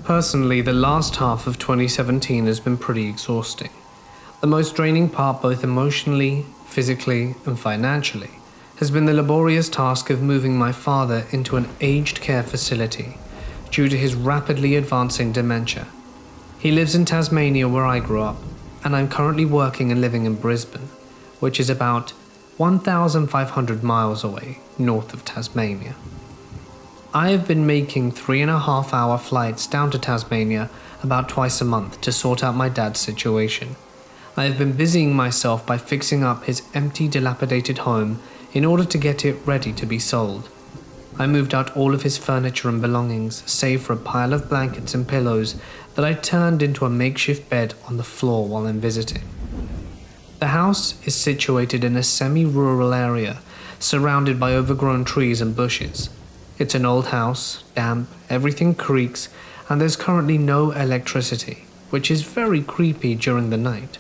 Personally, the last half of 2017 has been pretty exhausting. The most draining part, both emotionally, physically, and financially, has been the laborious task of moving my father into an aged care facility due to his rapidly advancing dementia. He lives in Tasmania where I grew up, and I'm currently working and living in Brisbane, which is about 1,500 miles away north of Tasmania. I have been making 3.5-hour flights down to Tasmania about twice a month to sort out my dad's situation. I have been busying myself by fixing up his empty, dilapidated home in order to get it ready to be sold. I moved out all of his furniture and belongings, save for a pile of blankets and pillows that I turned into a makeshift bed on the floor while I'm visiting. The house is situated in a semi-rural area, surrounded by overgrown trees and bushes. It's an old house, damp, everything creaks, and there's currently no electricity, which is very creepy during the night.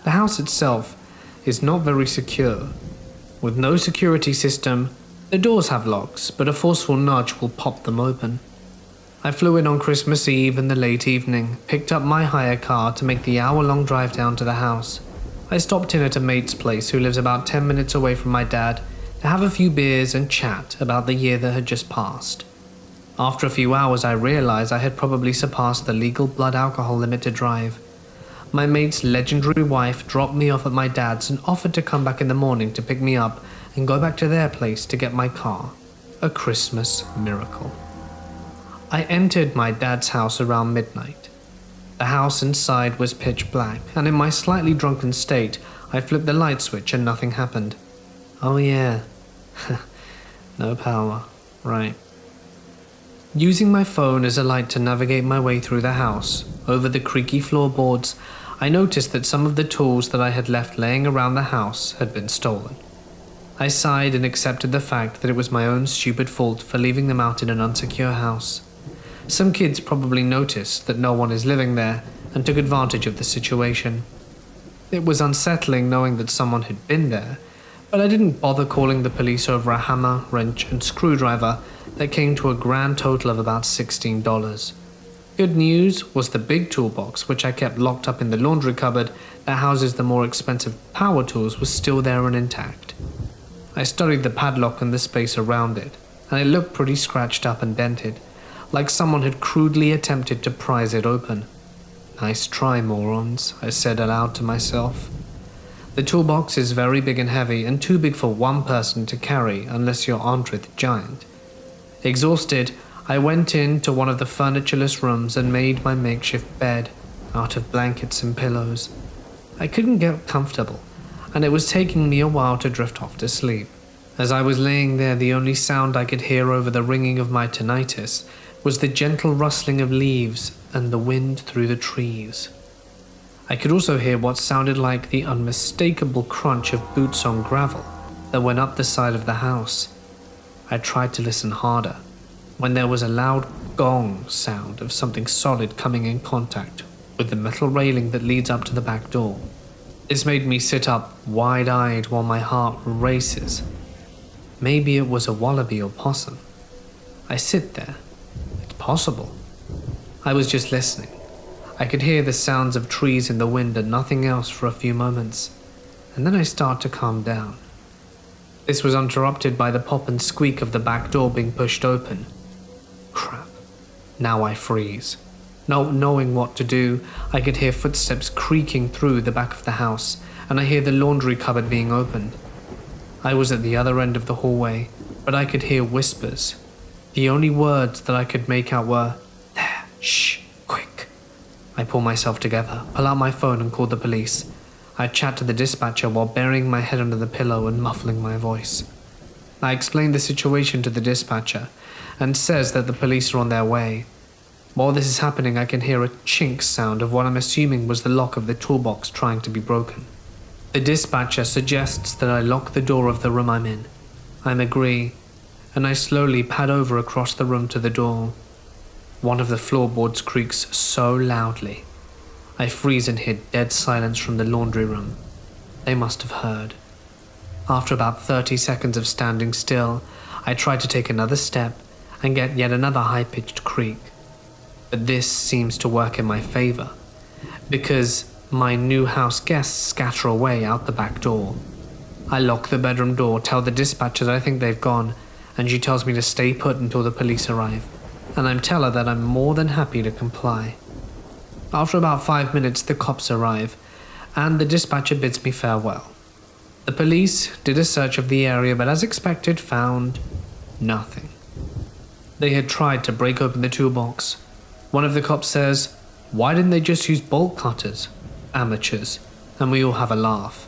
The house itself is not very secure. With no security system, the doors have locks, but a forceful nudge will pop them open. I flew in on Christmas Eve in the late evening, picked up my hire car to make the hour-long drive down to the house. I stopped in at a mate's place who lives about 10 minutes away from my dad to have a few beers and chat about the year that had just passed. After a few hours, I realized I had probably surpassed the legal blood alcohol limit to drive. My mate's legendary wife dropped me off at my dad's and offered to come back in the morning to pick me up and go back to their place to get my car. A Christmas miracle. I entered my dad's house around midnight. The house inside was pitch black, and in my slightly drunken state, I flipped the light switch and nothing happened. Oh yeah, no power, right. Using my phone as a light to navigate my way through the house, over the creaky floorboards, I noticed that some of the tools that I had left laying around the house had been stolen. I sighed and accepted the fact that it was my own stupid fault for leaving them out in an unsecure house. Some kids probably noticed that no one is living there and took advantage of the situation. It was unsettling knowing that someone had been there, but I didn't bother calling the police over a hammer, wrench, and screwdriver that came to a grand total of about $16. Good news was the big toolbox, which I kept locked up in the laundry cupboard that houses the more expensive power tools, was still there and intact. I studied the padlock and the space around it, and it looked pretty scratched up and dented, like someone had crudely attempted to prise it open. Nice try, morons, I said aloud to myself. The toolbox is very big and heavy and too big for one person to carry unless you're Andre the Giant. Exhausted, I went into one of the furnitureless rooms and made my makeshift bed out of blankets and pillows. I couldn't get comfortable, and it was taking me a while to drift off to sleep. As I was laying there, the only sound I could hear over the ringing of my tinnitus was the gentle rustling of leaves and the wind through the trees. I could also hear what sounded like the unmistakable crunch of boots on gravel that went up the side of the house. I tried to listen harder, when there was a loud gong sound of something solid coming in contact with the metal railing that leads up to the back door. This made me sit up wide-eyed while my heart races. Maybe it was a wallaby or possum. I sit there. It's possible. I was just listening. I could hear the sounds of trees in the wind and nothing else for a few moments, and then I start to calm down. This was interrupted by the pop and squeak of the back door being pushed open. Crap. Now I freeze. Not knowing what to do, I could hear footsteps creaking through the back of the house, and I hear the laundry cupboard being opened. I was at the other end of the hallway, but I could hear whispers. The only words that I could make out were, "There, shh, quick." I pull myself together, pull out my phone and call the police. I chat to the dispatcher while burying my head under the pillow and muffling my voice. I explain the situation to the dispatcher and says that the police are on their way. While this is happening, I can hear a chink sound of what I'm assuming was the lock of the toolbox trying to be broken. The dispatcher suggests that I lock the door of the room I'm in. I agree, and I slowly pad over across the room to the door. One of the floorboards creaks so loudly. I freeze and hear dead silence from the laundry room. They must have heard. After about 30 seconds of standing still, I try to take another step and get yet another high-pitched creak. But this seems to work in my favor, because my new house guests scatter away out the back door. I lock the bedroom door, tell the dispatcher that I think they've gone, and she tells me to stay put until the police arrive, and I tell her that I'm more than happy to comply. After about 5 minutes, the cops arrive, and the dispatcher bids me farewell. The police did a search of the area, but as expected, found nothing. They had tried to break open the toolbox. One of the cops says, "Why didn't they just use bolt cutters? Amateurs." And we all have a laugh.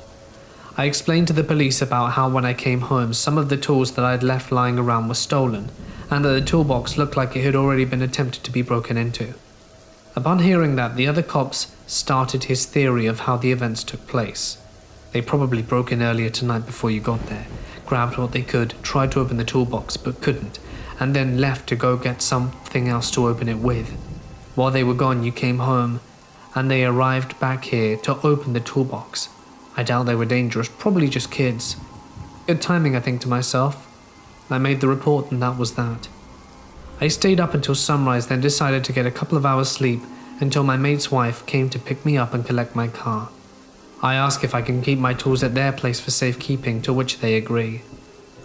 I explained to the police about how when I came home, some of the tools that I had left lying around were stolen, and that the toolbox looked like it had already been attempted to be broken into. Upon hearing that, the other cops started his theory of how the events took place. They probably broke in earlier tonight before you got there, grabbed what they could, tried to open the toolbox but couldn't, and then left to go get something else to open it with. While they were gone, you came home, and they arrived back here to open the toolbox. I doubt they were dangerous, probably just kids. Good timing, I think to myself. I made the report and that was that. I stayed up until sunrise, then decided to get a couple of hours sleep until my mate's wife came to pick me up and collect my car. I ask if I can keep my tools at their place for safekeeping, to which they agree.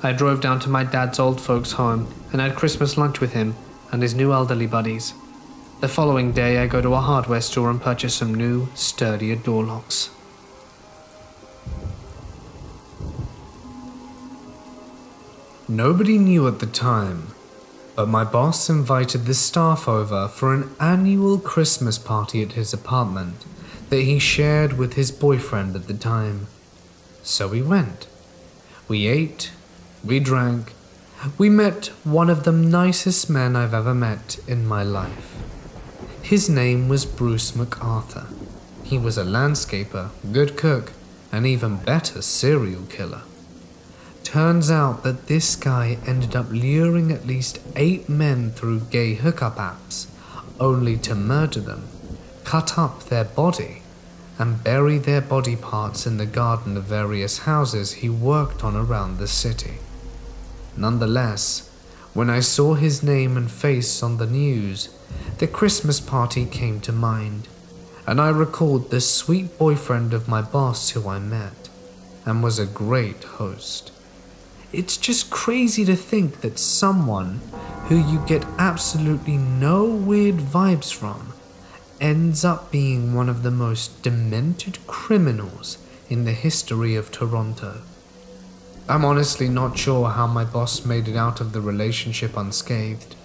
I drove down to my dad's old folks' home and had Christmas lunch with him and his new elderly buddies. The following day, I go to a hardware store and purchase some new, sturdier door locks. Nobody knew at the time, but my boss invited the staff over for an annual Christmas party at his apartment that he shared with his boyfriend at the time. So we went. We ate, we drank, we met one of the nicest men I've ever met in my life. His name was Bruce MacArthur. He was a landscaper, good cook, and even better serial killer. Turns out that this guy ended up luring at least 8 men through gay hookup apps, only to murder them, cut up their body, and bury their body parts in the garden of various houses he worked on around the city. Nonetheless, when I saw his name and face on the news, the Christmas party came to mind, and I recalled the sweet boyfriend of my boss who I met, and was a great host. It's just crazy to think that someone who you get absolutely no weird vibes from ends up being one of the most demented criminals in the history of Toronto. I'm honestly not sure how my boss made it out of the relationship unscathed,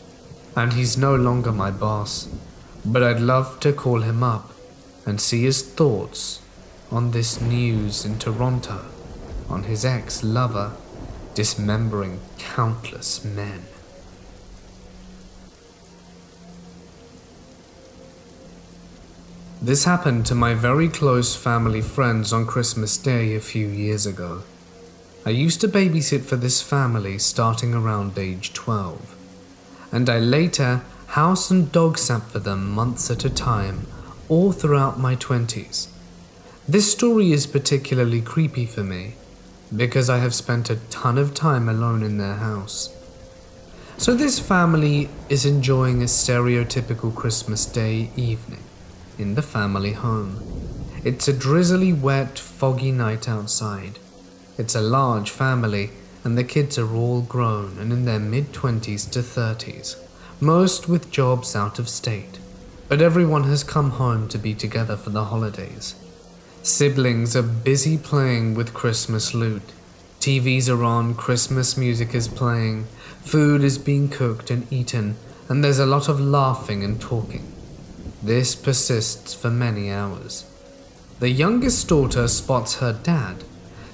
and he's no longer my boss, but I'd love to call him up and see his thoughts on this news in Toronto, on his ex-lover dismembering countless men. This happened to my very close family friends on Christmas Day a few years ago. I used to babysit for this family starting around age 12, and I later house and dog sat for them months at a time, all throughout my 20s. This story is particularly creepy for me, because I have spent a ton of time alone in their house. So this family is enjoying a stereotypical Christmas Day evening in the family home. It's a drizzly, wet, foggy night outside. It's a large family, and the kids are all grown and in their mid-20s to 30s, most with jobs out of state. But everyone has come home to be together for the holidays. Siblings are busy playing with Christmas loot. TVs are on, Christmas music is playing, food is being cooked and eaten, and there's a lot of laughing and talking. This persists for many hours. The youngest daughter spots her dad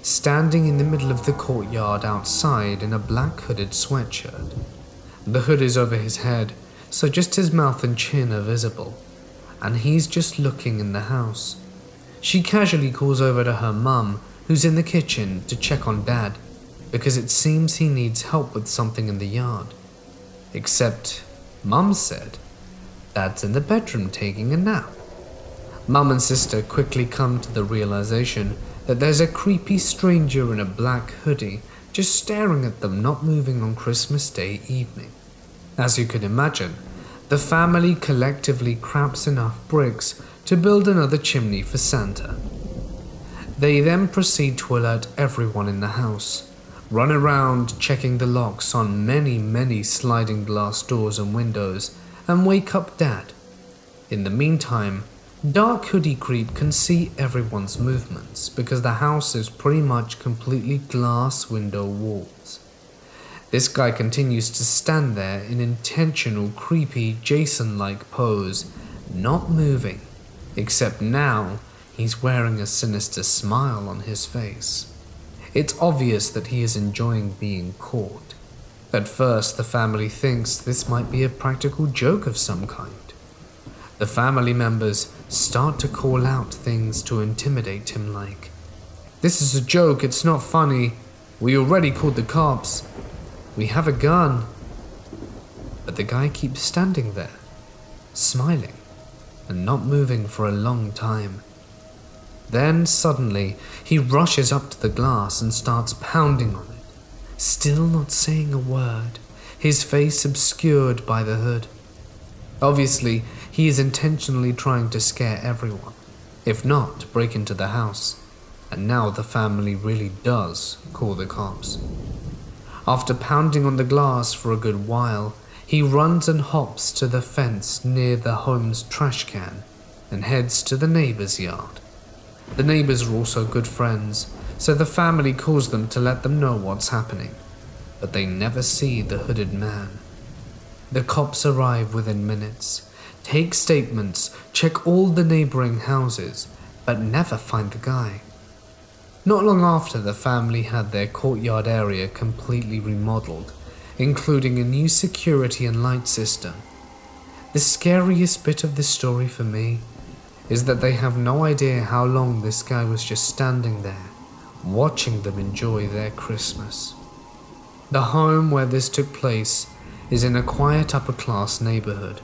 standing in the middle of the courtyard outside in a black hooded sweatshirt. The hood is over his head, so just his mouth and chin are visible, and he's just looking in the house. She casually calls over to her mum, who's in the kitchen, to check on Dad, because it seems he needs help with something in the yard. Except, Mum said, Dad's in the bedroom taking a nap. Mum and sister quickly come to the realization that there's a creepy stranger in a black hoodie just staring at them, not moving on Christmas Day evening. As you can imagine, The family collectively craps enough bricks to build another chimney for Santa. They then proceed to alert everyone in the house, run around checking the locks on many sliding glass doors and windows, and wake up Dad. In the meantime, Dark Hoodie Creep can see everyone's movements because the house is pretty much completely glass window walls. This guy continues to stand there in intentional creepy Jason-like pose, not moving, except now he's wearing a sinister smile on his face. It's obvious that he is enjoying being caught. At first, the family thinks this might be a practical joke of some kind. The family members start to call out things to intimidate him like, "This is a joke, it's not funny. We already called the cops. We have a gun." But the guy keeps standing there, smiling, and not moving for a long time. Then suddenly, he rushes up to the glass and starts pounding on it, still not saying a word, his face obscured by the hood. Obviously, he is intentionally trying to scare everyone, if not break into the house, and now the family really does call the cops. After pounding on the glass for a good while, he runs and hops to the fence near the home's trash can and heads to the neighbor's yard. The neighbors are also good friends, so the family calls them to let them know what's happening, but they never see the hooded man. The cops arrive within minutes, take statements, check all the neighboring houses, but never find the guy. Not long after, the family had their courtyard area completely remodeled, including a new security and light system. The scariest bit of this story for me is that they have no idea how long this guy was just standing there, watching them enjoy their Christmas. The home where this took place is in a quiet upper-class neighborhood.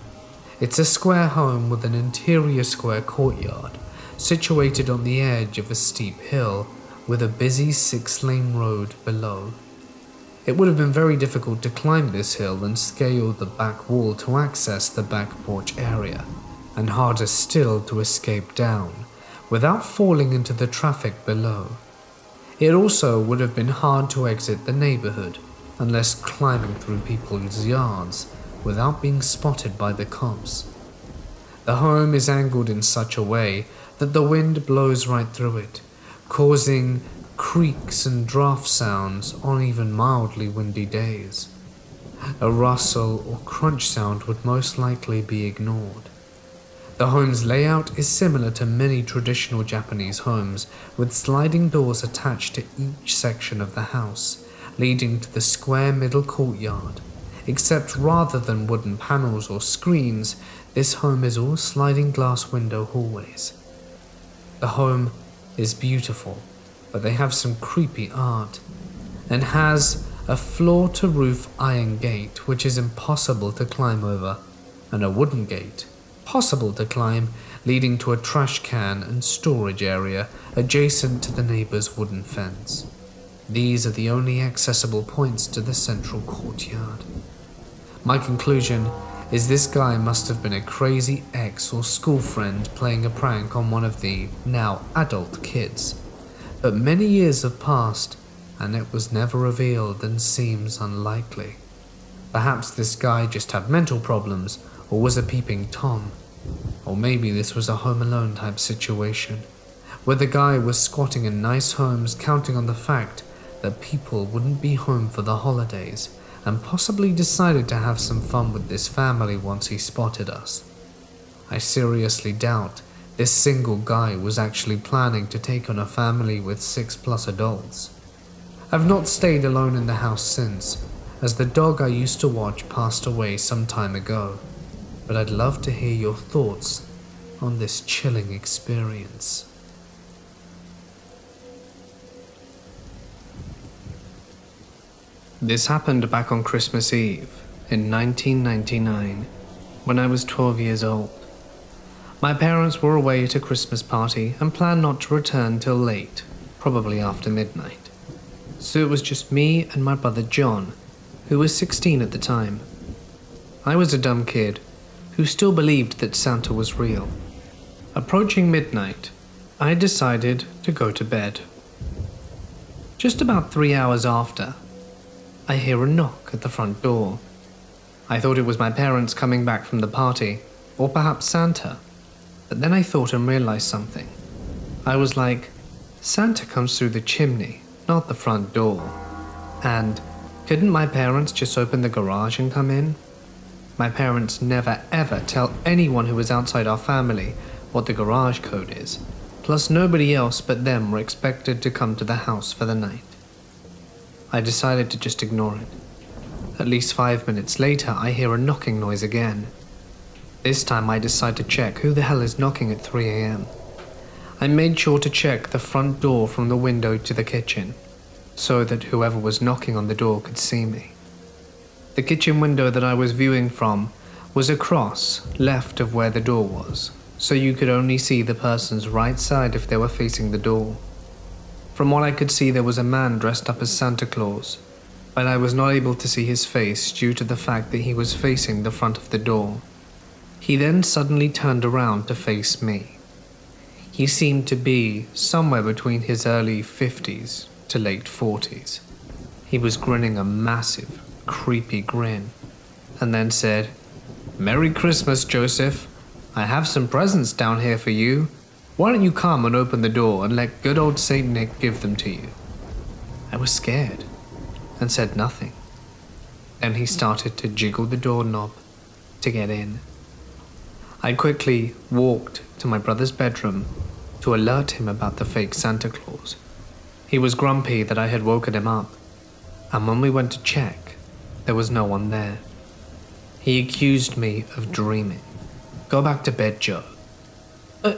It's a square home with an interior square courtyard, situated on the edge of a steep hill with a busy 6-lane road below. It would have been very difficult to climb this hill and scale the back wall to access the back porch area, and harder still to escape down without falling into the traffic below. It also would have been hard to exit the neighborhood unless climbing through people's yards without being spotted by the cops. The home is angled in such a way that the wind blows right through it, causing creaks and draft sounds on even mildly windy days. A rustle or crunch sound would most likely be ignored. The home's layout is similar to many traditional Japanese homes, with sliding doors attached to each section of the house, leading to the square middle courtyard. Except rather than wooden panels or screens, this home is all sliding glass window hallways. The home is beautiful, but they have some creepy art, and has a floor-to-roof iron gate which is impossible to climb over, and a wooden gate, possible to climb, leading to a trash can and storage area adjacent to the neighbor's wooden fence. These are the only accessible points to the central courtyard. My conclusion is this guy must have been a crazy ex or school friend playing a prank on one of the now adult kids. But many years have passed and it was never revealed and seems unlikely. Perhaps this guy just had mental problems or was a peeping Tom. Or maybe this was a Home Alone type situation, where the guy was squatting in nice homes counting on the fact that people wouldn't be home for the holidays, and possibly decided to have some fun with this family once he spotted us. I seriously doubt this single guy was actually planning to take on a family with 6+ adults. I've not stayed alone in the house since, as the dog I used to watch passed away some time ago, but I'd love to hear your thoughts on this chilling experience. This happened back on Christmas Eve in 1999, when I was 12 years old. My parents were away at a Christmas party and planned not to return till late, probably after midnight. So it was just me and my brother John, who was 16 at the time. I was a dumb kid, who still believed that Santa was real. Approaching midnight, I decided to go to bed. Just about 3 hours after, I hear a knock at the front door. I thought it was my parents coming back from the party, or perhaps Santa, but then I thought and realized something. I was like, Santa comes through the chimney, not the front door. And couldn't my parents just open the garage and come in? My parents never ever tell anyone who is outside our family what the garage code is. Plus nobody else but them were expected to come to the house for the night. I decided to just ignore it. At least 5 minutes later, I hear a knocking noise again. This time I decide to check who the hell is knocking at 3 a.m. I made sure to check the front door from the window to the kitchen, so that whoever was knocking on the door could see me. The kitchen window that I was viewing from was across left of where the door was, so you could only see the person's right side if they were facing the door. From what I could see, there was a man dressed up as Santa Claus, but I was not able to see his face due to the fact that he was facing the front of the door. He then suddenly turned around to face me. He seemed to be somewhere between his early 50s to late 40s. He was grinning a massive, creepy grin, and then said, "Merry Christmas, Joseph. I have some presents down here for you. Why don't you come and open the door and let good old Saint Nick give them to you?" I was scared and said nothing. Then he started to jiggle the doorknob to get in. I quickly walked to my brother's bedroom to alert him about the fake Santa Claus. He was grumpy that I had woken him up, and when we went to check, there was no one there. He accused me of dreaming. "Go back to bed, Joe."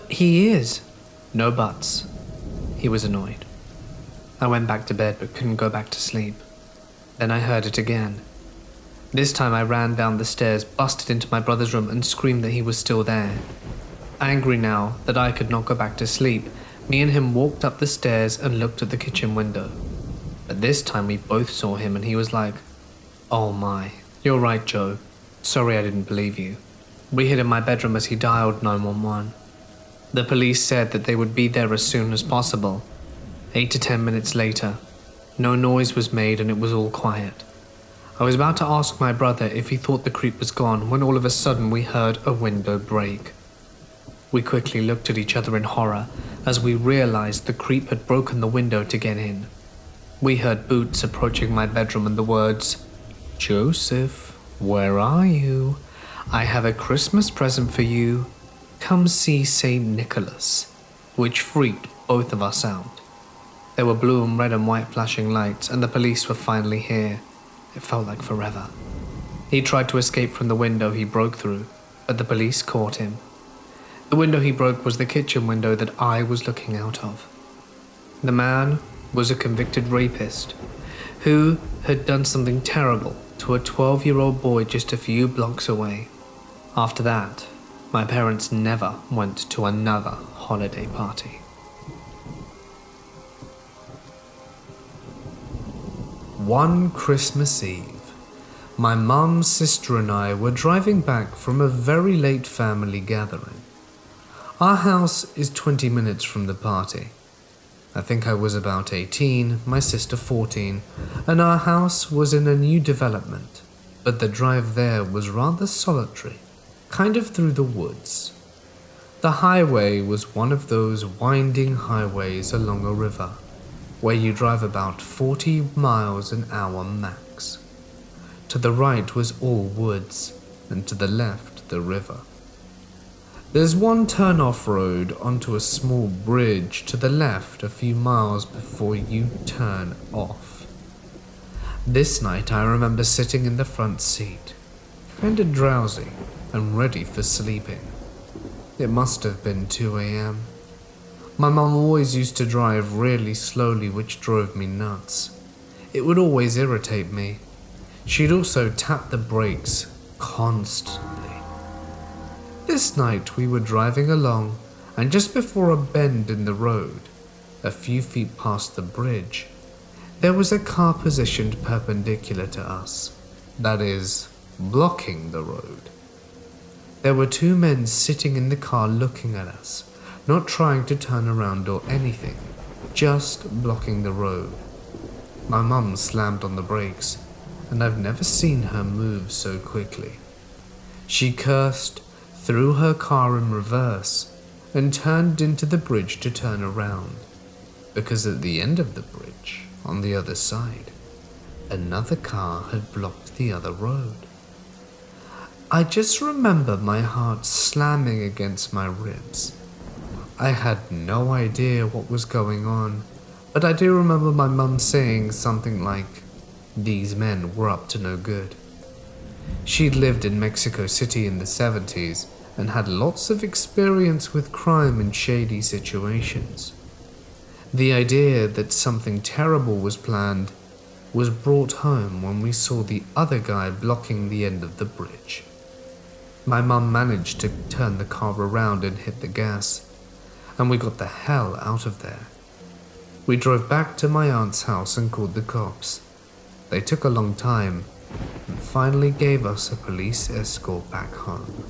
He is." "No buts." He was annoyed. I went back to bed but couldn't go back to sleep. Then I heard it again. This time I ran down the stairs, busted into my brother's room and screamed that he was still there. Angry now that I could not go back to sleep, me and him walked up the stairs and looked at the kitchen window. But this time we both saw him and he was like, "Oh my, you're right, Joe. Sorry I didn't believe you." We hid in my bedroom as he dialed 911. The police said that they would be there as soon as possible. 8 to 10 minutes later, no noise was made and it was all quiet. I was about to ask my brother if he thought the creep was gone when all of a sudden we heard a window break. We quickly looked at each other in horror as we realized the creep had broken the window to get in. We heard boots approaching my bedroom and the words, "Joseph, where are you? I have a Christmas present for you. Come see St. Nicholas," which freaked both of us out. There were blue and red and white flashing lights and the police were finally here. It felt like forever. He tried to escape from the window he broke through, but the police caught him. The window he broke was the kitchen window that I was looking out of. The man was a convicted rapist who had done something terrible to a 12-year-old boy just a few blocks away. After that, my parents never went to another holiday party. One Christmas Eve, my mum, sister and I were driving back from a very late family gathering. Our house is 20 minutes from the party. I think I was about 18, my sister 14, and our house was in a new development, but the drive there was rather solitary, kind of through the woods. The highway was one of those winding highways along a river, where you drive about 40 miles an hour max. To the right was all woods, and to the left the river. There's one turn-off road onto a small bridge to the left a few miles before you turn off. This night I remember sitting in the front seat, kinda drowsy and ready for sleeping. It must have been 2 a.m. My mum always used to drive really slowly, which drove me nuts. It would always irritate me. She'd also tap the brakes constantly. This night we were driving along, and just before a bend in the road, a few feet past the bridge, there was a car positioned perpendicular to us. That is, blocking the road. There were two men sitting in the car looking at us, not trying to turn around or anything, just blocking the road. My mum slammed on the brakes, and I've never seen her move so quickly. She cursed, threw her car in reverse, and turned into the bridge to turn around, because at the end of the bridge, on the other side, another car had blocked the other road. I just remember my heart slamming against my ribs. I had no idea what was going on, but I do remember my mum saying something like, "These men were up to no good." She'd lived in Mexico City in the 70s and had lots of experience with crime and shady situations. The idea that something terrible was planned was brought home when we saw the other guy blocking the end of the bridge. My mum managed to turn the car around and hit the gas, and we got the hell out of there. We drove back to my aunt's house and called the cops. They took a long time and finally gave us a police escort back home.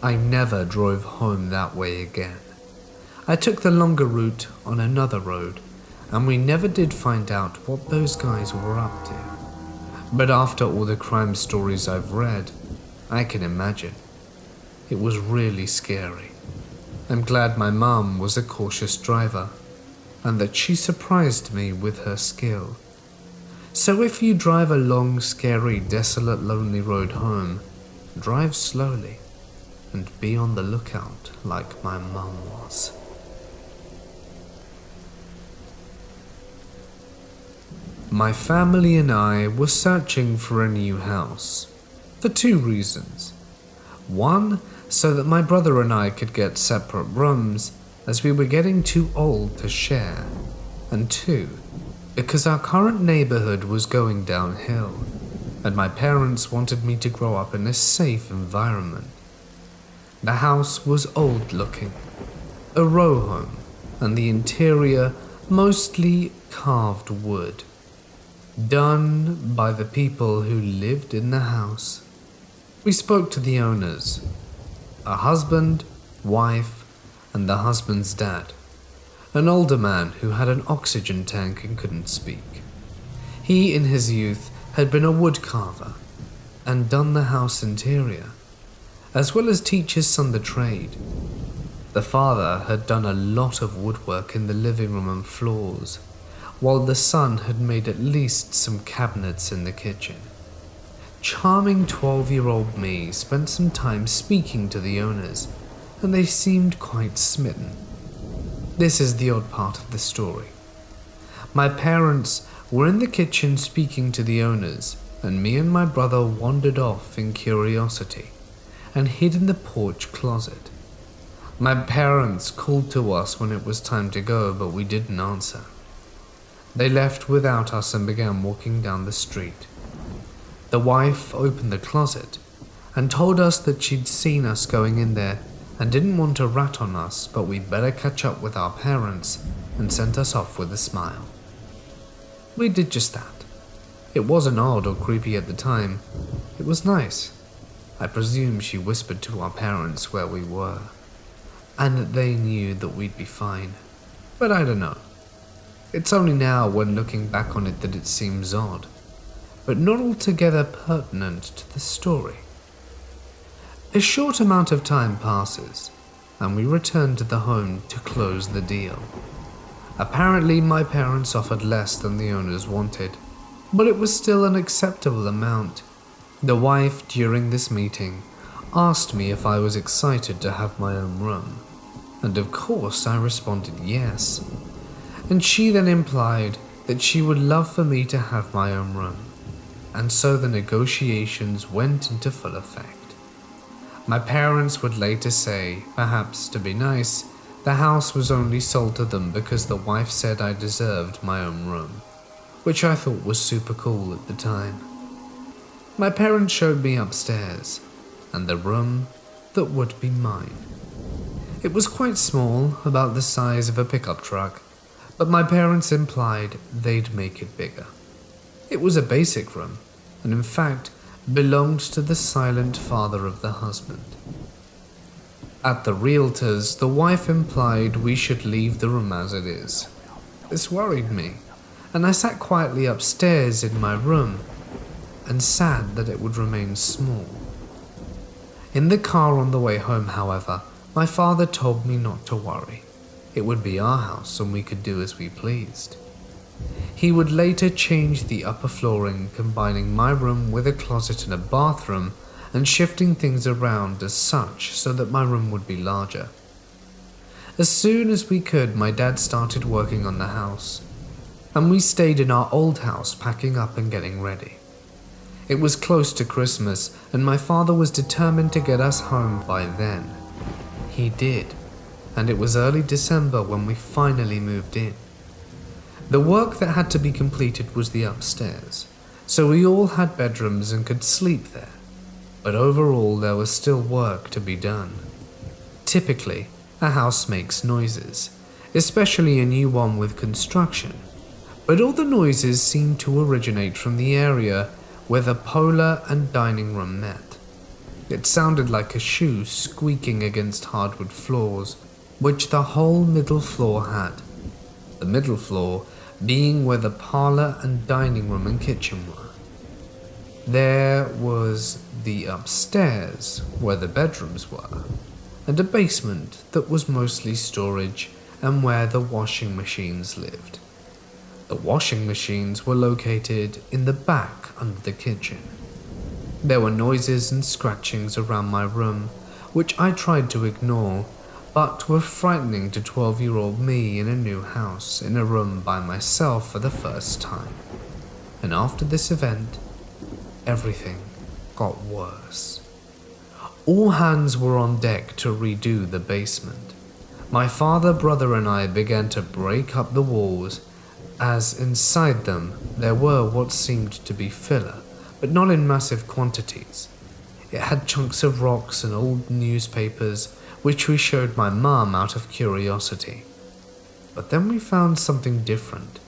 I never drove home that way again. I took the longer route on another road, and we never did find out what those guys were up to. But after all the crime stories I've read, I can imagine. It was really scary. I'm glad my mum was a cautious driver, and that she surprised me with her skill. So if you drive a long, scary, desolate, lonely road home, drive slowly and be on the lookout like my mum was. My family and I were searching for a new house for two reasons. One, so that my brother and I could get separate rooms as we were getting too old to share, and two, because our current neighborhood was going downhill, and my parents wanted me to grow up in a safe environment. The house was old-looking, a row home, and the interior mostly carved wood, done by the people who lived in the house. We spoke to the owners, a husband, wife, and the husband's dad, an older man who had an oxygen tank and couldn't speak. He, in his youth, had been a wood carver and done the house interior, as well as teach his son the trade. The father had done a lot of woodwork in the living room and floors, while the son had made at least some cabinets in the kitchen. Charming 12-year-old me spent some time speaking to the owners, and they seemed quite smitten. This is the odd part of the story. My parents were in the kitchen speaking to the owners, and me and my brother wandered off in curiosity and hid in the porch closet. My parents called to us when it was time to go, but we didn't answer. They left without us and began walking down the street. The wife opened the closet and told us that she'd seen us going in there and didn't want to rat on us, but we'd better catch up with our parents, and sent us off with a smile. We did just that. It wasn't odd or creepy at the time. It was nice. I presume she whispered to our parents where we were, and that they knew that we'd be fine. But I don't know. It's only now when looking back on it that it seems odd, but not altogether pertinent to the story. A short amount of time passes, and we return to the home to close the deal. Apparently, my parents offered less than the owners wanted, but it was still an acceptable amount. The wife, during this meeting, asked me if I was excited to have my own room, and of course I responded yes. And she then implied that she would love for me to have my own room, and so the negotiations went into full effect. My parents would later say, perhaps to be nice, the house was only sold to them because the wife said I deserved my own room, which I thought was super cool at the time. My parents showed me upstairs, and the room that would be mine. It was quite small, about the size of a pickup truck, but my parents implied they'd make it bigger. It was a basic room, and in fact belonged to the silent father of the husband. At the realtor's, the wife implied we should leave the room as it is. This worried me, and I sat quietly upstairs in my room, and sad that it would remain small. In the car on the way home, however, my father told me not to worry. It would be our house and we could do as we pleased. He would later change the upper flooring, combining my room with a closet and a bathroom, and shifting things around as such so that my room would be larger. As soon as we could, my dad started working on the house, and we stayed in our old house packing up and getting ready. It was close to Christmas, and my father was determined to get us home by then. He did, and it was early December when we finally moved in. The work that had to be completed was the upstairs, so we all had bedrooms and could sleep there. But overall, there was still work to be done. Typically, a house makes noises, especially a new one with construction, but all the noises seemed to originate from the area where the parlor and dining room met. It sounded like a shoe squeaking against hardwood floors, which the whole middle floor had. The middle floor being where the parlor and dining room and kitchen were. There was the upstairs where the bedrooms were, and a basement that was mostly storage and where the washing machines lived. The washing machines were located in the back under the kitchen. There were noises and scratchings around my room, which I tried to ignore, but were frightening to 12-year-old me in a new house, in a room by myself for the first time. And after this event, everything got worse. All hands were on deck to redo the basement. My father, brother, and I began to break up the walls, as inside them there were what seemed to be filler, but not in massive quantities. It had chunks of rocks and old newspapers, which we showed my mum out of curiosity. But then we found something different.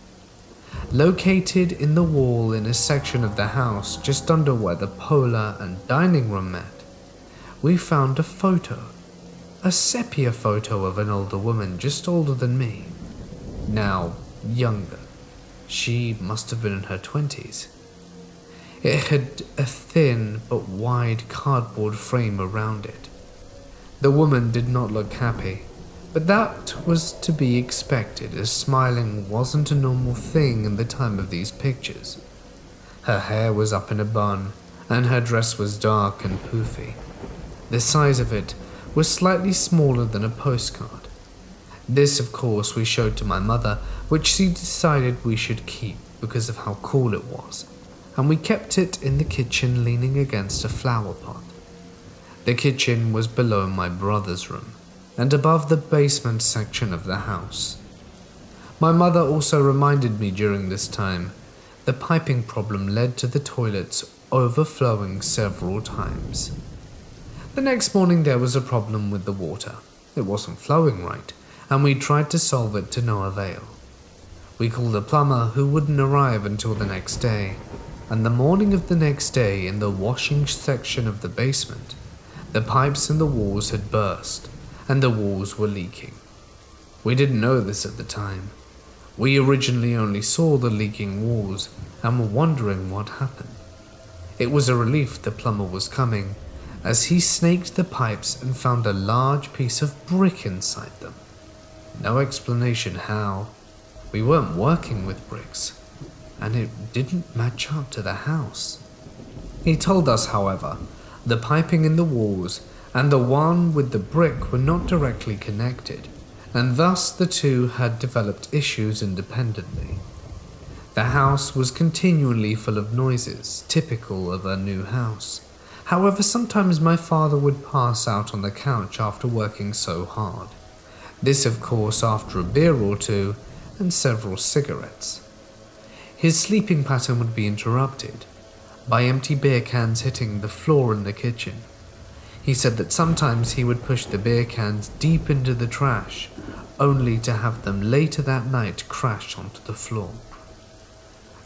Located in the wall in a section of the house just under where the parlor and dining room met, we found a photo. A sepia photo of an older woman just older than me. Now younger. She must have been in her 20s. It had a thin but wide cardboard frame around it. The woman did not look happy, but that was to be expected, as smiling wasn't a normal thing in the time of these pictures. Her hair was up in a bun, and her dress was dark and poofy. The size of it was slightly smaller than a postcard. This, of course, we showed to my mother, which she decided we should keep because of how cool it was, and we kept it in the kitchen leaning against a flower pot. The kitchen was below my brother's room, and above the basement section of the house. My mother also reminded me during this time, the piping problem led to the toilets overflowing several times. The next morning there was a problem with the water. It wasn't flowing right, and we tried to solve it to no avail. We called a plumber who wouldn't arrive until the next day, and the morning of the next day in the washing section of the basement, the pipes in the walls had burst, and the walls were leaking. We didn't know this at the time. We originally only saw the leaking walls and were wondering what happened. It was a relief the plumber was coming, as he snaked the pipes and found a large piece of brick inside them. No explanation how. We weren't working with bricks, and it didn't match up to the house. He told us, however, the piping in the walls and the one with the brick were not directly connected, and thus the two had developed issues independently. The house was continually full of noises, typical of a new house. However, sometimes my father would pass out on the couch after working so hard. This, of course, after a beer or two and several cigarettes. His sleeping pattern would be interrupted by empty beer cans hitting the floor in the kitchen. He said that sometimes he would push the beer cans deep into the trash, only to have them later that night crash onto the floor.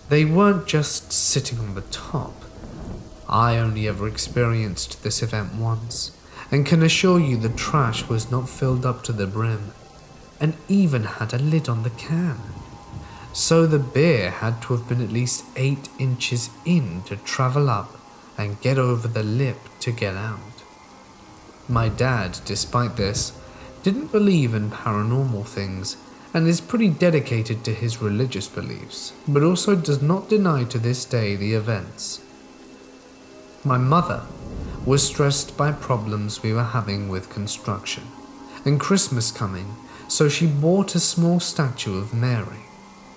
They weren't just sitting on the top. I only ever experienced this event once, and can assure you the trash was not filled up to the brim, and even had a lid on the can. So the beer had to have been at least 8 inches in to travel up and get over the lip to get out. My dad, despite this, didn't believe in paranormal things and is pretty dedicated to his religious beliefs, but also does not deny to this day the events. My mother was stressed by problems we were having with construction and Christmas coming, so she bought a small statue of Mary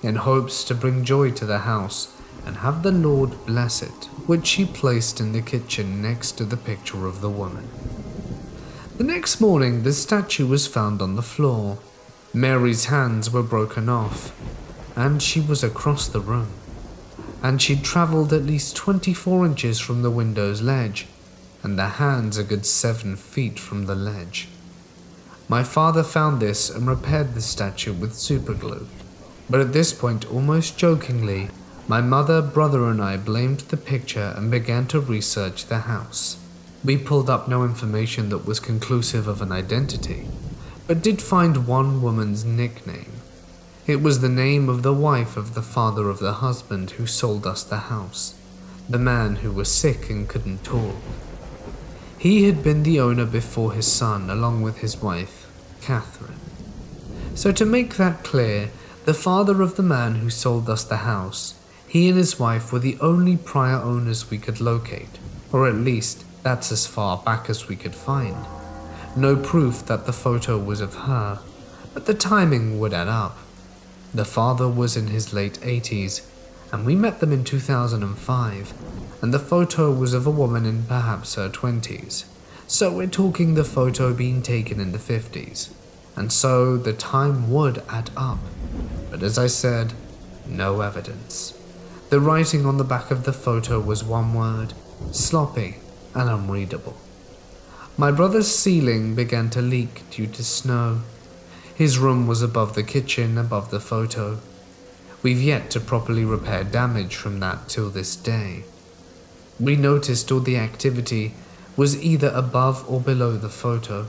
in hopes to bring joy to the house and have the Lord bless it, which she placed in the kitchen next to the picture of the woman. The next morning, the statue was found on the floor. Mary's hands were broken off, and she was across the room, and she'd travelled at least 24 inches from the window's ledge, and the hands a good 7 feet from the ledge. My father found this and repaired the statue with superglue, but at this point, almost jokingly, my mother, brother and I blamed the picture and began to research the house. We pulled up no information that was conclusive of an identity, but did find one woman's nickname. It was the name of the wife of the father of the husband who sold us the house, the man who was sick and couldn't talk. He had been the owner before his son, along with his wife, Catherine. So to make that clear, the father of the man who sold us the house, he and his wife were the only prior owners we could locate, or at least that's as far back as we could find. No proof that the photo was of her, but the timing would add up. The father was in his late 80s, and we met them in 2005, and the photo was of a woman in perhaps her 20s, so we're talking the photo being taken in the 50s, and so the time would add up. But as I said, no evidence. The writing on the back of the photo was one word: sloppy and unreadable. My brother's ceiling began to leak due to snow. His room was above the kitchen, above the photo. We've yet to properly repair damage from that till this day. We noticed all the activity was either above or below the photo.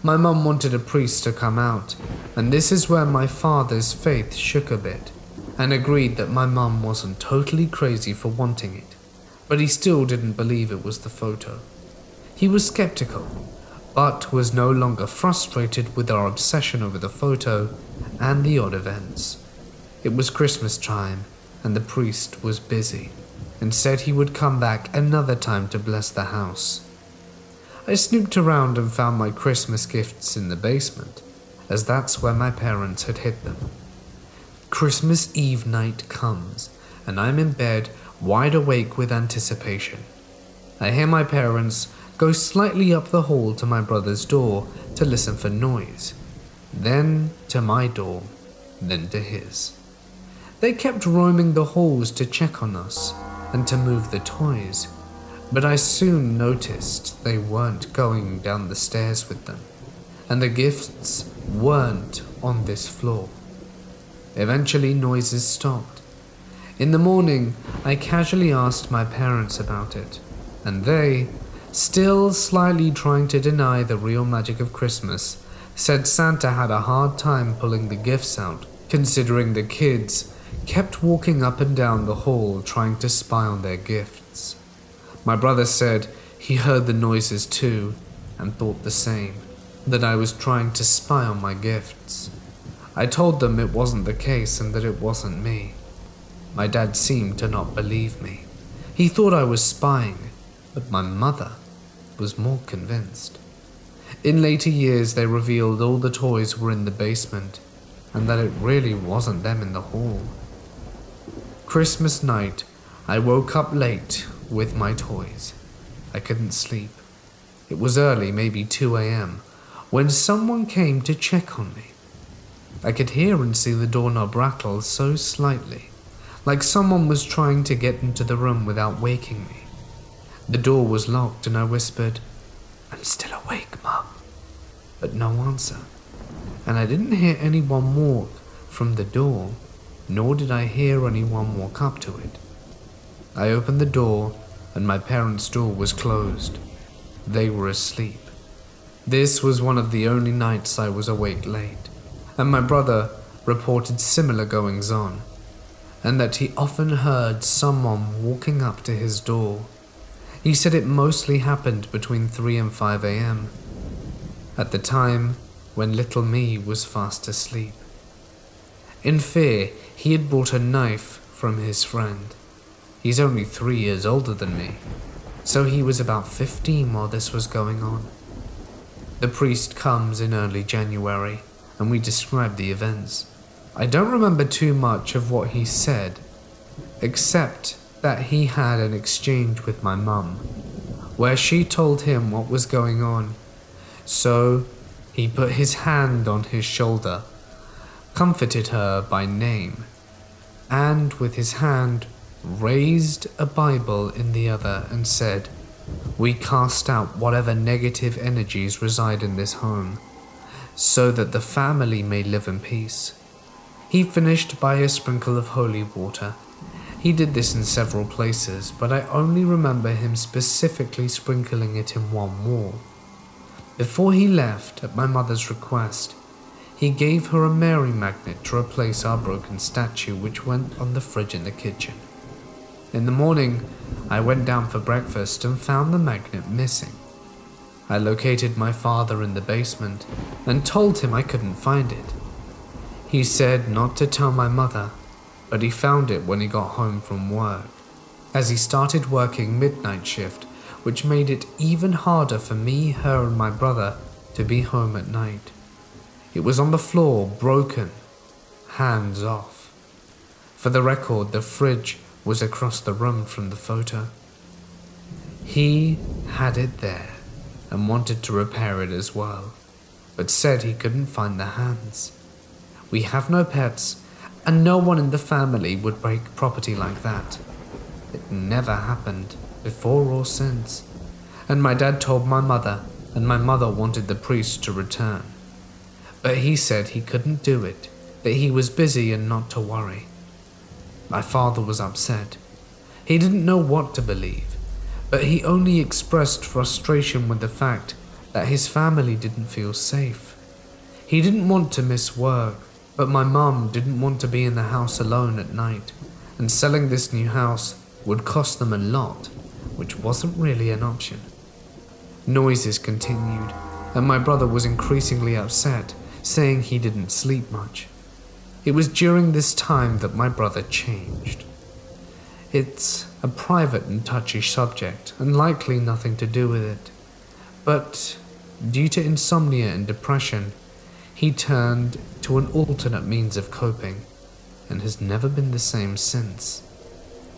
My mum wanted a priest to come out, and this is where my father's faith shook a bit, and agreed that my mum wasn't totally crazy for wanting it, but he still didn't believe it was the photo. He was skeptical, but was no longer frustrated with our obsession over the photo and the odd events. It was Christmas time, and the priest was busy, and said he would come back another time to bless the house. I snooped around and found my Christmas gifts in the basement, as that's where my parents had hid them. Christmas Eve night comes, and I'm in bed, wide awake with anticipation. I hear my parents go slightly up the hall to my brother's door to listen for noise, then to my door, then to his. They kept roaming the halls to check on us and to move the toys, but I soon noticed they weren't going down the stairs with them, and the gifts weren't on this floor. Eventually, noises stopped. In the morning, I casually asked my parents about it, and they, still slightly trying to deny the real magic of Christmas, said Santa had a hard time pulling the gifts out, considering the kids kept walking up and down the hall trying to spy on their gifts. My brother said he heard the noises too, and thought the same, that I was trying to spy on my gifts. I told them it wasn't the case and that it wasn't me. My dad seemed to not believe me. He thought I was spying, but my mother was more convinced. In later years, they revealed all the toys were in the basement, and that it really wasn't them in the hall. Christmas night, I woke up late with my toys. I couldn't sleep. It was early, maybe 2 a.m., when someone came to check on me. I could hear and see the doorknob rattle so slightly, like someone was trying to get into the room without waking me. The door was locked and I whispered, "I'm still awake, Mum," but no answer. And I didn't hear anyone walk from the door, nor did I hear anyone walk up to it. I opened the door and my parents' door was closed. They were asleep. This was one of the only nights I was awake late, and my brother reported similar goings-on, and that he often heard someone walking up to his door. He said it mostly happened between 3 and 5 a.m., at the time when little me was fast asleep. In fear, he had brought a knife from his friend. He's only 3 years older than me, so he was about 15 while this was going on. The priest comes in early January, and we describe the events. I don't remember too much of what he said, except that he had an exchange with my mum, where she told him what was going on. So he put his hand on his shoulder, comforted her by name, and with his hand raised a Bible in the other and said, "We cast out whatever negative energies reside in this home, so that the family may live in peace." He finished by a sprinkle of holy water. He did this in several places, but I only remember him specifically sprinkling it in one wall. Before he left, at my mother's request, he gave her a Mary magnet to replace our broken statue which went on the fridge in the kitchen. In the morning, I went down for breakfast and found the magnet missing. I located my father in the basement and told him I couldn't find it. He said not to tell my mother, but he found it when he got home from work, as he started working midnight shift, which made it even harder for me, her and my brother to be home at night. It was on the floor, broken, hands off. For the record, the fridge was across the room from the photo. He had it there and wanted to repair it as well, but said he couldn't find the hands. We have no pets, and no one in the family would break property like that. It never happened, before or since, and my dad told my mother, and my mother wanted the priest to return. But he said he couldn't do it, that he was busy and not to worry. My father was upset. He didn't know what to believe, but he only expressed frustration with the fact that his family didn't feel safe. He didn't want to miss work, but my mum didn't want to be in the house alone at night, and selling this new house would cost them a lot, which wasn't really an option. Noises continued, and my brother was increasingly upset, saying he didn't sleep much. It was during this time that my brother changed. It's a private and touchy subject, and likely nothing to do with it. But due to insomnia and depression, he turned to an alternate means of coping, and has never been the same since.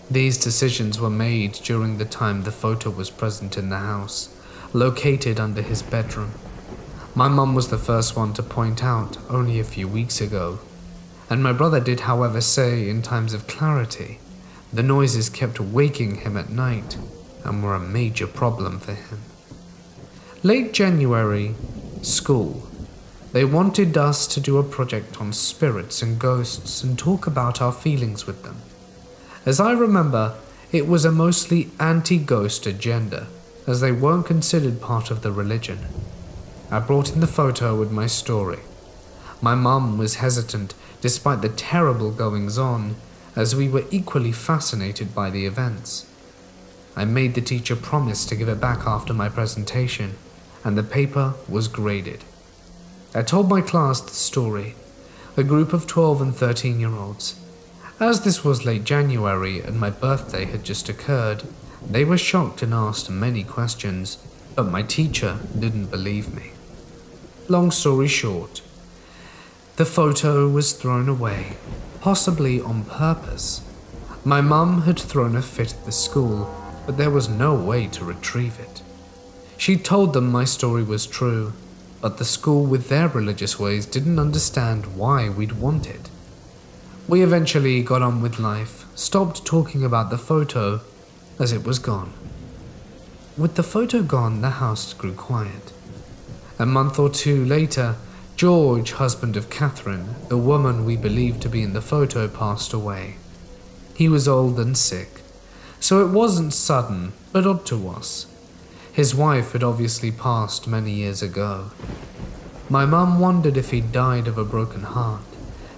These decisions were made during the time the photo was present in the house, located under his bedroom. My mum was the first one to point out only a few weeks ago, and my brother did however say in times of clarity, the noises kept waking him at night and were a major problem for him. Late January, school. They wanted us to do a project on spirits and ghosts and talk about our feelings with them. As I remember, it was a mostly anti-ghost agenda, as they weren't considered part of the religion. I brought in the photo with my story. My mum was hesitant despite the terrible goings-on, as we were equally fascinated by the events. I made the teacher promise to give it back after my presentation, and the paper was graded. I told my class the story, a group of 12 and 13-year-olds. As this was late January and my birthday had just occurred, they were shocked and asked many questions, but my teacher didn't believe me. Long story short, the photo was thrown away, possibly on purpose. My mum had thrown a fit at the school, but there was no way to retrieve it. She told them my story was true, but the school with their religious ways didn't understand why we'd want it. We eventually got on with life, stopped talking about the photo, as it was gone. With the photo gone, the house grew quiet. A month or two later, George, husband of Catherine, the woman we believed to be in the photo, passed away. He was old and sick, so it wasn't sudden, but odd to us. His wife had obviously passed many years ago. My mum wondered if he'd died of a broken heart,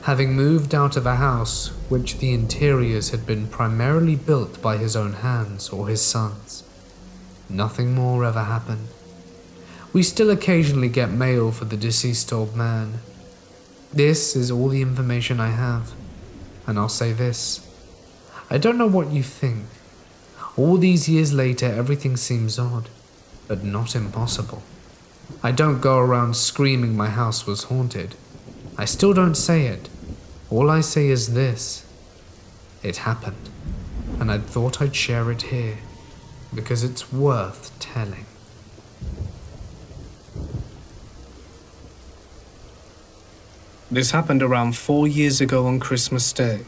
having moved out of a house which the interiors had been primarily built by his own hands or his sons. Nothing more ever happened. We still occasionally get mail for the deceased old man. This is all the information I have, and I'll say this. I don't know what you think. All these years later, everything seems odd, but not impossible. I don't go around screaming my house was haunted. I still don't say it. All I say is this. It happened, and I thought I'd share it here, because it's worth telling. This happened around 4 years ago on Christmas Day.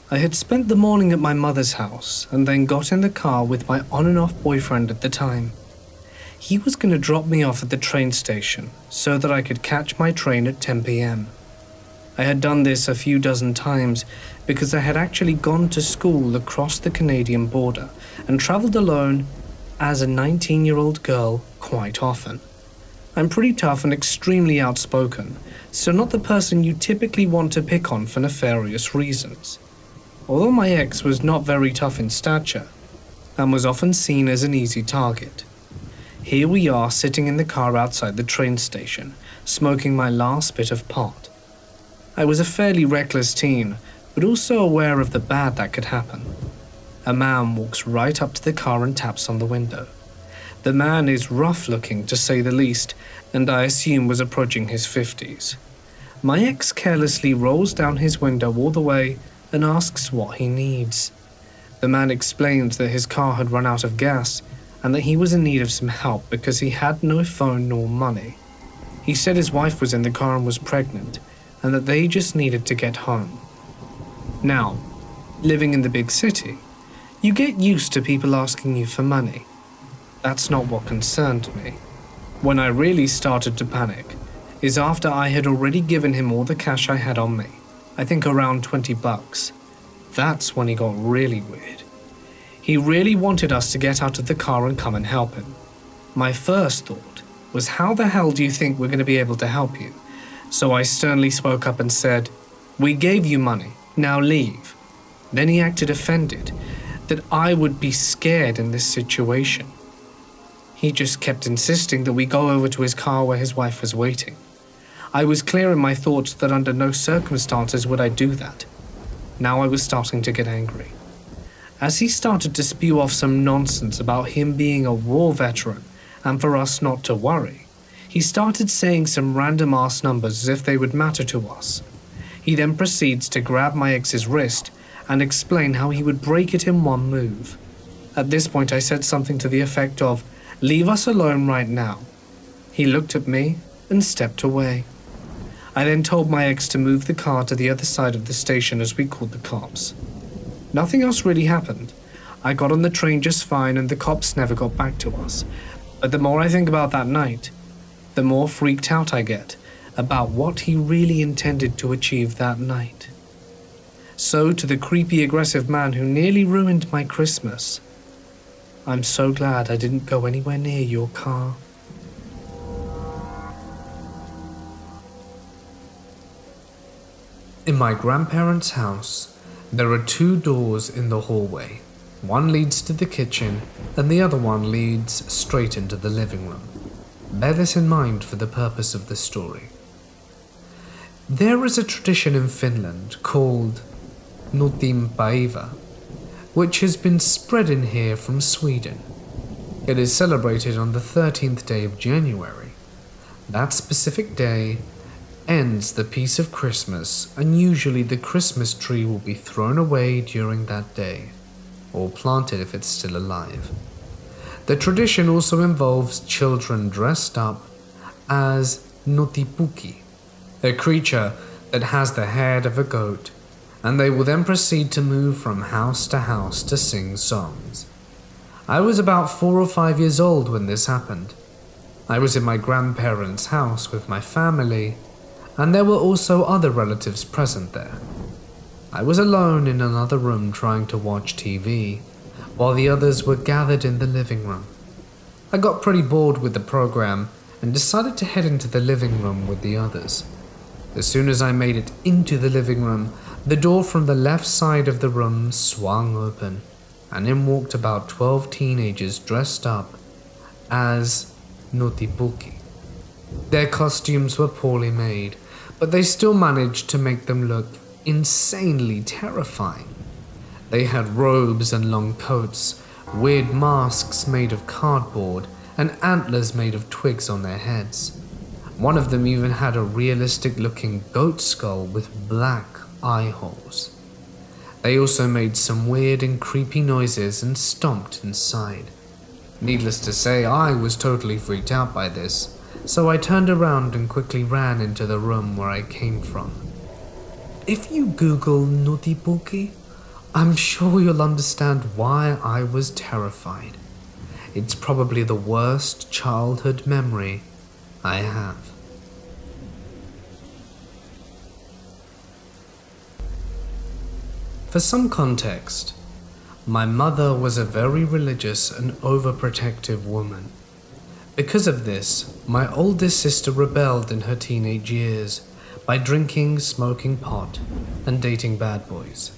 I had spent the morning at my mother's house and then got in the car with my on and off boyfriend at the time. He was going to drop me off at the train station so that I could catch my train at 10 p.m. I had done this a few dozen times because I had actually gone to school across the Canadian border and travelled alone as a 19-year-old girl quite often. I'm pretty tough and extremely outspoken, so not the person you typically want to pick on for nefarious reasons. Although my ex was not very tough in stature and was often seen as an easy target. Here we are sitting in the car outside the train station, smoking my last bit of pot. I was a fairly reckless teen, but also aware of the bad that could happen. A man walks right up to the car and taps on the window. The man is rough looking, to say the least, and I assume was approaching his 50s. My ex carelessly rolls down his window all the way and asks what he needs. The man explains that his car had run out of gas and that he was in need of some help because he had no phone nor money. He said his wife was in the car and was pregnant, and that they just needed to get home. Now, living in the big city, you get used to people asking you for money. That's not what concerned me. When I really started to panic is after I had already given him all the cash I had on me, I think around $20. That's when he got really weird. He really wanted us to get out of the car and come and help him. My first thought was, how the hell do you think we're going to be able to help you? So I sternly spoke up and said, "We gave you money, now leave." Then he acted offended that I would be scared in this situation. He just kept insisting that we go over to his car where his wife was waiting. I was clear in my thoughts that under no circumstances would I do that. Now I was starting to get angry. As he started to spew off some nonsense about him being a war veteran and for us not to worry, he started saying some random ass numbers as if they would matter to us. He then proceeds to grab my ex's wrist and explain how he would break it in one move. At this point I said something to the effect of, "Leave us alone right now." He looked at me and stepped away. I then told my ex to move the car to the other side of the station as we called the cops. Nothing else really happened. I got on the train just fine and the cops never got back to us. But the more I think about that night, the more freaked out I get about what he really intended to achieve that night. So to the creepy aggressive man who nearly ruined my Christmas, I'm so glad I didn't go anywhere near your car. In my grandparents' house, there are 2 doors in the hallway. One leads to the kitchen, and the other one leads straight into the living room. Bear this in mind for the purpose of the story. There is a tradition in Finland called Päivä, which has been spread in here from Sweden. It is celebrated on the 13th day of January. That specific day ends the peace of Christmas, and usually the Christmas tree will be thrown away during that day, or planted if it's still alive. The tradition also involves children dressed up as Notipuki, a creature that has the head of a goat, and they will then proceed to move from house to sing songs. I was about 4 or 5 years old when this happened. I was in my grandparents' house with my family, and there were also other relatives present there. I was alone in another room trying to watch TV, while the others were gathered in the living room. I got pretty bored with the program and decided to head into the living room with the others. As soon as I made it into the living room, the door from the left side of the room swung open, and in walked about 12 teenagers dressed up as Notibuki. Their costumes were poorly made, but they still managed to make them look insanely terrifying. They had robes and long coats, weird masks made of cardboard, and antlers made of twigs on their heads. One of them even had a realistic-looking goat skull with black eye holes. They also made some weird and creepy noises and stomped inside. Needless to say, I was totally freaked out by this, so I turned around and quickly ran into the room where I came from. If you Google Notibuki, I'm sure you'll understand why I was terrified. It's probably the worst childhood memory I have. For some context, my mother was a very religious and overprotective woman. Because of this, my oldest sister rebelled in her teenage years by drinking, smoking pot, and dating bad boys.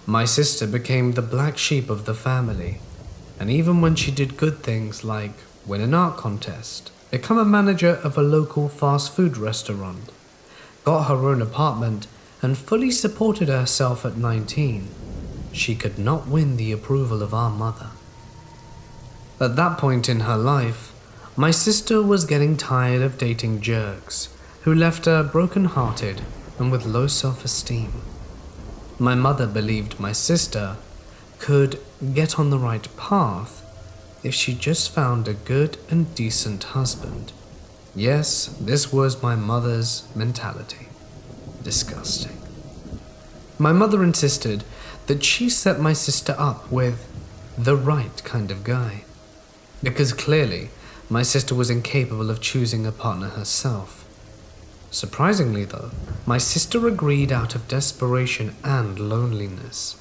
My sister became the black sheep of the family, and even when she did good things like win an art contest, become a manager of a local fast food restaurant, got her own apartment, and fully supported herself at 19, she could not win the approval of our mother. At that point in her life, my sister was getting tired of dating jerks who left her broken-hearted and with low self-esteem. My mother believed my sister could get on the right path if she just found a good and decent husband. Yes, this was my mother's mentality. Disgusting. My mother insisted that she set my sister up with the right kind of guy, because clearly my sister was incapable of choosing a partner herself. Surprisingly though, my sister agreed out of desperation and loneliness,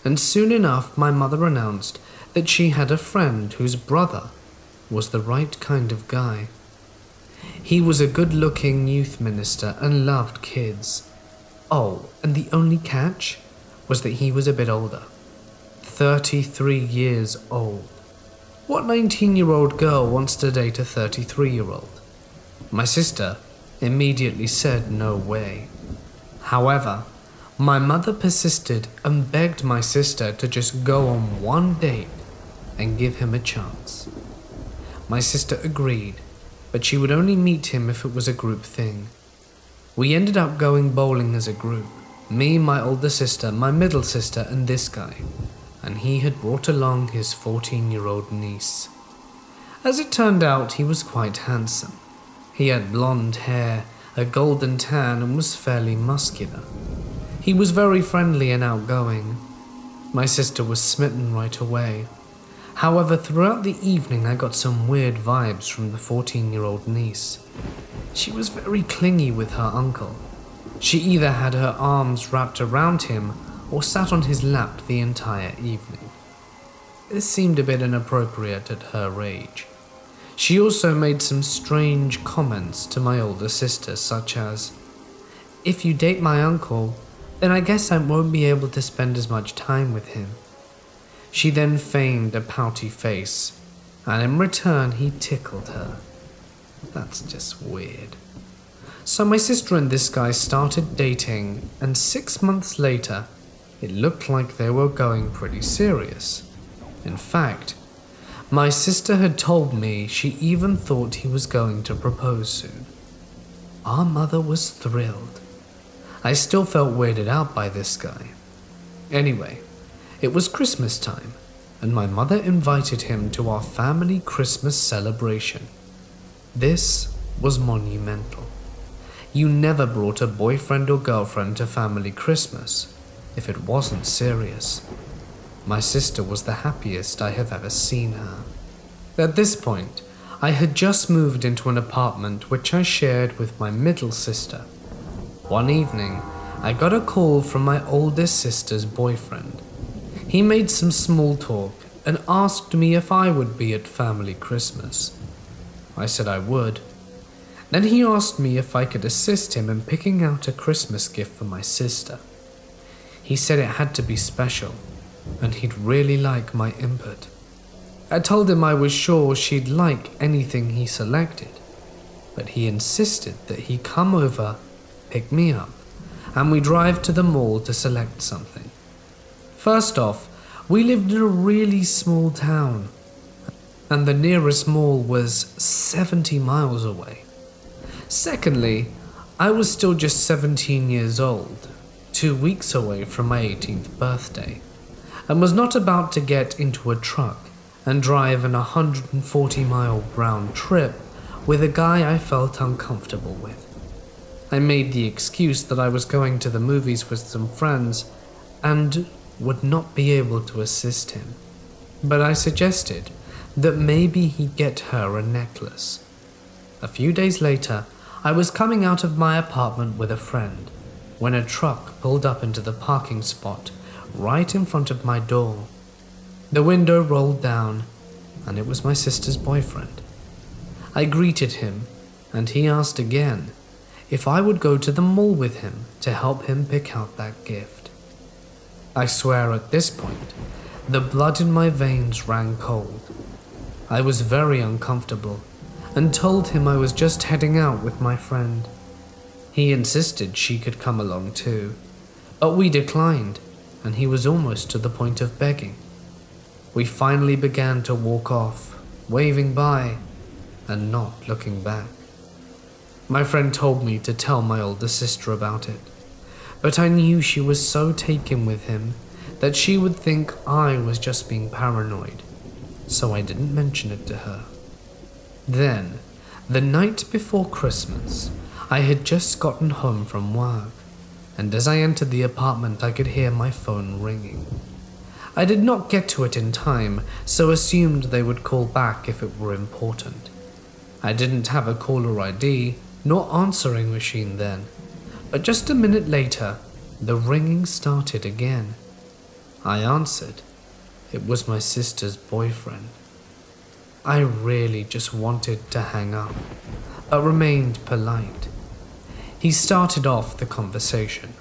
and soon enough my mother announced that she had a friend whose brother was the right kind of guy. He was a good-looking youth minister and loved kids. Oh, and the only catch was that he was a bit older. 33 years old. What 19-year-old girl wants to date a 33-year-old? My sister immediately said no way. However, my mother persisted and begged my sister to just go on one date and give him a chance. My sister agreed, but she would only meet him if it was a group thing. We ended up going bowling as a group, me, my older sister, my middle sister, and this guy, and he had brought along his 14-year-old niece. As it turned out, he was quite handsome. He had blonde hair, a golden tan, and was fairly muscular. He was very friendly and outgoing. My sister was smitten right away. However, throughout the evening I got some weird vibes from the 14-year-old niece. She was very clingy with her uncle. She either had her arms wrapped around him or sat on his lap the entire evening. This seemed a bit inappropriate at her age. She also made some strange comments to my older sister, such as, "If you date my uncle, then I guess I won't be able to spend as much time with him." She then feigned a pouty face, and in return he tickled her. That's just weird. So my sister and this guy started dating, and 6 months later, it looked like they were going pretty serious. In fact, my sister had told me she even thought he was going to propose soon. Our mother was thrilled. I still felt weirded out by this guy. Anyway, it was Christmas time, and my mother invited him to our family Christmas celebration. This was monumental. You never brought a boyfriend or girlfriend to family Christmas if it wasn't serious. My sister was the happiest I have ever seen her. At this point, I had just moved into an apartment which I shared with my middle sister. One evening, I got a call from my oldest sister's boyfriend. He made some small talk and asked me if I would be at family Christmas. I said I would. Then he asked me if I could assist him in picking out a Christmas gift for my sister. He said it had to be special, and he'd really like my input. I told him I was sure she'd like anything he selected, but he insisted that he come over, pick me up, and we drive to the mall to select something. First off, we lived in a really small town, and the nearest mall was 70 miles away. Secondly, I was still just 17 years old, 2 weeks away from my 18th birthday, and was not about to get into a truck and drive an 140-mile round trip with a guy I felt uncomfortable with. I made the excuse that I was going to the movies with some friends and would not be able to assist him, but I suggested that maybe he'd get her a necklace. A few days later, I was coming out of my apartment with a friend when a truck pulled up into the parking spot right in front of my door. The window rolled down, and it was my sister's boyfriend. I greeted him, and he asked again if I would go to the mall with him to help him pick out that gift. I swear at this point, the blood in my veins ran cold. I was very uncomfortable and told him I was just heading out with my friend. He insisted she could come along too, but we declined, and he was almost to the point of begging. We finally began to walk off, waving bye and not looking back. My friend told me to tell my older sister about it, but I knew she was so taken with him that she would think I was just being paranoid, so I didn't mention it to her. Then, the night before Christmas, I had just gotten home from work, and as I entered the apartment I could hear my phone ringing. I did not get to it in time, so assumed they would call back if it were important. I didn't have a caller ID nor answering machine then, but just a minute later, the ringing started again. I answered. It was my sister's boyfriend. I really just wanted to hang up, but remained polite. He started off the conversation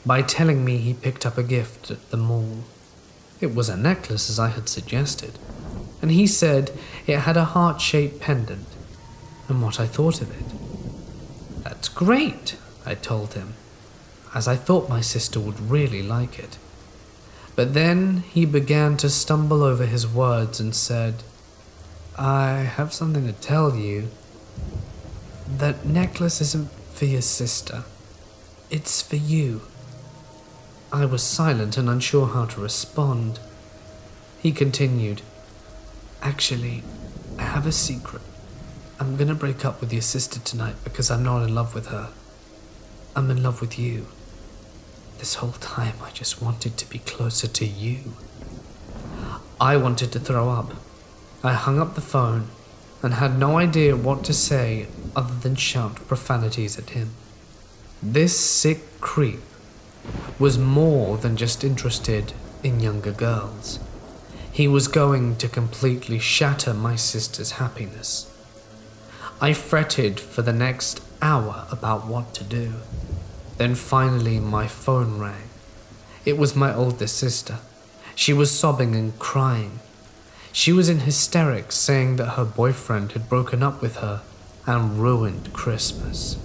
by telling me he picked up a gift at the mall. It was a necklace as I had suggested, and he said it had a heart-shaped pendant, and what I thought of it. That's great, I told him, as I thought my sister would really like it. But then he began to stumble over his words and said, I have something to tell you. That necklace isn't for your sister. It's for you. I was silent and unsure how to respond. He continued, Actually, I have a secret. I'm gonna break up with your sister tonight because I'm not in love with her. I'm in love with you. This whole time I just wanted to be closer to you. I wanted to throw up. I hung up the phone and had no idea what to say other than shout profanities at him. This sick creep was more than just interested in younger girls. He was going to completely shatter my sister's happiness. I fretted for the next hour about what to do. Then finally my phone rang. It was my older sister. She was sobbing and crying. She was in hysterics, saying that her boyfriend had broken up with her and ruined Christmas.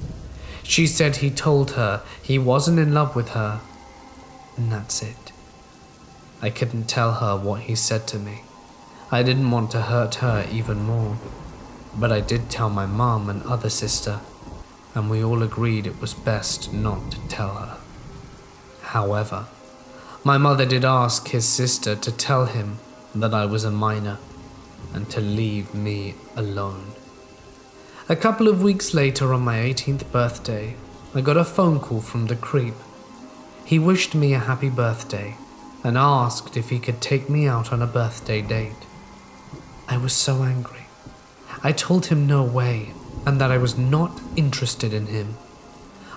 She said he told her he wasn't in love with her, and that's it. I couldn't tell her what he said to me. I didn't want to hurt her even more, but I did tell my mom and other sister, and we all agreed it was best not to tell her. However, my mother did ask his sister to tell him that I was a minor and to leave me alone. A couple of weeks later, on my 18th birthday, I got a phone call from the creep. He wished me a happy birthday and asked if he could take me out on a birthday date. I was so angry. I told him no way and that I was not interested in him.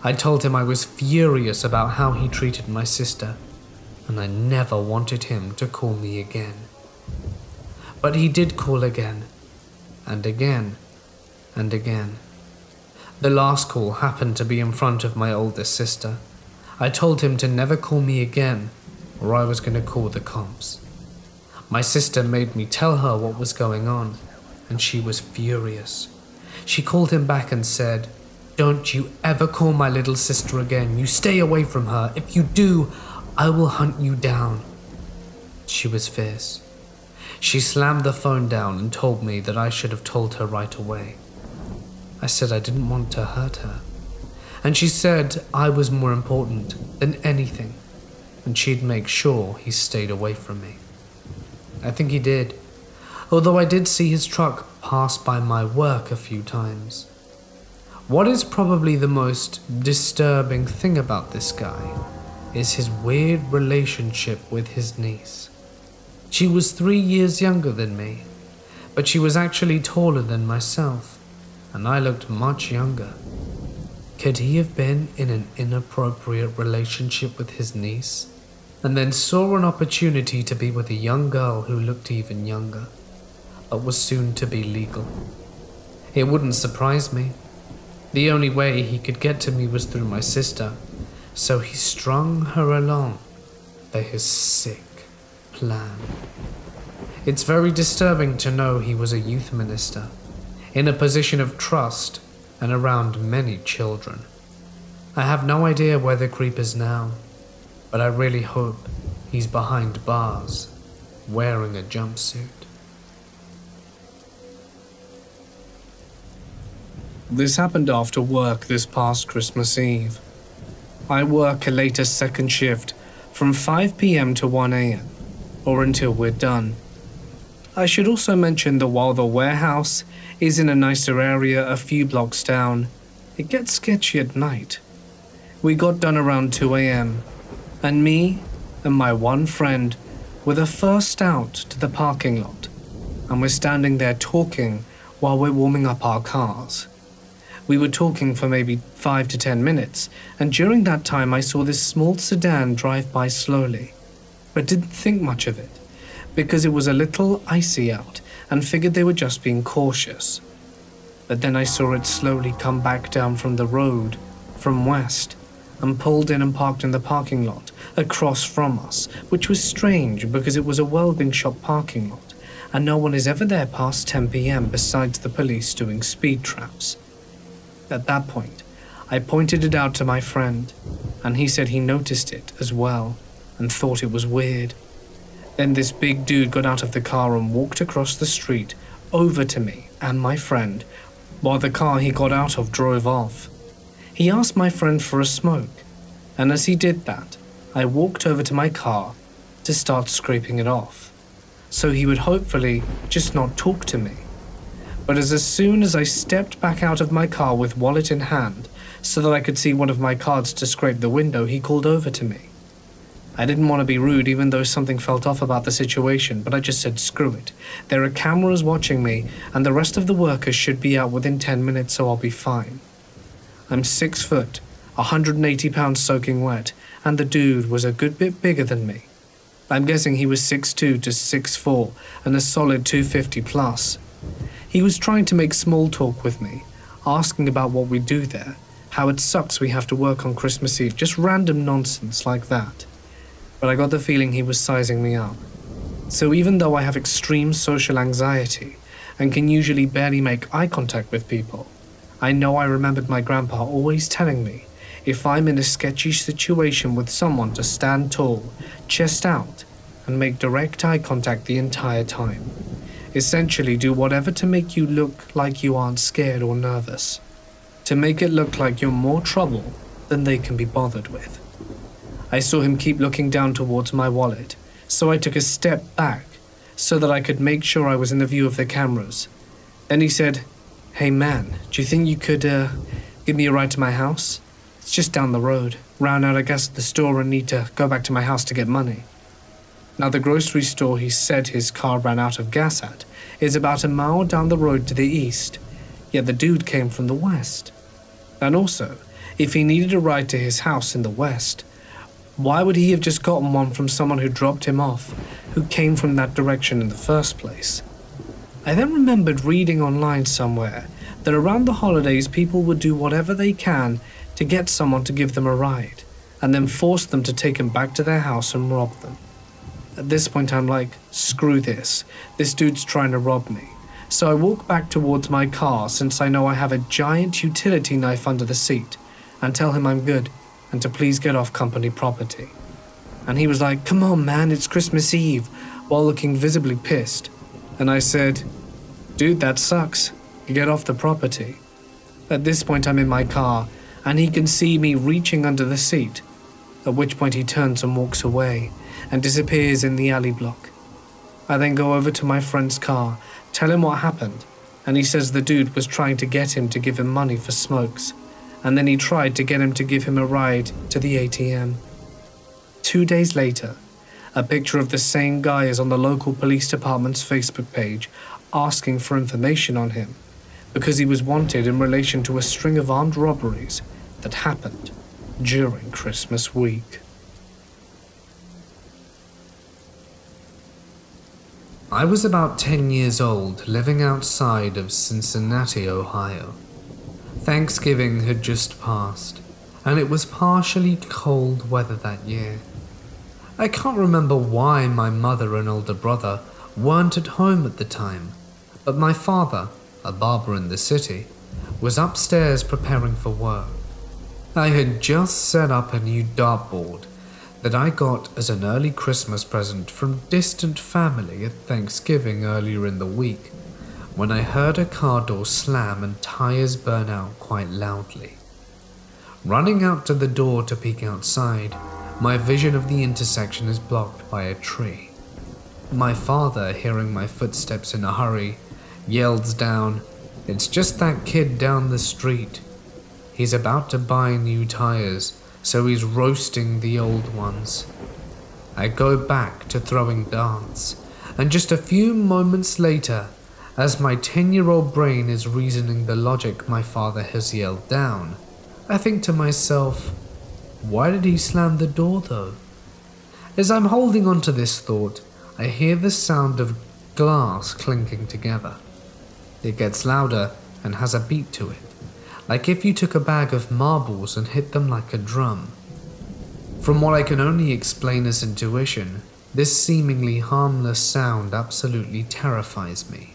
I told him I was furious about how he treated my sister, and I never wanted him to call me again. But he did call again, and again, and again. The last call happened to be in front of my oldest sister. I told him to never call me again, or I was going to call the cops. My sister made me tell her what was going on, and she was furious. She called him back and said, "Don't you ever call my little sister again. You stay away from her. If you do, I will hunt you down." She was fierce. She slammed the phone down and told me that I should have told her right away. I said I didn't want to hurt her, and she said I was more important than anything, and she'd make sure he stayed away from me. I think he did, although I did see his truck pass by my work a few times. What is probably the most disturbing thing about this guy is his weird relationship with his niece. She was 3 years younger than me, but she was actually taller than myself, and I looked much younger. Could he have been in an inappropriate relationship with his niece, and then saw an opportunity to be with a young girl who looked even younger, but was soon to be legal? It wouldn't surprise me. The only way he could get to me was through my sister, so he strung her along for his sick plan. It's very disturbing to know he was a youth minister, in a position of trust and around many children. I have no idea where the creep is now, but I really hope he's behind bars, wearing a jumpsuit. This happened after work this past Christmas Eve. I work a later second shift from 5 p.m. to 1 a.m, or until we're done. I should also mention that while the warehouse is in a nicer area a few blocks down, it gets sketchy at night. We got done around 2 a.m, and me and my one friend were the first out to the parking lot, and we're standing there talking while we're warming up our cars. We were talking for maybe 5 to 10 minutes, and during that time I saw this small sedan drive by slowly, but didn't think much of it, because it was a little icy out and figured they were just being cautious. But then I saw it slowly come back down from the road, from west, and pulled in and parked in the parking lot across from us, which was strange because it was a welding shop parking lot, and no one is ever there past 10 p.m. besides the police doing speed traps. At that point, I pointed it out to my friend, and he said he noticed it as well and thought it was weird. Then this big dude got out of the car and walked across the street over to me and my friend, while the car he got out of drove off. He asked my friend for a smoke, and as he did that, I walked over to my car to start scraping it off, so he would hopefully just not talk to me. But as soon as I stepped back out of my car with wallet in hand, so that I could see one of my cards to scrape the window, he called over to me. I didn't want to be rude even though something felt off about the situation, but I just said screw it. There are cameras watching me, and the rest of the workers should be out within 10 minutes, so I'll be fine. I'm 6 foot, 180 pounds soaking wet, and the dude was a good bit bigger than me. I'm guessing he was 6'2 to 6'4 and a solid 250 plus. He was trying to make small talk with me, asking about what we do there, how it sucks we have to work on Christmas Eve, just random nonsense like that. But I got the feeling he was sizing me up. So even though I have extreme social anxiety and can usually barely make eye contact with people, I know I remembered my grandpa always telling me if I'm in a sketchy situation with someone to stand tall, chest out, and make direct eye contact the entire time. Essentially do whatever to make you look like you aren't scared or nervous. To make it look like you're more trouble than they can be bothered with. I saw him keep looking down towards my wallet, so I took a step back so that I could make sure I was in the view of the cameras. Then he said, "Hey man, do you think you could give me a ride to my house? It's just down the road. Ran out of gas at the store and need to go back to my house to get money." Now the grocery store he said his car ran out of gas at is about a mile down the road to the east, yet the dude came from the west. And also, if he needed a ride to his house in the west, why would he have just gotten one from someone who dropped him off, who came from that direction in the first place? I then remembered reading online somewhere that around the holidays people would do whatever they can to get someone to give them a ride, and then force them to take them back to their house and rob them. At this point I'm like, screw this dude's trying to rob me. So I walk back towards my car since I know I have a giant utility knife under the seat, and tell him I'm good and to please get off company property. And he was like, come on man, it's Christmas Eve, while looking visibly pissed. And I said, dude, that sucks. Get off the property. At this point I'm in my car, and he can see me reaching under the seat, at which point he turns and walks away, and disappears in the alley block. I then go over to my friend's car, tell him what happened, and he says the dude was trying to get him to give him money for smokes, and then he tried to get him to give him a ride to the ATM. 2 days later, a picture of the same guy is on the local police department's Facebook page asking for information on him, because he was wanted in relation to a string of armed robberies that happened during Christmas week. I was about 10 years old, living outside of Cincinnati, Ohio. Thanksgiving had just passed, and it was partially cold weather that year. I can't remember why my mother and older brother weren't at home at the time, but my father, a barber in the city, was upstairs preparing for work. I had just set up a new dartboard that I got as an early Christmas present from distant family at Thanksgiving earlier in the week, when I heard a car door slam and tires burn out quite loudly. Running out to the door to peek outside, my vision of the intersection is blocked by a tree. My father, hearing my footsteps in a hurry, yells down, "It's just that kid down the street. He's about to buy new tires, so he's roasting the old ones." I go back to throwing darts, and just a few moments later, as my 10-year-old brain is reasoning the logic my father has yelled down, I think to myself, why did he slam the door though? As I'm holding on to this thought, I hear the sound of glass clinking together. It gets louder and has a beat to it, like if you took a bag of marbles and hit them like a drum. From what I can only explain as intuition, this seemingly harmless sound absolutely terrifies me.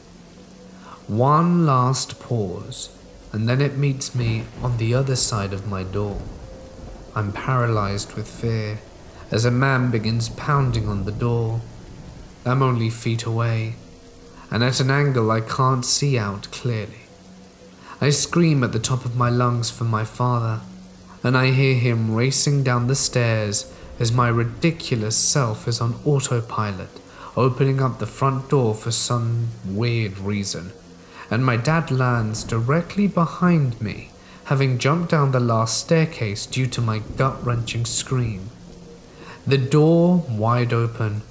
One last pause, and then it meets me on the other side of my door. I'm paralyzed with fear as a man begins pounding on the door. I'm only feet away, and at an angle I can't see out clearly. I scream at the top of my lungs for my father, and I hear him racing down the stairs as my ridiculous self is on autopilot, opening up the front door for some weird reason, and my dad lands directly behind me, having jumped down the last staircase due to my gut-wrenching scream. The door, wide open,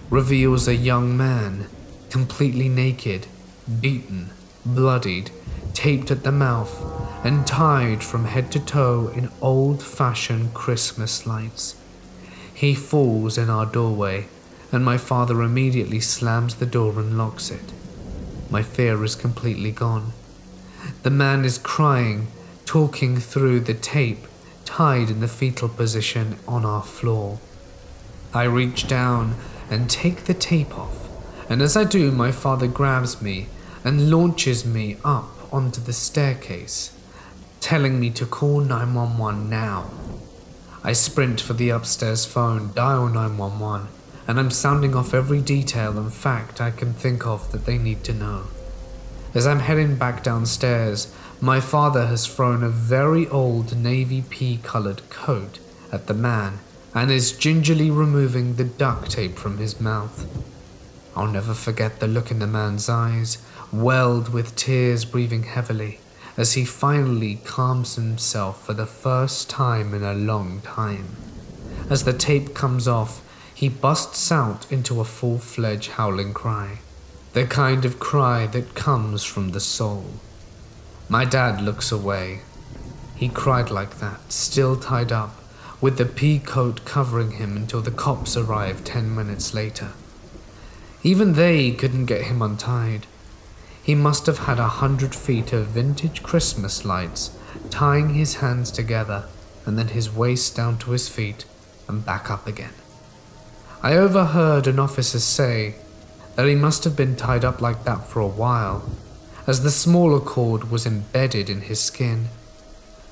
reveals a young man, completely naked, beaten, bloodied, taped at the mouth, and tied from head to toe in old-fashioned Christmas lights. He falls in our doorway, and my father immediately slams the door and locks it. My fear is completely gone. The man is crying, talking through the tape, tied in the fetal position on our floor. I reach down and take the tape off, and as I do, my father grabs me and launches me up onto the staircase, telling me to call 911 now. I sprint for the upstairs phone, dial 911, and I'm sounding off every detail and fact I can think of that they need to know. As I'm heading back downstairs, my father has thrown a very old navy pea-colored coat at the man and is gingerly removing the duct tape from his mouth. I'll never forget the look in the man's eyes, welled with tears, breathing heavily, as he finally calms himself for the first time in a long time. As the tape comes off, he busts out into a full-fledged howling cry, the kind of cry that comes from the soul. My dad looks away. He cried like that, still tied up, with the pea coat covering him until the cops arrived 10 minutes later. Even they couldn't get him untied. He must have had 100 feet of vintage Christmas lights tying his hands together and then his waist down to his feet and back up again. I overheard an officer say that he must have been tied up like that for a while, as the smaller cord was embedded in his skin.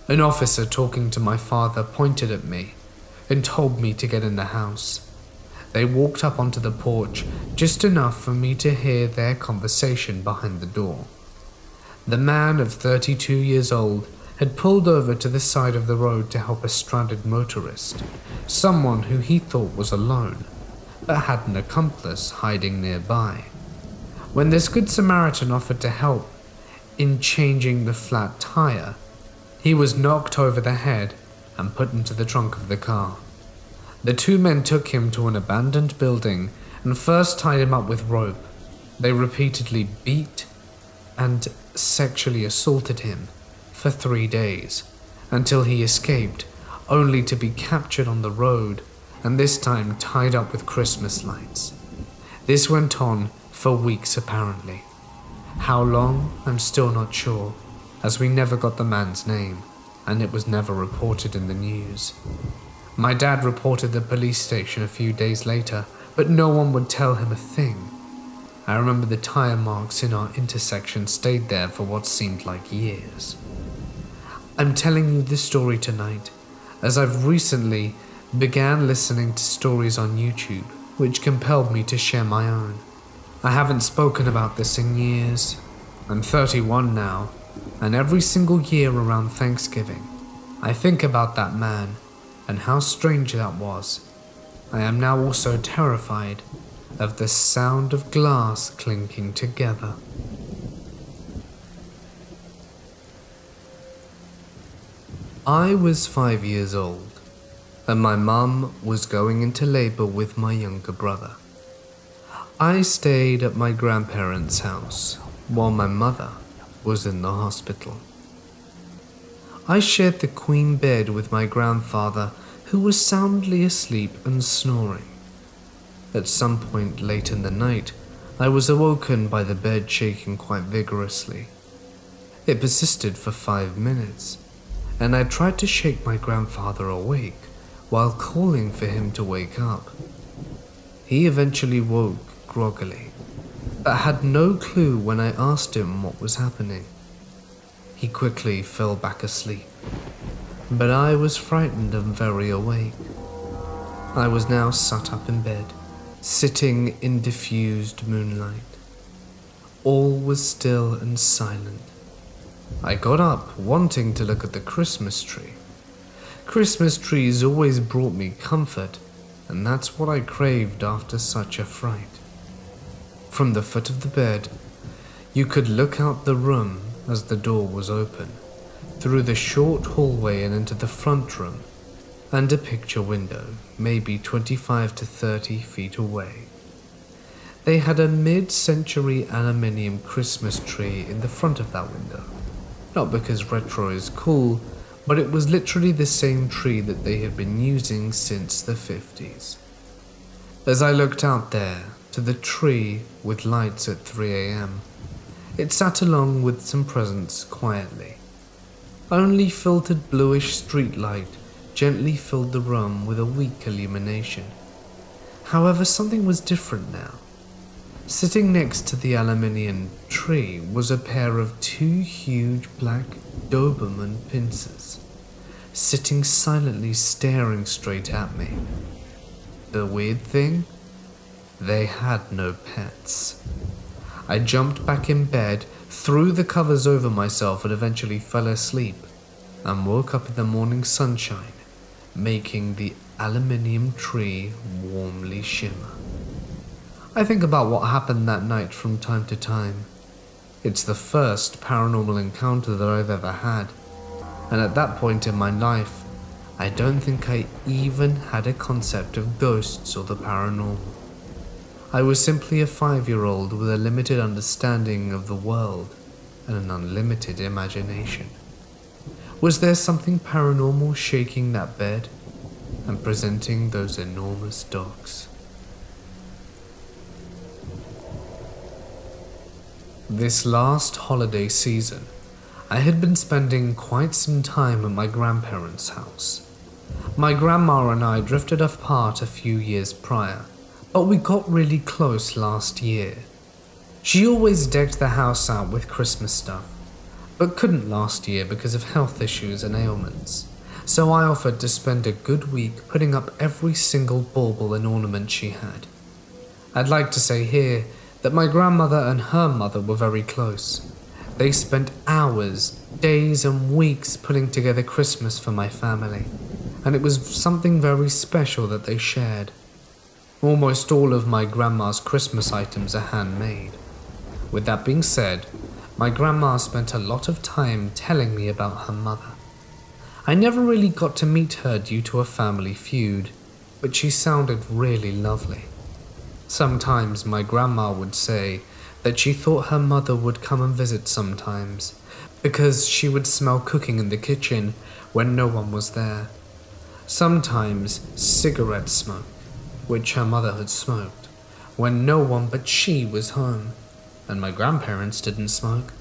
An officer talking to my father pointed at me and told me to get in the house. They walked up onto the porch just enough for me to hear their conversation behind the door. The man of 32 years old had pulled over to the side of the road to help a stranded motorist, someone who he thought was alone, but had an accomplice hiding nearby. When this good Samaritan offered to help in changing the flat tire, he was knocked over the head and put into the trunk of the car. The two men took him to an abandoned building and first tied him up with rope. They repeatedly beat and sexually assaulted him for 3 days until he escaped, only to be captured on the road and this time tied up with Christmas lights. This went on for weeks apparently. How long, I'm still not sure, as we never got the man's name and it was never reported in the news. My dad reported the police station a few days later, but no one would tell him a thing. I remember the tire marks in our intersection stayed there for what seemed like years. I'm telling you this story tonight as I've recently began listening to stories on YouTube, which compelled me to share my own. I haven't spoken about this in years. I'm 31 now, and every single year around Thanksgiving, I think about that man and how strange that was. I am now also terrified of the sound of glass clinking together. I was 5 years old, and my mum was going into labor with my younger brother. I stayed at my grandparents' house while my mother was in the hospital. I shared the queen bed with my grandfather, who was soundly asleep and snoring. At some point late in the night, I was awoken by the bed shaking quite vigorously. It persisted for 5 minutes, and I tried to shake my grandfather awake while calling for him to wake up. He eventually woke groggily, but had no clue when I asked him what was happening. He quickly fell back asleep, but I was frightened and very awake. I was now sat up in bed, sitting in diffused moonlight. All was still and silent. I got up, wanting to look at the Christmas tree. Christmas trees always brought me comfort, and that's what I craved after such a fright. From the foot of the bed, you could look out the room as the door was open, through the short hallway and into the front room, and a picture window, maybe 25 to 30 feet away. They had a mid-century aluminium Christmas tree in the front of that window. Not because retro is cool, but it was literally the same tree that they had been using since the 50s. As I looked out there to the tree with lights at 3 a.m., it sat along with some presents quietly. Only filtered bluish street light gently filled the room with a weak illumination. However, something was different now. Sitting next to the aluminium tree was a pair of 2 huge black Doberman pincers, sitting silently staring straight at me. The weird thing? They had no pets. I jumped back in bed, threw the covers over myself and eventually fell asleep, and woke up in the morning sunshine, making the aluminium tree warmly shimmer. I think about what happened that night from time to time. It's the first paranormal encounter that I've ever had, and at that point in my life, I don't think I even had a concept of ghosts or the paranormal. I was simply a 5-year-old with a limited understanding of the world and an unlimited imagination. Was there something paranormal shaking that bed and presenting those enormous dogs? This last holiday season, I had been spending quite some time at my grandparents' house. My grandma and I drifted apart a few years prior, but we got really close last year. She always decked the house out with Christmas stuff, but couldn't last year because of health issues and ailments, so I offered to spend a good week putting up every single bauble and ornament she had. I'd like to say here that my grandmother and her mother were very close. They spent hours, days and weeks putting together Christmas for my family, and it was something very special that they shared. Almost all of my grandma's Christmas items are handmade. With that being said, my grandma spent a lot of time telling me about her mother. I never really got to meet her due to a family feud, but she sounded really lovely. Sometimes my grandma would say that she thought her mother would come and visit sometimes, because she would smell cooking in the kitchen when no one was there. Sometimes cigarette smoke, which her mother had smoked, when no one but she was home, and my grandparents didn't smoke.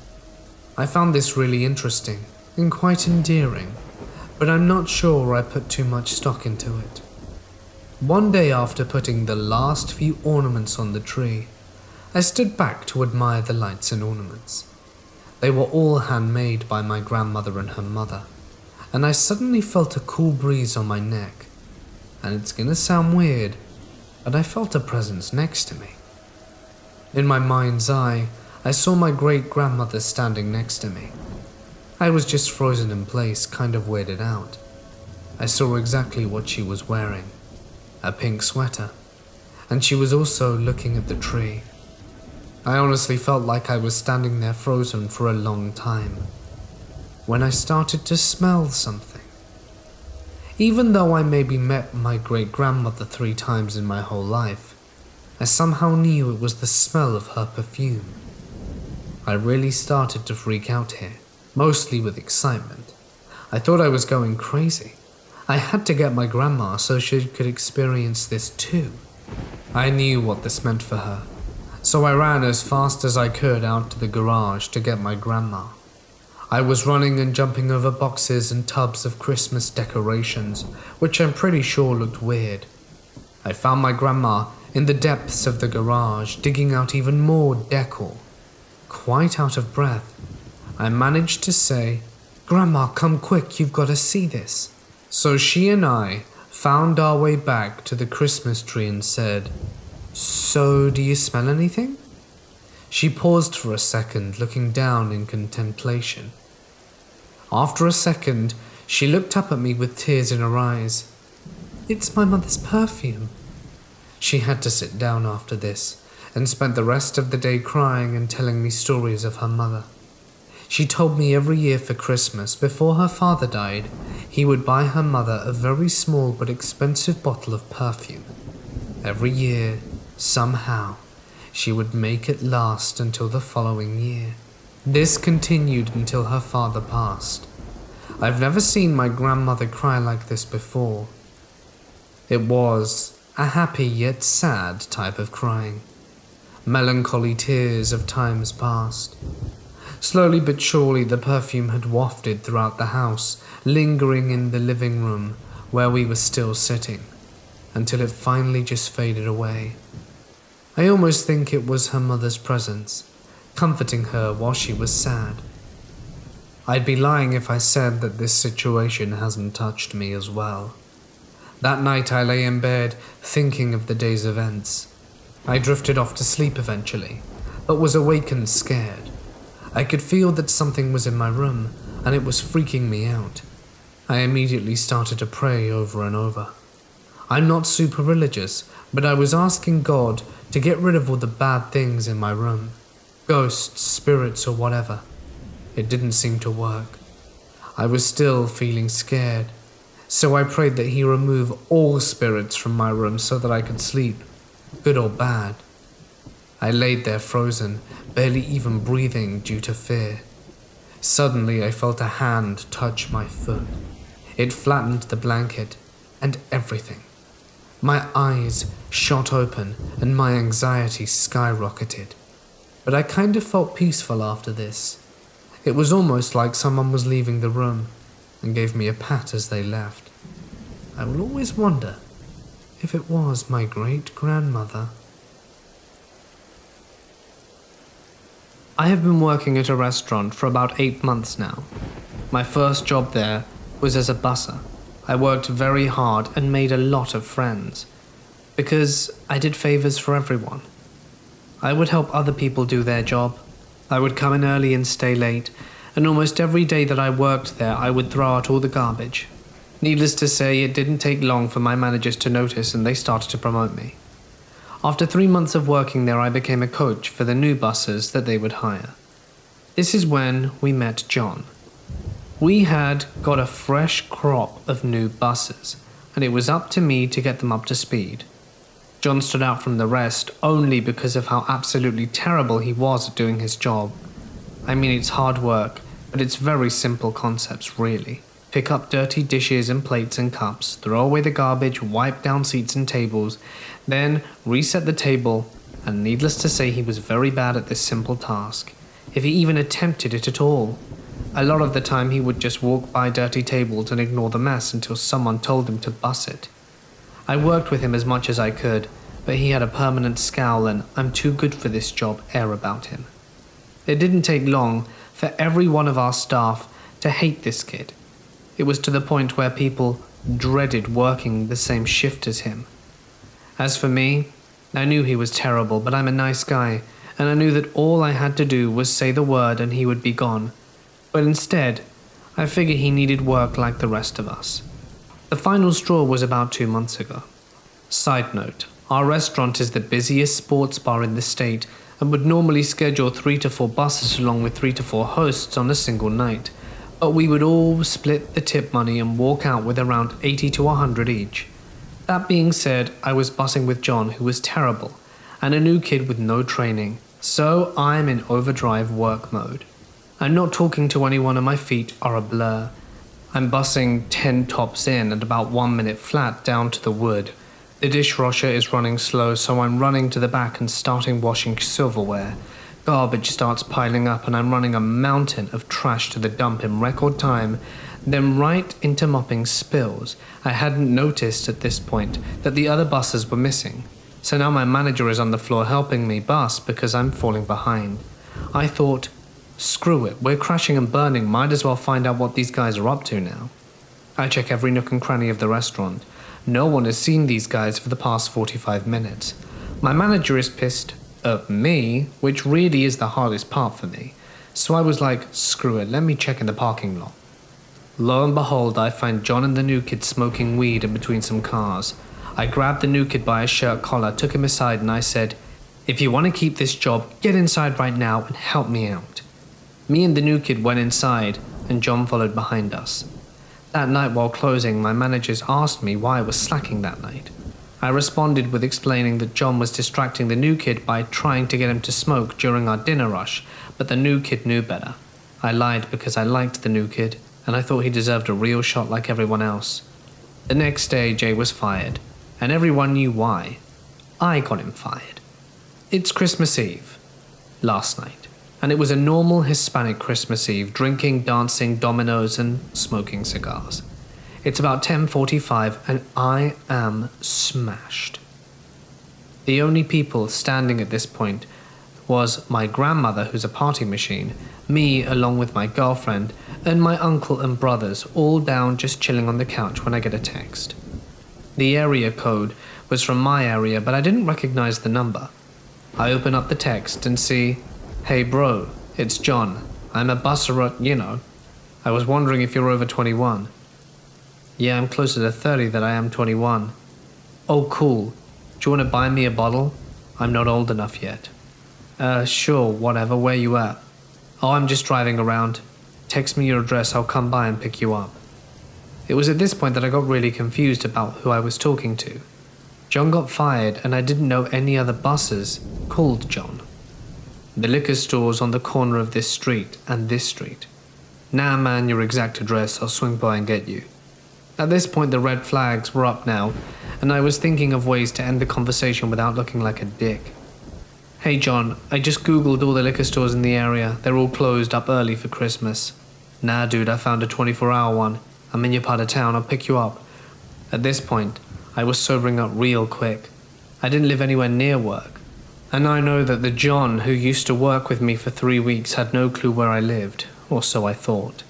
I found this really interesting and quite endearing, but I'm not sure I put too much stock into it. One day after putting the last few ornaments on the tree, I stood back to admire the lights and ornaments. They were all handmade by my grandmother and her mother, and I suddenly felt a cool breeze on my neck. And it's gonna sound weird, but I felt a presence next to me. In my mind's eye, I saw my great-grandmother standing next to me. I was just frozen in place, kind of weirded out. I saw exactly what she was wearing. A pink sweater, and she was also looking at the tree. I honestly felt like I was standing there frozen for a long time, when I started to smell something. Even though I maybe met my great-grandmother 3 times in my whole life, I somehow knew it was the smell of her perfume. I really started to freak out here, mostly with excitement. I thought I was going crazy. I had to get my grandma so she could experience this too. I knew what this meant for her, so I ran as fast as I could out to the garage to get my grandma. I was running and jumping over boxes and tubs of Christmas decorations, which I'm pretty sure looked weird. I found my grandma in the depths of the garage, digging out even more decor. Quite out of breath, I managed to say, "Grandma, come quick, you've got to see this." So she and I found our way back to the Christmas tree and said, "So, do you smell anything?" She paused for a second, looking down in contemplation. After a second, she looked up at me with tears in her eyes. "It's my mother's perfume." She had to sit down after this, and spent the rest of the day crying and telling me stories of her mother. She told me every year for Christmas, before her father died, he would buy her mother a very small but expensive bottle of perfume. Every year, somehow, she would make it last until the following year. This continued until her father passed. I've never seen my grandmother cry like this before. It was a happy yet sad type of crying. Melancholy tears of times past. Slowly but surely the perfume had wafted throughout the house, lingering in the living room where we were still sitting, until it finally just faded away. I almost think it was her mother's presence, comforting her while she was sad. I'd be lying if I said that this situation hasn't touched me as well. That night I lay in bed thinking of the day's events. I drifted off to sleep eventually, but was awakened scared. I could feel that something was in my room, and it was freaking me out. I immediately started to pray over and over. I'm not super religious, but I was asking God to get rid of all the bad things in my room. Ghosts, spirits, or whatever. It didn't seem to work. I was still feeling scared, so I prayed that He remove all spirits from my room so that I could sleep, good or bad. I laid there frozen, barely even breathing due to fear. Suddenly I felt a hand touch my foot. It flattened the blanket and everything. My eyes shot open and my anxiety skyrocketed. but I kind of felt peaceful after this. It was almost like someone was leaving the room and gave me a pat as they left. I will always wonder if it was my great-grandmother. I have been working at a restaurant for about 8 months now. My first job there was as a busser. I worked very hard and made a lot of friends, because I did favors for everyone. I would help other people do their job. I would come in early and stay late, and almost every day that I worked there I would throw out all the garbage. Needless to say, it didn't take long for my managers to notice and they started to promote me. After 3 months of working there, I became a coach for the new bussers that they would hire. This is when we met John. We had got a fresh crop of new bussers, and it was up to me to get them up to speed. John stood out from the rest only because of how absolutely terrible he was at doing his job. I mean, it's hard work, but it's very simple concepts, really. Pick up dirty dishes and plates and cups, throw away the garbage, wipe down seats and tables, then reset the table, and needless to say, he was very bad at this simple task, if he even attempted it at all. A lot of the time he would just walk by dirty tables and ignore the mess until someone told him to bus it. I worked with him as much as I could, but he had a permanent scowl and "I'm too good for this job" air about him. It didn't take long for every one of our staff to hate this kid. It was to the point where people dreaded working the same shift as him. As for me, I knew he was terrible, but I'm a nice guy, and I knew that all I had to do was say the word and he would be gone. But instead, I figured he needed work like the rest of us. The final straw was about 2 months ago. Side note, our restaurant is the busiest sports bar in the state and would normally schedule 3 to 4 buses along with 3 to 4 hosts on a single night. But we would all split the tip money and walk out with around 80 to 100 each. That being said, I was bussing with John, who was terrible, and a new kid with no training, so I'm in overdrive work mode. I'm not talking to anyone and my feet are a blur. I'm bussing 10 tops in at about 1 minute flat down to the wood. The dishwasher is running slow, so I'm running to the back and starting washing silverware. Garbage starts piling up and I'm running a mountain of trash to the dump in record time, then right into mopping spills. I hadn't noticed at this point that the other buses were missing, so now my manager is on the floor helping me bus because I'm falling behind. I thought, screw it, we're crashing and burning, might as well find out what these guys are up to now. I check every nook and cranny of the restaurant. No one has seen these guys for the past 45 minutes. My manager is pissed at me, which really is the hardest part for me. So I was like, screw it, let me check in the parking lot. Lo and behold, I find John and the new kid smoking weed in between some cars. I grabbed the new kid by his shirt collar, took him aside, and I said, if you want to keep this job, get inside right now and help me out. Me and the new kid went inside, and John followed behind us. That night while closing, my managers asked me why I was slacking that night. I responded with explaining that John was distracting the new kid by trying to get him to smoke during our dinner rush, but the new kid knew better. I lied because I liked the new kid, and I thought he deserved a real shot like everyone else. The next day, Jay was fired, and everyone knew why. I got him fired. It's Christmas Eve, last night, and it was a normal Hispanic Christmas Eve, drinking, dancing, dominoes, and smoking cigars. It's about 10:45 and I am smashed. The only people standing at this point was my grandmother, who's a party machine, me along with my girlfriend, and my uncle and brothers, all down just chilling on the couch when I get a text. The area code was from my area, but I didn't recognize the number. I open up the text and see, hey bro, it's John. I'm a busser at, I was wondering if you're over 21. Yeah, I'm closer to 30 than I am 21. Oh, cool. Do you want to buy me a bottle? I'm not old enough yet. Sure, whatever, where you at? Oh, I'm just driving around. Text me your address, I'll come by and pick you up. It was at this point that I got really confused about who I was talking to. John got fired and I didn't know any other buses called John. The liquor store's on the corner of this street and this street. Nah man, your exact address, I'll swing by and get you. At this point the red flags were up now, and I was thinking of ways to end the conversation without looking like a dick. Hey John, I just googled all the liquor stores in the area. They're all closed up early for Christmas. Nah dude, I found a 24-hour one. I'm in your part of town, I'll pick you up. At this point, I was sobering up real quick. I didn't live anywhere near work. And I know that the John who used to work with me for 3 weeks had no clue where I lived, or so I thought.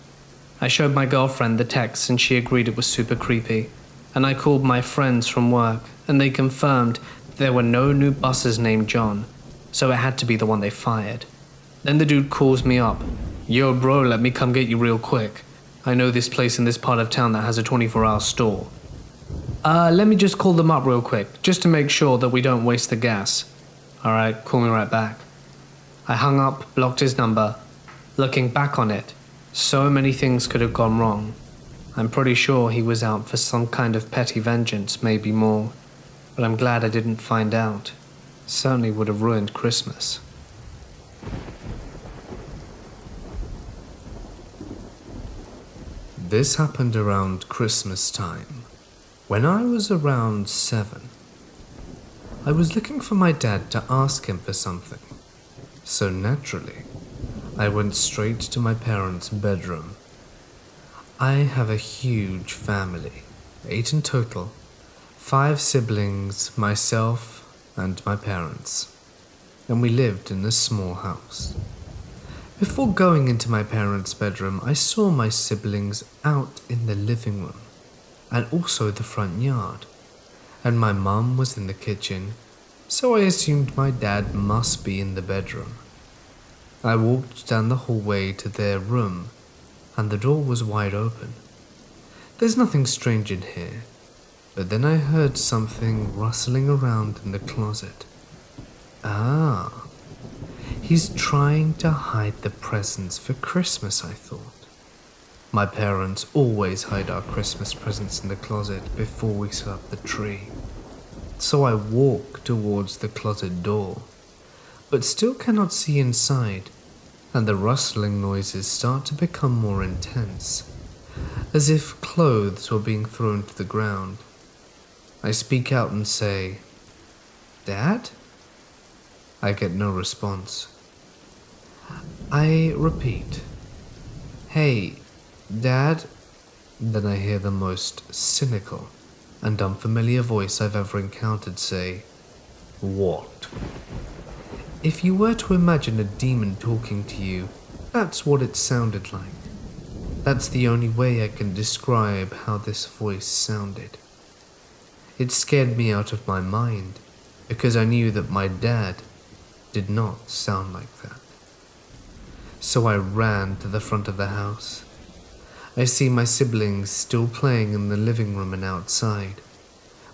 I showed my girlfriend the text and she agreed it was super creepy. And I called my friends from work and they confirmed there were no new buses named John, so it had to be the one they fired. Then the dude calls me up. Yo bro, let me come get you real quick. I know this place in this part of town that has a 24-hour store. Let me just call them up real quick, just to make sure that we don't waste the gas. Alright, call me right back. I hung up, blocked his number. Looking back on it, so many things could have gone wrong. I'm pretty sure he was out for some kind of petty vengeance, maybe more. But I'm glad I didn't find out. Certainly would have ruined Christmas. This happened around Christmas time, when I was around 7. I was looking for my dad to ask him for something, so naturally, I went straight to my parents' bedroom. I have a huge family, 8 in total, 5 siblings, myself, and my parents, and we lived in a small house. Before going into my parents' bedroom, I saw my siblings out in the living room and also the front yard, and my mum was in the kitchen, so I assumed my dad must be in the bedroom. I walked down the hallway to their room, and the door was wide open. There's nothing strange in here, but then I heard something rustling around in the closet. Ah. He's trying to hide the presents for Christmas, I thought. My parents always hide our Christmas presents in the closet before we set up the tree. So I walk towards the closet door, but still cannot see inside, and the rustling noises start to become more intense, as if clothes were being thrown to the ground. I speak out and say, "Dad?" I get no response. I repeat, "Hey, Dad?" Then I hear the most cynical and unfamiliar voice I've ever encountered say, "What?" If you were to imagine a demon talking to you, that's what it sounded like. That's the only way I can describe how this voice sounded. It scared me out of my mind, because I knew that my dad did not sound like that. So I ran to the front of the house. I see my siblings still playing in the living room and outside.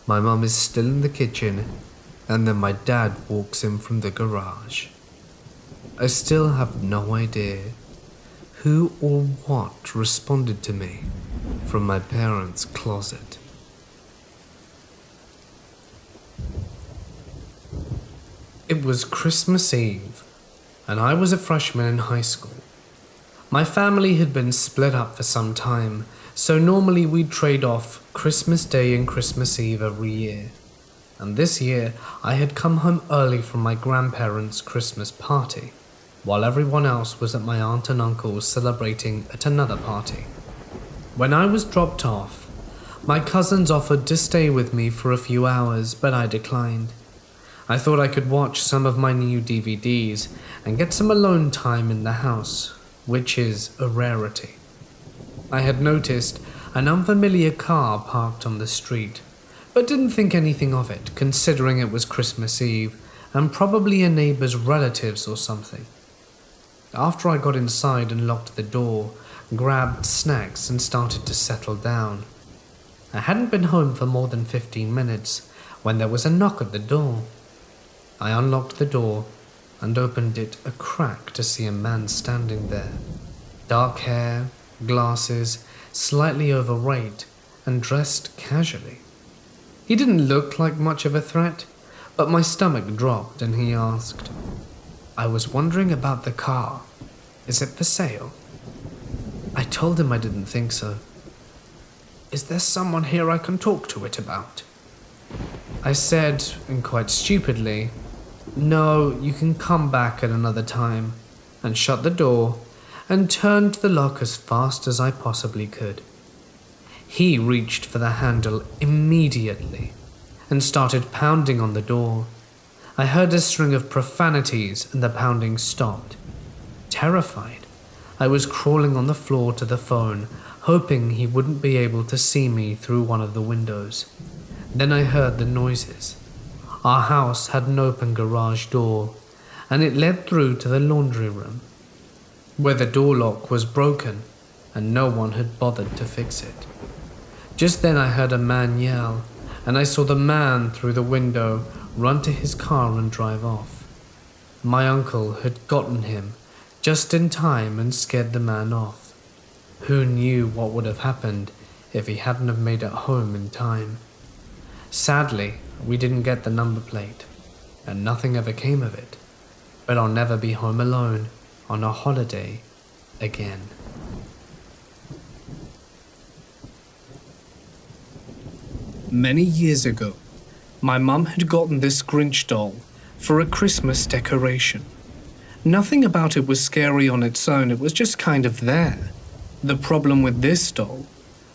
My mum is still in the kitchen, and then my dad walks in from the garage. I still have no idea who or what responded to me from my parents' closet. It was Christmas Eve, and I was a freshman in high school. My family had been split up for some time, so normally we'd trade off Christmas Day and Christmas Eve every year. And this year, I had come home early from my grandparents' Christmas party, while everyone else was at my aunt and uncle's celebrating at another party. When I was dropped off, my cousins offered to stay with me for a few hours, but I declined. I thought I could watch some of my new DVDs and get some alone time in the house, which is a rarity. I had noticed an unfamiliar car parked on the street, but didn't think anything of it, considering it was Christmas Eve and probably a neighbor's relatives or something. After I got inside and locked the door, grabbed snacks and started to settle down. I hadn't been home for more than 15 minutes when there was a knock at the door. I unlocked the door and opened it a crack to see a man standing there. Dark hair, glasses, slightly overweight, and dressed casually. He didn't look like much of a threat, but my stomach dropped and he asked, "I was wondering about the car. Is it for sale?" I told him I didn't think so. "Is there someone here I can talk to it about?" I said, and quite stupidly, "No, you can come back at another time," and shut the door and turned to the lock as fast as I possibly could. He reached for the handle immediately and started pounding on the door. I heard a string of profanities and the pounding stopped. Terrified, I was crawling on the floor to the phone, hoping he wouldn't be able to see me through one of the windows. Then I heard the noises. Our house had an open garage door, and it led through to the laundry room, where the door lock was broken and no one had bothered to fix it. Just then I heard a man yell, and I saw the man through the window run to his car and drive off. My uncle had gotten him just in time and scared the man off. Who knew what would have happened if he hadn't have made it home in time? Sadly, we didn't get the number plate, and nothing ever came of it. But I'll never be home alone on a holiday again. Many years ago, my mum had gotten this Grinch doll for a Christmas decoration. Nothing about it was scary on its own, it was just kind of there. The problem with this doll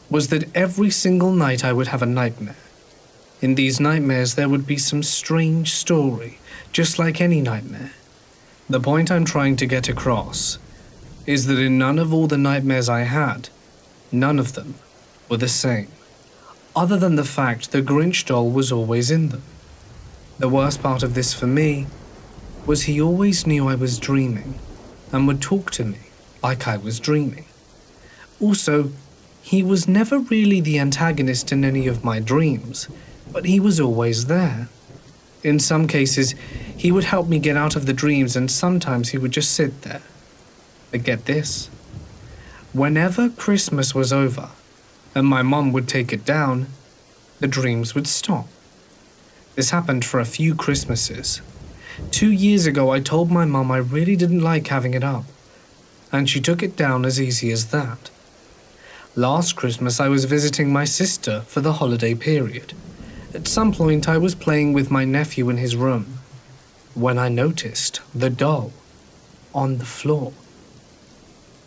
was that every single night I would have a nightmare. In these nightmares there would be some strange story, just like any nightmare. The point I'm trying to get across is that in none of all the nightmares I had, none of them were the same, other than the fact the Grinch doll was always in them. The worst part of this for me was he always knew I was dreaming and would talk to me like I was dreaming. Also, he was never really the antagonist in any of my dreams, but he was always there. In some cases, he would help me get out of the dreams, and sometimes he would just sit there. But get this. Whenever Christmas was over and my mum would take it down, the dreams would stop. This happened for a few Christmases. 2 years ago, I told my mum I really didn't like having it up, and she took it down as easy as that. Last Christmas, I was visiting my sister for the holiday period. At some point, I was playing with my nephew in his room when I noticed the doll on the floor.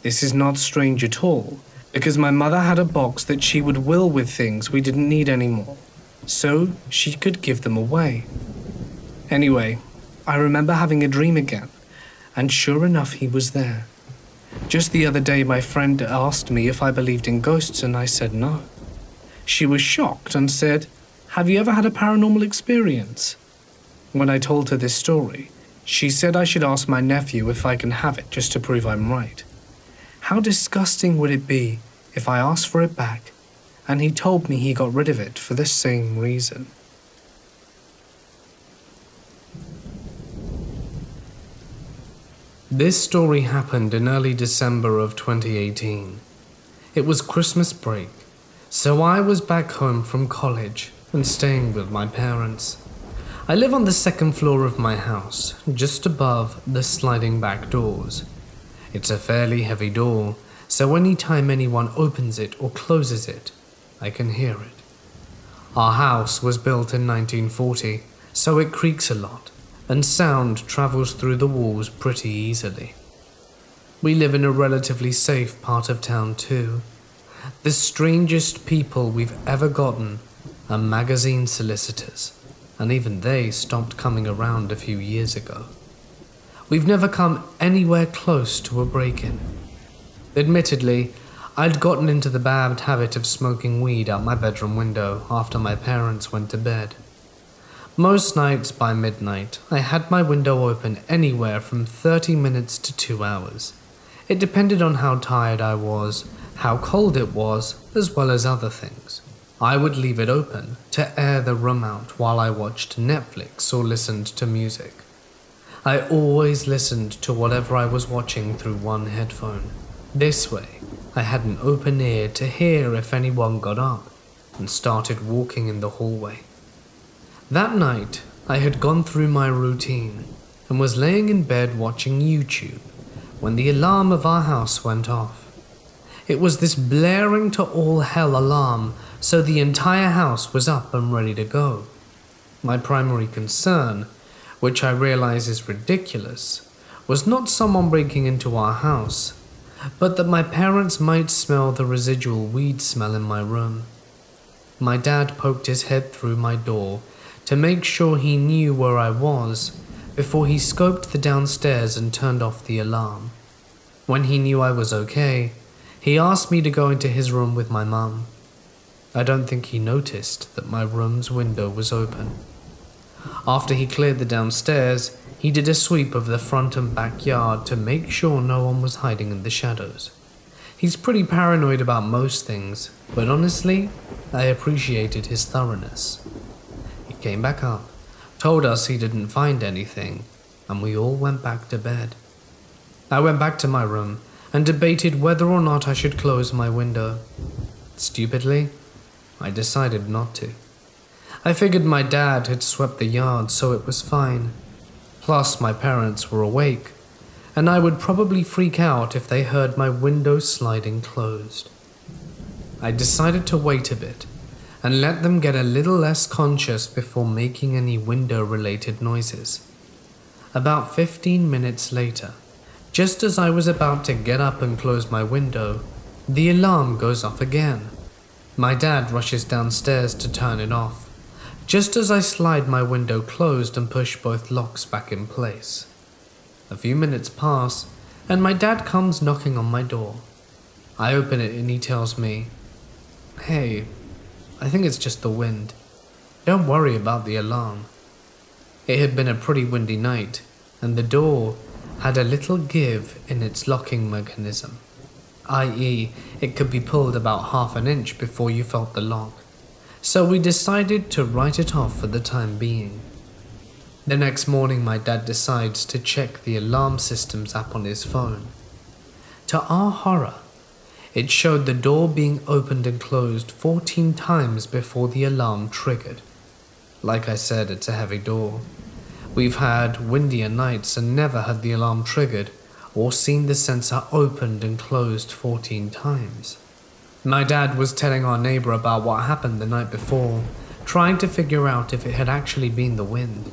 This is not strange at all, because my mother had a box that she would will with things we didn't need anymore, so she could give them away. Anyway, I remember having a dream again, and sure enough, he was there. Just the other day, my friend asked me if I believed in ghosts, and I said no. She was shocked and said, "Have you ever had a paranormal experience?" When I told her this story, she said I should ask my nephew if I can have it just to prove I'm right. How disgusting would it be if I asked for it back and he told me he got rid of it for the same reason? This story happened in early December of 2018. It was Christmas break, so I was back home from college and staying with my parents. I live on the second floor of my house, just above the sliding back doors. It's a fairly heavy door, so any time anyone opens it or closes it, I can hear it. Our house was built in 1940, so it creaks a lot, and sound travels through the walls pretty easily. We live in a relatively safe part of town too. The strangest people we've ever gotten are magazine solicitors, and even they stopped coming around a few years ago. We've never come anywhere close to a break-in. Admittedly, I'd gotten into the bad habit of smoking weed out my bedroom window after my parents went to bed. Most nights by midnight, I had my window open anywhere from 30 minutes to 2 hours. It depended on how tired I was, how cold it was, as well as other things. I would leave it open to air the room out while I watched Netflix or listened to music. I always listened to whatever I was watching through one headphone. This way, I had an open ear to hear if anyone got up and started walking in the hallway. That night, I had gone through my routine and was laying in bed watching YouTube when the alarm of our house went off. It was this blaring to all hell alarm, so the entire house was up and ready to go. My primary concern which I realize is ridiculous, was not someone breaking into our house, but that my parents might smell the residual weed smell in my room. My dad poked his head through my door to make sure he knew where I was before he scoped the downstairs and turned off the alarm. When he knew I was okay, he asked me to go into his room with my mum. I don't think he noticed that my room's window was open. After he cleared the downstairs, he did a sweep of the front and backyard to make sure no one was hiding in the shadows. He's pretty paranoid about most things, but honestly, I appreciated his thoroughness. He came back up, told us he didn't find anything, and we all went back to bed. I went back to my room and debated whether or not I should close my window. Stupidly, I decided not to. I figured my dad had swept the yard, so it was fine. Plus, my parents were awake, and I would probably freak out if they heard my window sliding closed. I decided to wait a bit and let them get a little less conscious before making any window-related noises. About 15 minutes later, just as I was about to get up and close my window, the alarm goes off again. My dad rushes downstairs to turn it off, just as I slide my window closed and push both locks back in place. A few minutes pass, and my dad comes knocking on my door. I open it and he tells me, "Hey, I think it's just the wind. Don't worry about the alarm." It had been a pretty windy night, and the door had a little give in its locking mechanism, i.e. it could be pulled about half an inch before you felt the lock. So we decided to write it off for the time being. The next morning my dad decides to check the alarm systems app on his phone. To our horror, it showed the door being opened and closed 14 times before the alarm triggered. Like I said, it's a heavy door. We've had windier nights and never had the alarm triggered or seen the sensor opened and closed 14 times. My dad was telling our neighbor about what happened the night before, trying to figure out if it had actually been the wind.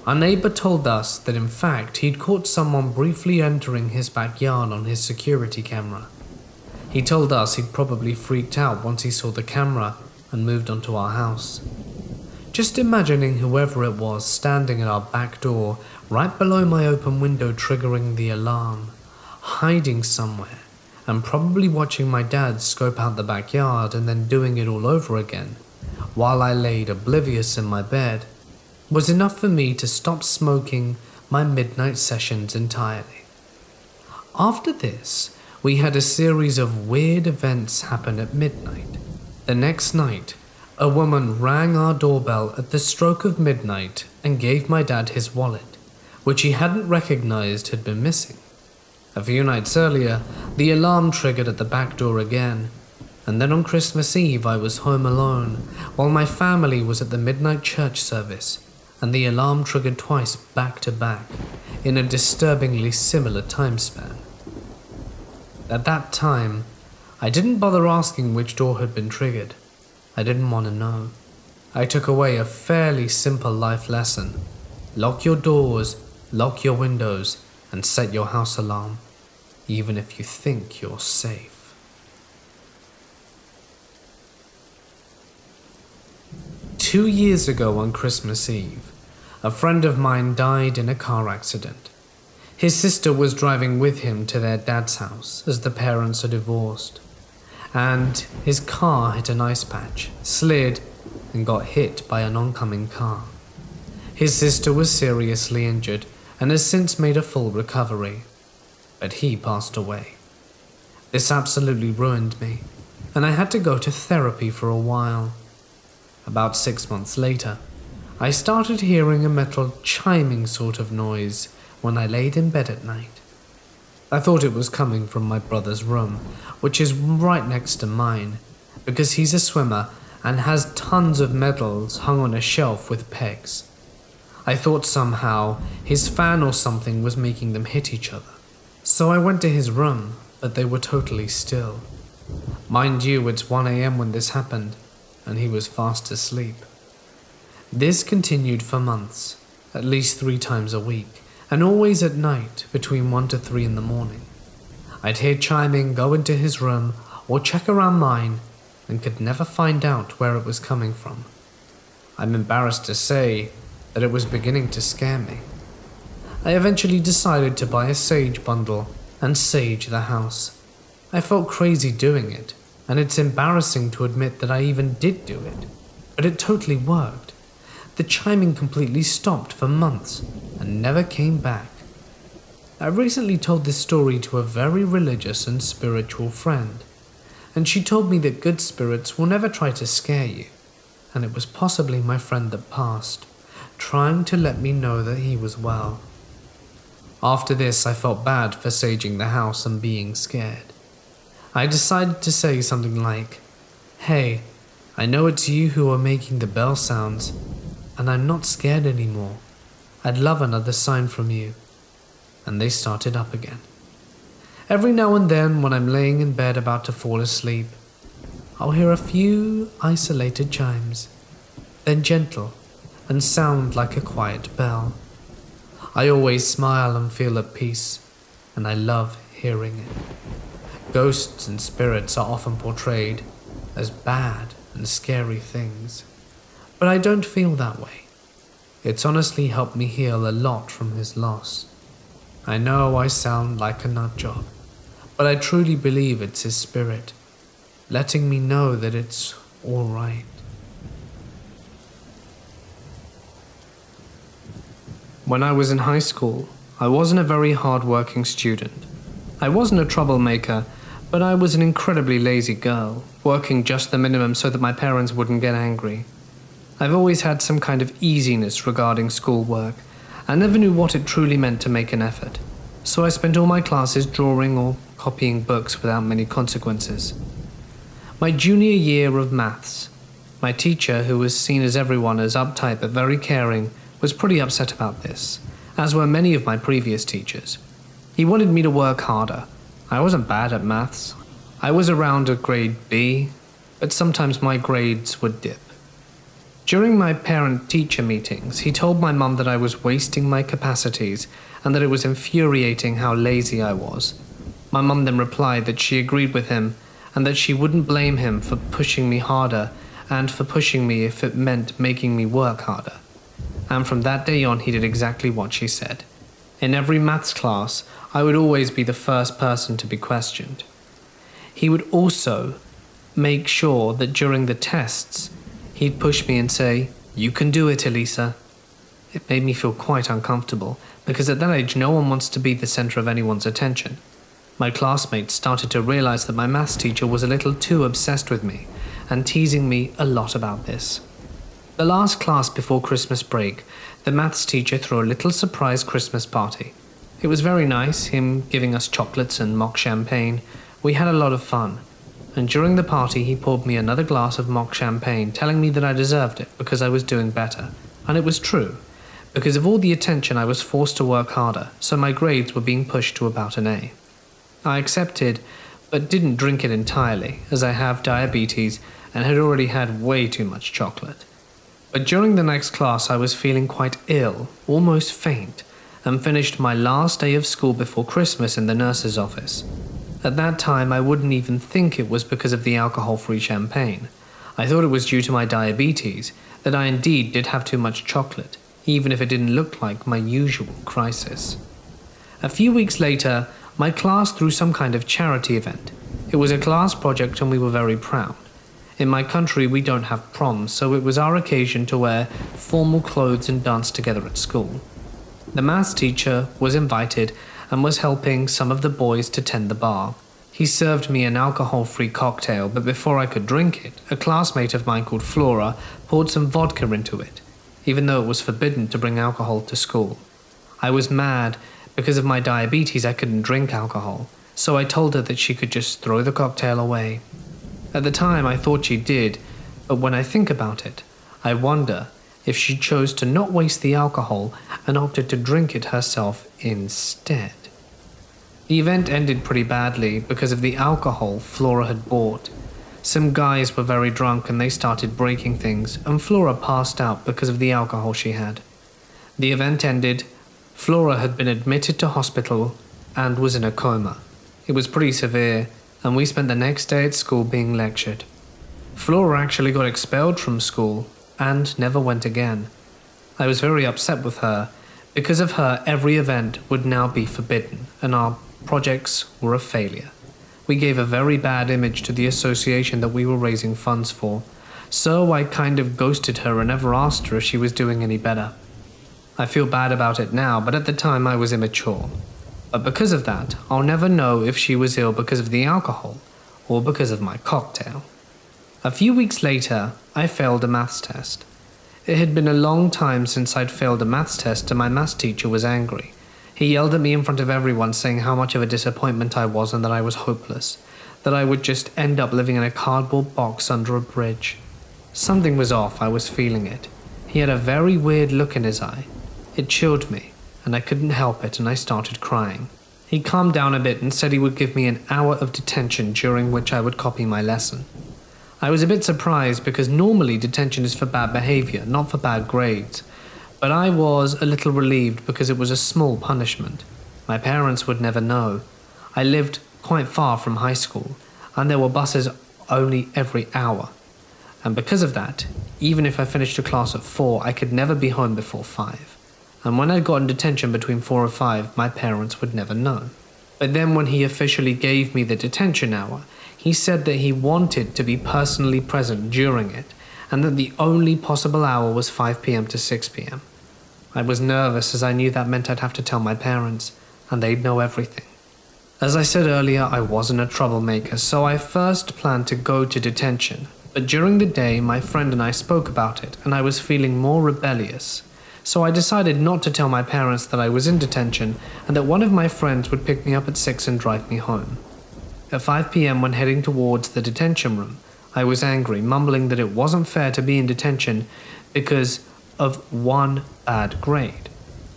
Our neighbor told us that in fact he'd caught someone briefly entering his backyard on his security camera. He told us he'd probably freaked out once he saw the camera and moved onto our house. Just imagining whoever it was standing at our back door right below my open window triggering the alarm, hiding somewhere, and probably watching my dad scope out the backyard and then doing it all over again, while I laid oblivious in my bed, was enough for me to stop smoking my midnight sessions entirely. After this, we had a series of weird events happen at midnight. The next night, a woman rang our doorbell at the stroke of midnight and gave my dad his wallet, which he hadn't recognized had been missing. A few nights earlier, the alarm triggered at the back door again, and then on Christmas Eve I was home alone while my family was at the midnight church service, and the alarm triggered twice back to back in a disturbingly similar time span. At that time, I didn't bother asking which door had been triggered. I didn't want to know. I took away a fairly simple life lesson. Lock your doors, lock your windows, and set your house alarm, even if you think you're safe. Two years ago on Christmas Eve, a friend of mine died in a car accident. His sister was driving with him to their dad's house as the parents are divorced, and his car hit an ice patch, slid, and got hit by an oncoming car. His sister was seriously injured and has since made a full recovery, but he passed away. This absolutely ruined me, and I had to go to therapy for a while. About 6 months later, I started hearing a metal chiming sort of noise when I laid in bed at night. I thought it was coming from my brother's room, which is right next to mine, because he's a swimmer and has tons of medals hung on a shelf with pegs. I thought somehow his fan or something was making them hit each other. So I went to his room, but they were totally still. Mind you, it's 1 a.m. when this happened, and he was fast asleep. This continued for months, at least 3 times a week, and always at night between 1 to 3 in the morning. I'd hear chiming, go into his room, or check around mine, and could never find out where it was coming from. I'm embarrassed to say that it was beginning to scare me. I eventually decided to buy a sage bundle and sage the house. I felt crazy doing it, and it's embarrassing to admit that I even did do it, but it totally worked. The chiming completely stopped for months and never came back. I recently told this story to a very religious and spiritual friend, and she told me that good spirits will never try to scare you, and it was possibly my friend that passed, trying to let me know that he was well. After this, I felt bad for saging the house and being scared. I decided to say something like, "Hey, I know it's you who are making the bell sounds, and I'm not scared anymore. I'd love another sign from you." And they started up again. Every now and then, when I'm laying in bed about to fall asleep, I'll hear a few isolated chimes, then gentle and sound like a quiet bell. I always smile and feel at peace, and I love hearing it. Ghosts and spirits are often portrayed as bad and scary things, but I don't feel that way. It's honestly helped me heal a lot from his loss. I know I sound like a nut job, but I truly believe it's his spirit, letting me know that it's all right. When I was in high school, I wasn't a very hard-working student. I wasn't a troublemaker, but I was an incredibly lazy girl, working just the minimum so that my parents wouldn't get angry. I've always had some kind of easiness regarding schoolwork. I never knew what it truly meant to make an effort, so I spent all my classes drawing or copying books without many consequences. My junior year of maths, my teacher, who was seen as everyone as uptight but very caring, was pretty upset about this, as were many of my previous teachers. He wanted me to work harder. I wasn't bad at maths. I was around a grade B, but sometimes my grades would dip. During my parent-teacher meetings, he told my mum that I was wasting my capacities and that it was infuriating how lazy I was. My mum then replied that she agreed with him and that she wouldn't blame him for pushing me harder and for pushing me if it meant making me work harder. And from that day on, he did exactly what she said. In every maths class, I would always be the first person to be questioned. He would also make sure that during the tests, he'd push me and say, "You can do it, Elisa." It made me feel quite uncomfortable, because at that age no one wants to be the center of anyone's attention. My classmates started to realize that my maths teacher was a little too obsessed with me, and teasing me a lot about this. The last class before Christmas break, the maths teacher threw a little surprise Christmas party. It was very nice, him giving us chocolates and mock champagne. We had a lot of fun. And during the party, he poured me another glass of mock champagne, telling me that I deserved it because I was doing better. And it was true. Because of all the attention, I was forced to work harder, so my grades were being pushed to about an A. I accepted, but didn't drink it entirely, as I have diabetes and had already had way too much chocolate. But during the next class, I was feeling quite ill, almost faint, and finished my last day of school before Christmas in the nurse's office. At that time, I wouldn't even think it was because of the alcohol-free champagne. I thought it was due to my diabetes, that I indeed did have too much chocolate, even if it didn't look like my usual crisis. A few weeks later, my class threw some kind of charity event. It was a class project and we were very proud. In my country, we don't have proms, so it was our occasion to wear formal clothes and dance together at school. The maths teacher was invited and was helping some of the boys to tend the bar. He served me an alcohol-free cocktail, but before I could drink it, a classmate of mine called Flora poured some vodka into it, even though it was forbidden to bring alcohol to school. I was mad. Because of my diabetes, I couldn't drink alcohol, so I told her that she could just throw the cocktail away. At the time, I thought she did, but when I think about it, I wonder if she chose to not waste the alcohol and opted to drink it herself instead. The event ended pretty badly because of the alcohol Flora had bought. Some guys were very drunk and they started breaking things, and Flora passed out because of the alcohol she had. The event ended. Flora had been admitted to hospital and was in a coma. It was pretty severe, and we spent the next day at school being lectured. Flora actually got expelled from school and never went again. I was very upset with her. Because of her, every event would now be forbidden, and our projects were a failure. We gave a very bad image to the association that we were raising funds for, so I kind of ghosted her and never asked her if she was doing any better. I feel bad about it now, but at the time I was immature. But because of that, I'll never know if she was ill because of the alcohol or because of my cocktail. A few weeks later, I failed a maths test. It had been a long time since I'd failed a maths test, and my maths teacher was angry. He yelled at me in front of everyone, saying how much of a disappointment I was and that I was hopeless, that I would just end up living in a cardboard box under a bridge. Something was off, I was feeling it. He had a very weird look in his eye. It chilled me, and I couldn't help it, and I started crying. He calmed down a bit and said he would give me an hour of detention during which I would copy my lesson. I was a bit surprised because normally detention is for bad behavior, not for bad grades. But I was a little relieved because it was a small punishment. My parents would never know. I lived quite far from high school, and there were buses only every hour. And because of that, even if I finished a class at 4, I could never be home before 5. And when I'd gotten detention between 4 and 5, my parents would never know. But then when he officially gave me the detention hour, he said that he wanted to be personally present during it, and that the only possible hour was 5 p.m. to 6 p.m. I was nervous as I knew that meant I'd have to tell my parents, and they'd know everything. As I said earlier, I wasn't a troublemaker, so I first planned to go to detention. But during the day, my friend and I spoke about it, and I was feeling more rebellious. So I decided not to tell my parents that I was in detention, and that one of my friends would pick me up at 6 and drive me home. At 5 p.m. when heading towards the detention room, I was angry, mumbling that it wasn't fair to be in detention because of one bad grade.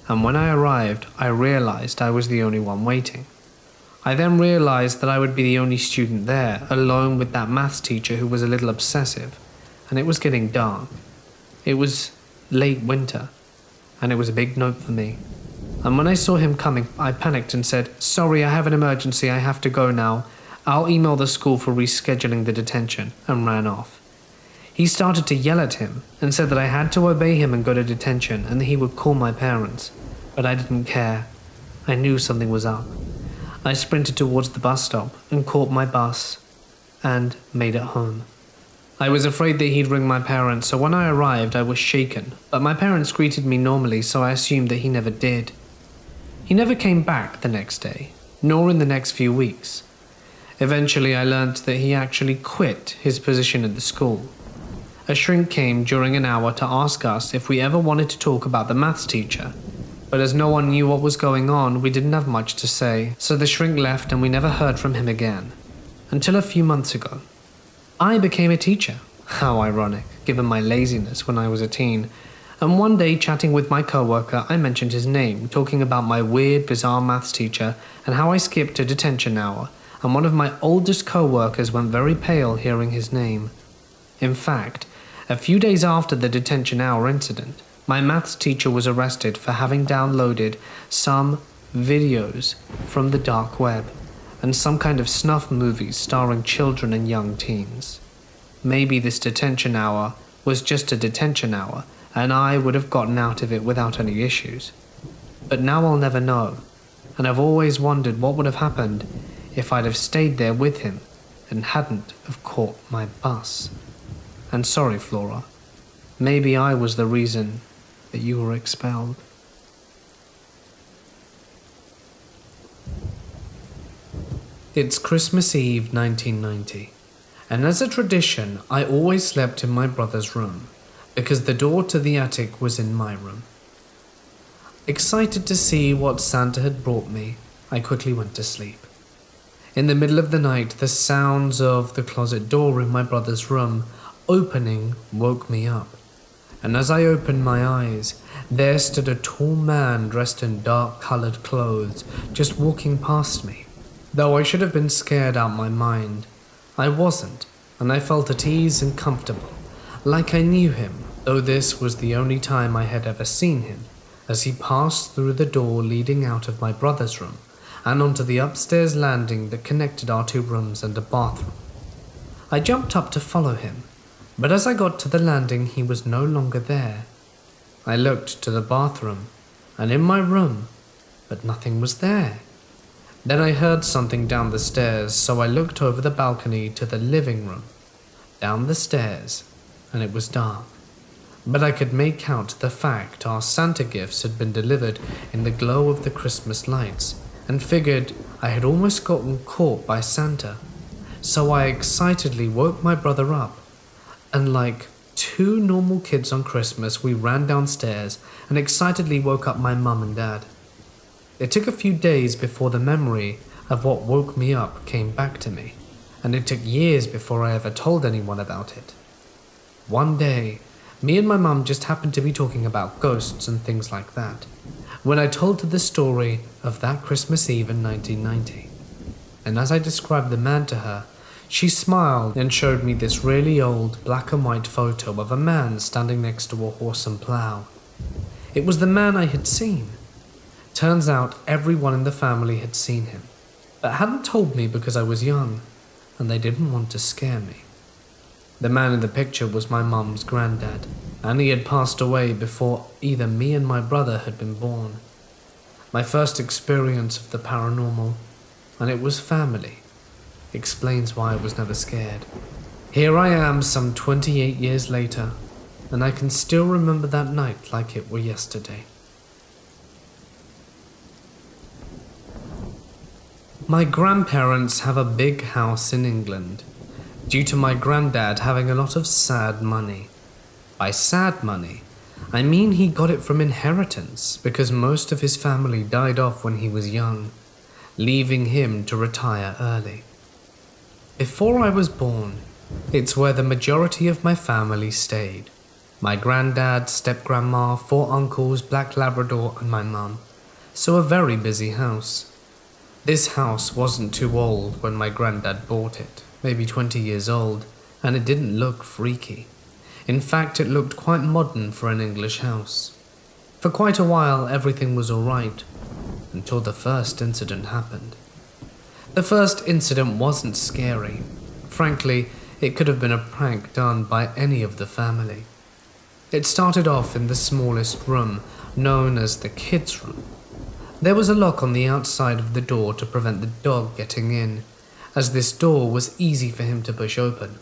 And when I arrived, I realized I was the only one waiting. I then realized that I would be the only student there, alone with that maths teacher who was a little obsessive, and it was getting dark. It was late winter, and it was a big note for me. And when I saw him coming, I panicked and said, "Sorry, I have an emergency, I have to go now. I'll email the school for rescheduling the detention," and ran off. He started to yell at him and said that I had to obey him and go to detention and that he would call my parents. But I didn't care. I knew something was up. I sprinted towards the bus stop and caught my bus and made it home. I was afraid that he'd ring my parents, so when I arrived I was shaken, but my parents greeted me normally, so I assumed that he never did. He never came back the next day, nor in the next few weeks. Eventually I learned that he actually quit his position at the school. A shrink came during an hour to ask us if we ever wanted to talk about the maths teacher, but as no one knew what was going on, we didn't have much to say, so the shrink left and we never heard from him again. Until a few months ago. I became a teacher. How ironic, given my laziness when I was a teen. And one day, chatting with my coworker, I mentioned his name, talking about my weird, bizarre maths teacher and how I skipped a detention hour, and one of my oldest coworkers went very pale hearing his name. In fact, a few days after the detention hour incident, my maths teacher was arrested for having downloaded some videos from the dark web and some kind of snuff movies starring children and young teens. Maybe this detention hour was just a detention hour and I would have gotten out of it without any issues. But now I'll never know, and I've always wondered what would have happened if I'd have stayed there with him and hadn't have caught my bus. And sorry, Flora, maybe I was the reason that you were expelled. It's Christmas Eve 1990, and as a tradition, I always slept in my brother's room, because the door to the attic was in my room. Excited to see what Santa had brought me, I quickly went to sleep. In the middle of the night, the sounds of the closet door in my brother's room opening woke me up, and as I opened my eyes, there stood a tall man dressed in dark-colored clothes, just walking past me. Though I should have been scared out my mind, I wasn't, and I felt at ease and comfortable, like I knew him, though this was the only time I had ever seen him, as he passed through the door leading out of my brother's room and onto the upstairs landing that connected our two rooms and a bathroom. I jumped up to follow him, but as I got to the landing, he was no longer there. I looked to the bathroom and in my room, but nothing was there. Then I heard something down the stairs, so I looked over the balcony to the living room, down the stairs, and it was dark. But I could make out the fact our Santa gifts had been delivered in the glow of the Christmas lights, and figured I had almost gotten caught by Santa. So I excitedly woke my brother up, and like two normal kids on Christmas, we ran downstairs and excitedly woke up my mum and dad. It took a few days before the memory of what woke me up came back to me, and it took years before I ever told anyone about it. One day, me and my mum just happened to be talking about ghosts and things like that, when I told her the story of that Christmas Eve in 1990. And as I described the man to her, she smiled and showed me this really old black and white photo of a man standing next to a horse and plow. It was the man I had seen. Turns out everyone in the family had seen him, but hadn't told me because I was young, and they didn't want to scare me. The man in the picture was my mum's granddad, and he had passed away before either me and my brother had been born. My first experience of the paranormal, and it was family, explains why I was never scared. Here I am some 28 years later, and I can still remember that night like it were yesterday. My grandparents have a big house in England, due to my granddad having a lot of sad money. By sad money, I mean he got it from inheritance because most of his family died off when he was young, leaving him to retire early. Before I was born, it's where the majority of my family stayed. My granddad, step-grandma, 4 uncles, black Labrador, and my mum. So a very busy house. This house wasn't too old when my granddad bought it, maybe 20 years old, and it didn't look freaky. In fact, it looked quite modern for an English house. For quite a while, everything was alright, until the first incident happened. The first incident wasn't scary. Frankly, it could have been a prank done by any of the family. It started off in the smallest room, known as the kids' room. There was a lock on the outside of the door to prevent the dog getting in, as this door was easy for him to push open.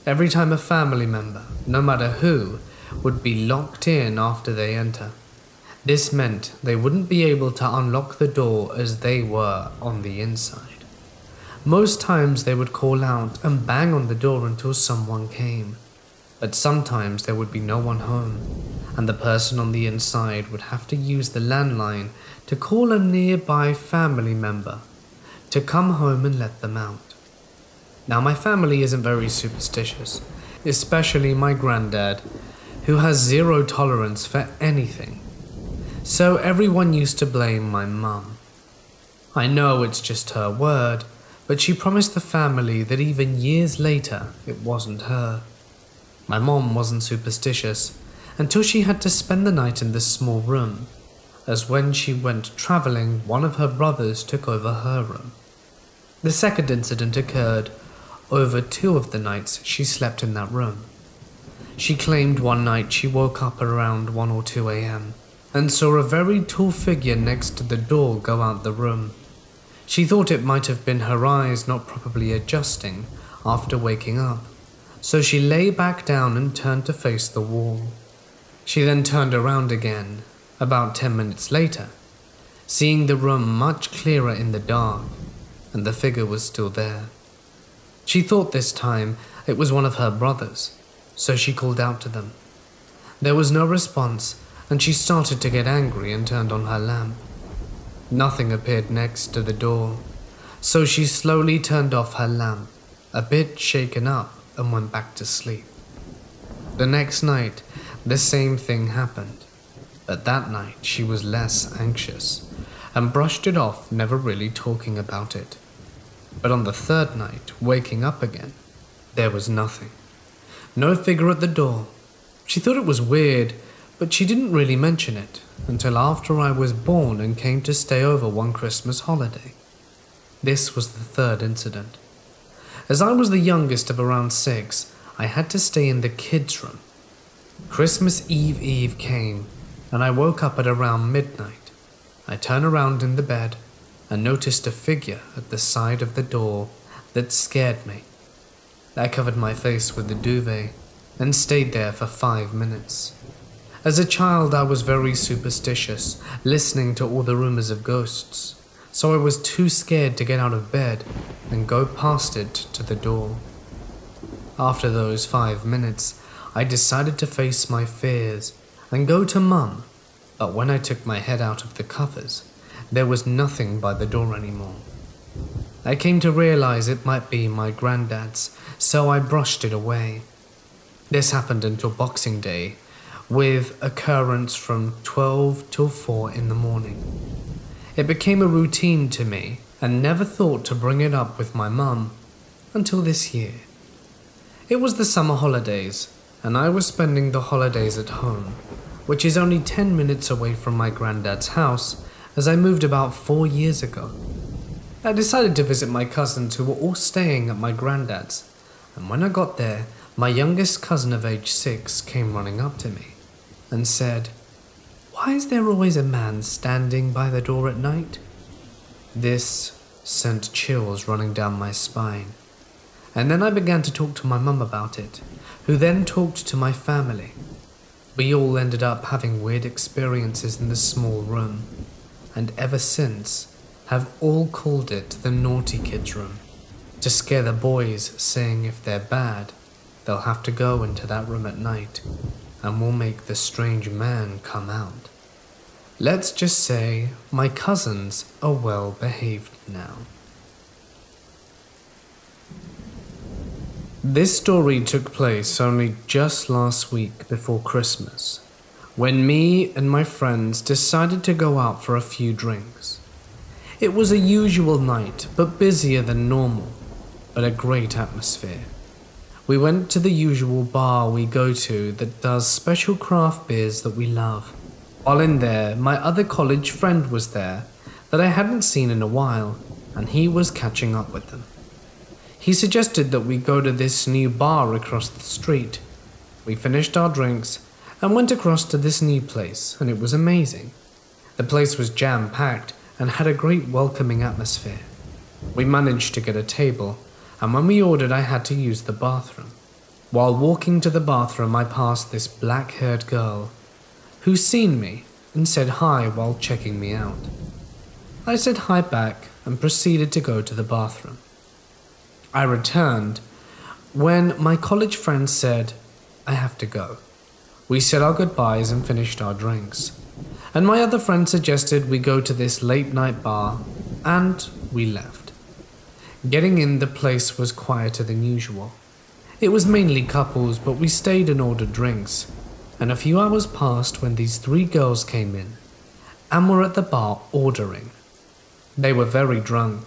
Every time a family member, no matter who, would be locked in after they enter. This meant they wouldn't be able to unlock the door as they were on the inside. Most times they would call out and bang on the door until someone came, but sometimes there would be no one home, and the person on the inside would have to use the landline to call a nearby family member to come home and let them out. Now, my family isn't very superstitious, especially my granddad, who has zero tolerance for anything. So everyone used to blame my mum. I know it's just her word, but she promised the family that even years later it wasn't her. My mom wasn't superstitious until she had to spend the night in this small room, as when she went traveling, one of her brothers took over her room. The second incident occurred over 2 of the nights she slept in that room. She claimed one night she woke up around 1 or 2 a.m. and saw a very tall figure next to the door go out the room. She thought it might have been her eyes not properly adjusting after waking up, so she lay back down and turned to face the wall. She then turned around again, about 10 minutes later, seeing the room much clearer in the dark, and the figure was still there. She thought this time it was one of her brothers, so she called out to them. There was no response, and she started to get angry and turned on her lamp. Nothing appeared next to the door, so she slowly turned off her lamp, a bit shaken up, and went back to sleep. The next night, the same thing happened, but that night she was less anxious and brushed it off, never really talking about it. But on the third night, waking up again, there was nothing. No figure at the door. She thought it was weird, but she didn't really mention it until after I was born and came to stay over one Christmas holiday. This was the third incident. As I was the youngest of around 6, I had to stay in the kids' room. Christmas Eve came, and I woke up at around midnight. I turned around in the bed and noticed a figure at the side of the door that scared me. I covered my face with the duvet and stayed there for 5 minutes. As a child, I was very superstitious, listening to all the rumors of ghosts, so I was too scared to get out of bed and go past it to the door. After those 5 minutes, I decided to face my fears and go to Mum, but when I took my head out of the covers, there was nothing by the door anymore. I came to realize it might be my granddad's, so I brushed it away. This happened until Boxing Day, with occurrence from 12 till 4 in the morning. It became a routine to me and never thought to bring it up with my mum until this year. It was the summer holidays, and I was spending the holidays at home, which is only 10 minutes away from my granddad's house, as I moved about 4 years ago. I decided to visit my cousins who were all staying at my granddad's, and when I got there, my youngest cousin of age 6 came running up to me and said, "Why is there always a man standing by the door at night?" This sent chills running down my spine, and then I began to talk to my mum about it, who then talked to my family. We all ended up having weird experiences in the small room, and ever since have all called it the naughty kids room, to scare the boys, saying if they're bad, they'll have to go into that room at night, and will make the strange man come out. Let's just say my cousins are well behaved now. This story took place only just last week before Christmas, when me and my friends decided to go out for a few drinks. It was a usual night, but busier than normal, but a great atmosphere. We went to the usual bar we go to that does special craft beers that we love. While in there, my other college friend was there that I hadn't seen in a while, and he was catching up with them. He suggested that we go to this new bar across the street. We finished our drinks and went across to this new place, and it was amazing. The place was jam-packed and had a great welcoming atmosphere. We managed to get a table, and when we ordered, I had to use the bathroom. While walking to the bathroom, I passed this black-haired girl who seen me and said hi while checking me out. I said hi back and proceeded to go to the bathroom. I returned when my college friend said, "I have to go." We said our goodbyes and finished our drinks, and my other friend suggested we go to this late-night bar, and we left. Getting in, the place was quieter than usual. It was mainly couples, but we stayed and ordered drinks, and a few hours passed when these 3 girls came in and were at the bar ordering. They were very drunk.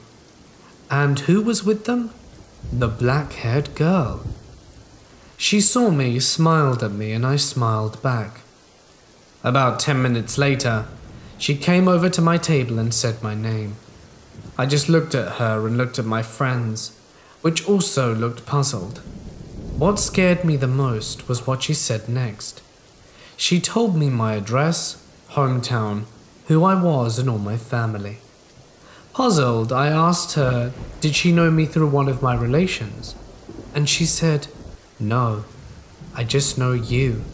And who was with them? The black-haired girl. She saw me, smiled at me, and I smiled back. About 10 minutes later, she came over to my table and said my name. I just looked at her and looked at my friends, which also looked puzzled. What scared me the most was what she said next. She told me my address, hometown, who I was, and all my family. Puzzled, I asked her, did she know me through one of my relations? And she said, "No, I just know you."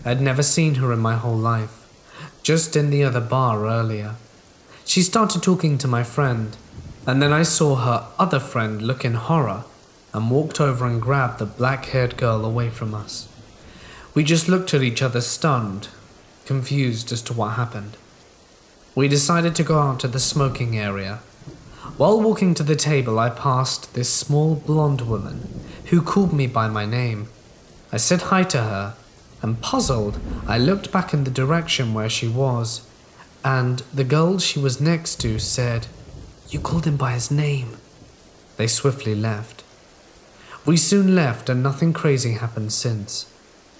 I'd never seen her in my whole life, just in the other bar earlier. She started talking to my friend, and then I saw her other friend look in horror and walked over and grabbed the black-haired girl away from us. We just looked at each other stunned, confused as to what happened. We decided to go out to the smoking area. While walking to the table, I passed this small blonde woman who called me by my name. I said hi to her, and puzzled, I looked back in the direction where she was, and the girl she was next to said, "You called him by his name." They swiftly left. We soon left and nothing crazy happened since.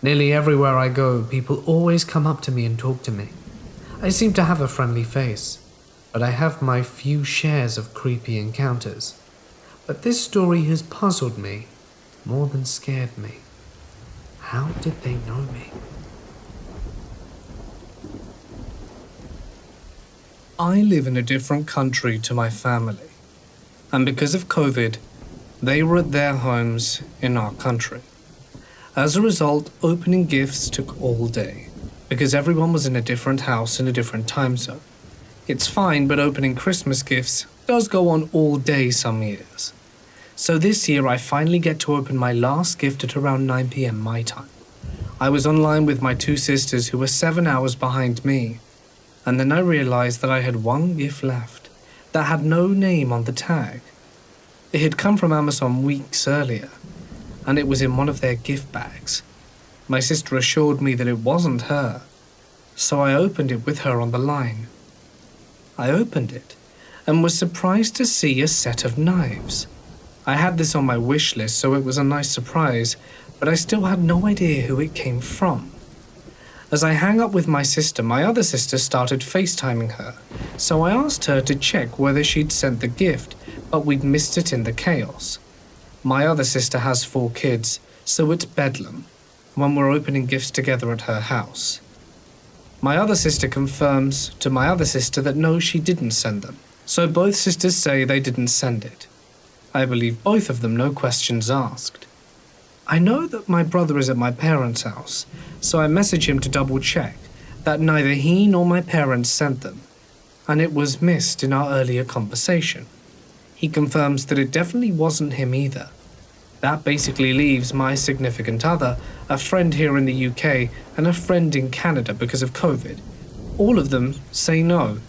Nearly everywhere I go, people always come up to me and talk to me. I seem to have a friendly face, but I have my few shares of creepy encounters. But this story has puzzled me more than scared me. How did they know me? I live in a different country to my family, and because of COVID, they were at their homes in our country. As a result, opening gifts took all day, because everyone was in a different house in a different time zone. It's fine, but opening Christmas gifts does go on all day some years. So this year I finally get to open my last gift at around 9 PM my time. I was online with my two sisters who were 7 hours behind me, and then I realized that I had one gift left that had no name on the tag. It had come from Amazon weeks earlier, and it was in one of their gift bags. My sister assured me that it wasn't her, so I opened it with her on the line. I opened it and was surprised to see a set of knives. I had this on my wish list, so it was a nice surprise, but I still had no idea who it came from. As I hang up with my sister, my other sister started FaceTiming her, so I asked her to check whether she'd sent the gift, but we'd missed it in the chaos. My other sister has 4 kids, so it's bedlam when we're opening gifts together at her house. My other sister confirms to my other sister that no, she didn't send them, so both sisters say they didn't send it. I believe both of them, no questions asked. I know that my brother is at my parents' house, so I message him to double check that neither he nor my parents sent them, and it was missed in our earlier conversation. He confirms that it definitely wasn't him either. That basically leaves my significant other, a friend here in the UK, and a friend in Canada because of COVID. All of them say no,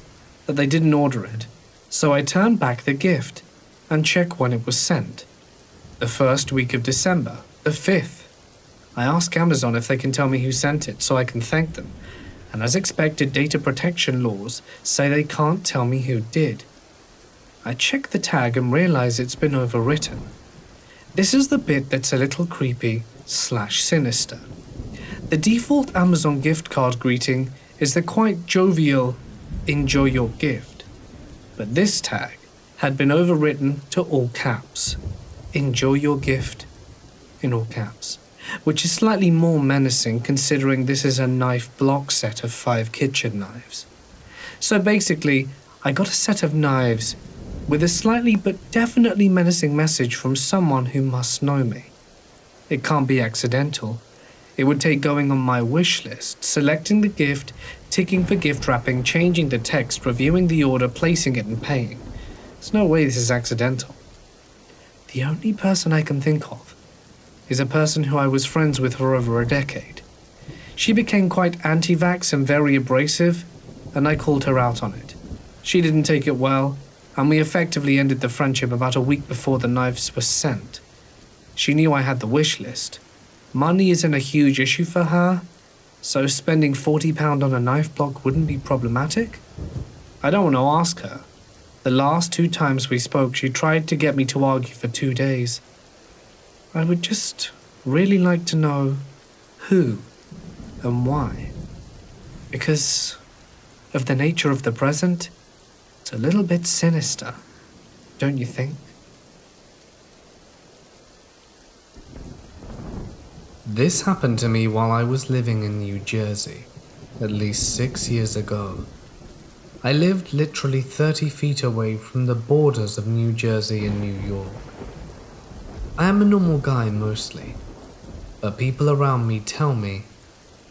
that they didn't order it, so I turn back the gift and check when it was sent. The first week of December, the 5th. I ask Amazon if they can tell me who sent it so I can thank them, and as expected, data protection laws say they can't tell me who did. I check the tag and realize it's been overwritten. This is the bit that's a little creepy/sinister. The default Amazon gift card greeting is the quite jovial, "Enjoy your gift." But this tag had been overwritten to all caps. "Enjoy your gift," in all caps, which is slightly more menacing considering this is a knife block set of 5 kitchen knives. So basically, I got a set of knives with a slightly but definitely menacing message from someone who must know me. It can't be accidental. It would take going on my wish list, selecting the gift, ticking for gift wrapping, changing the text, reviewing the order, placing it and paying. There's no way this is accidental. The only person I can think of is a person who I was friends with for over a decade. She became quite anti-vax and very abrasive, and I called her out on it. She didn't take it well, and we effectively ended the friendship about a week before the knives were sent. She knew I had the wish list. Money isn't a huge issue for her, so spending £40 on a knife block wouldn't be problematic. I don't want to ask her. The last 2 times we spoke, she tried to get me to argue for 2 days. I would just really like to know who and why. Because of the nature of the present, it's a little bit sinister, don't you think? This happened to me while I was living in New Jersey, at least 6 years ago. I lived literally 30 feet away from the borders of New Jersey and New York. I am a normal guy mostly, but people around me tell me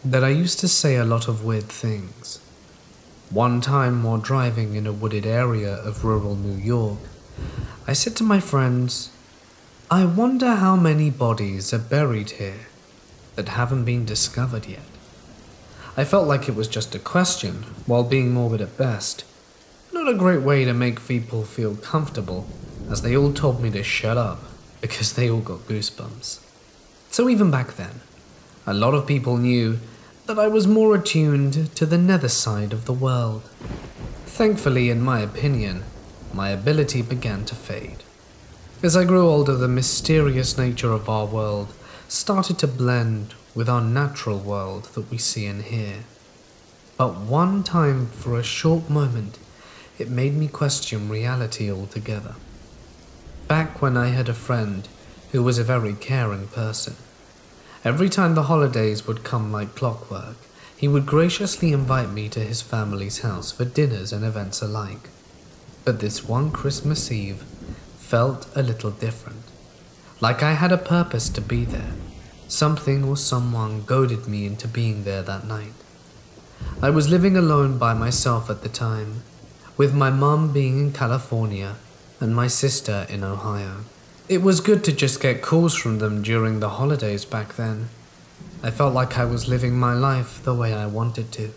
that I used to say a lot of weird things. One time while driving in a wooded area of rural New York, I said to my friends, "I wonder how many bodies are buried here that haven't been discovered yet." I felt like it was just a question, while being morbid at best. Not a great way to make people feel comfortable, as they all told me to shut up because they all got goosebumps. So even back then, a lot of people knew that I was more attuned to the nether side of the world. Thankfully, in my opinion, my ability began to fade. As I grew older, the mysterious nature of our world started to blend with our natural world that we see and hear. But one time, for a short moment, it made me question reality altogether. Back when I had a friend who was a very caring person, every time the holidays would come like clockwork, he would graciously invite me to his family's house for dinners and events alike. But this one Christmas Eve felt a little different, like I had a purpose to be there. Something or someone goaded me into being there that night. I was living alone by myself at the time, with my mum being in California and my sister in Ohio. It was good to just get calls from them during the holidays back then. I felt like I was living my life the way I wanted to.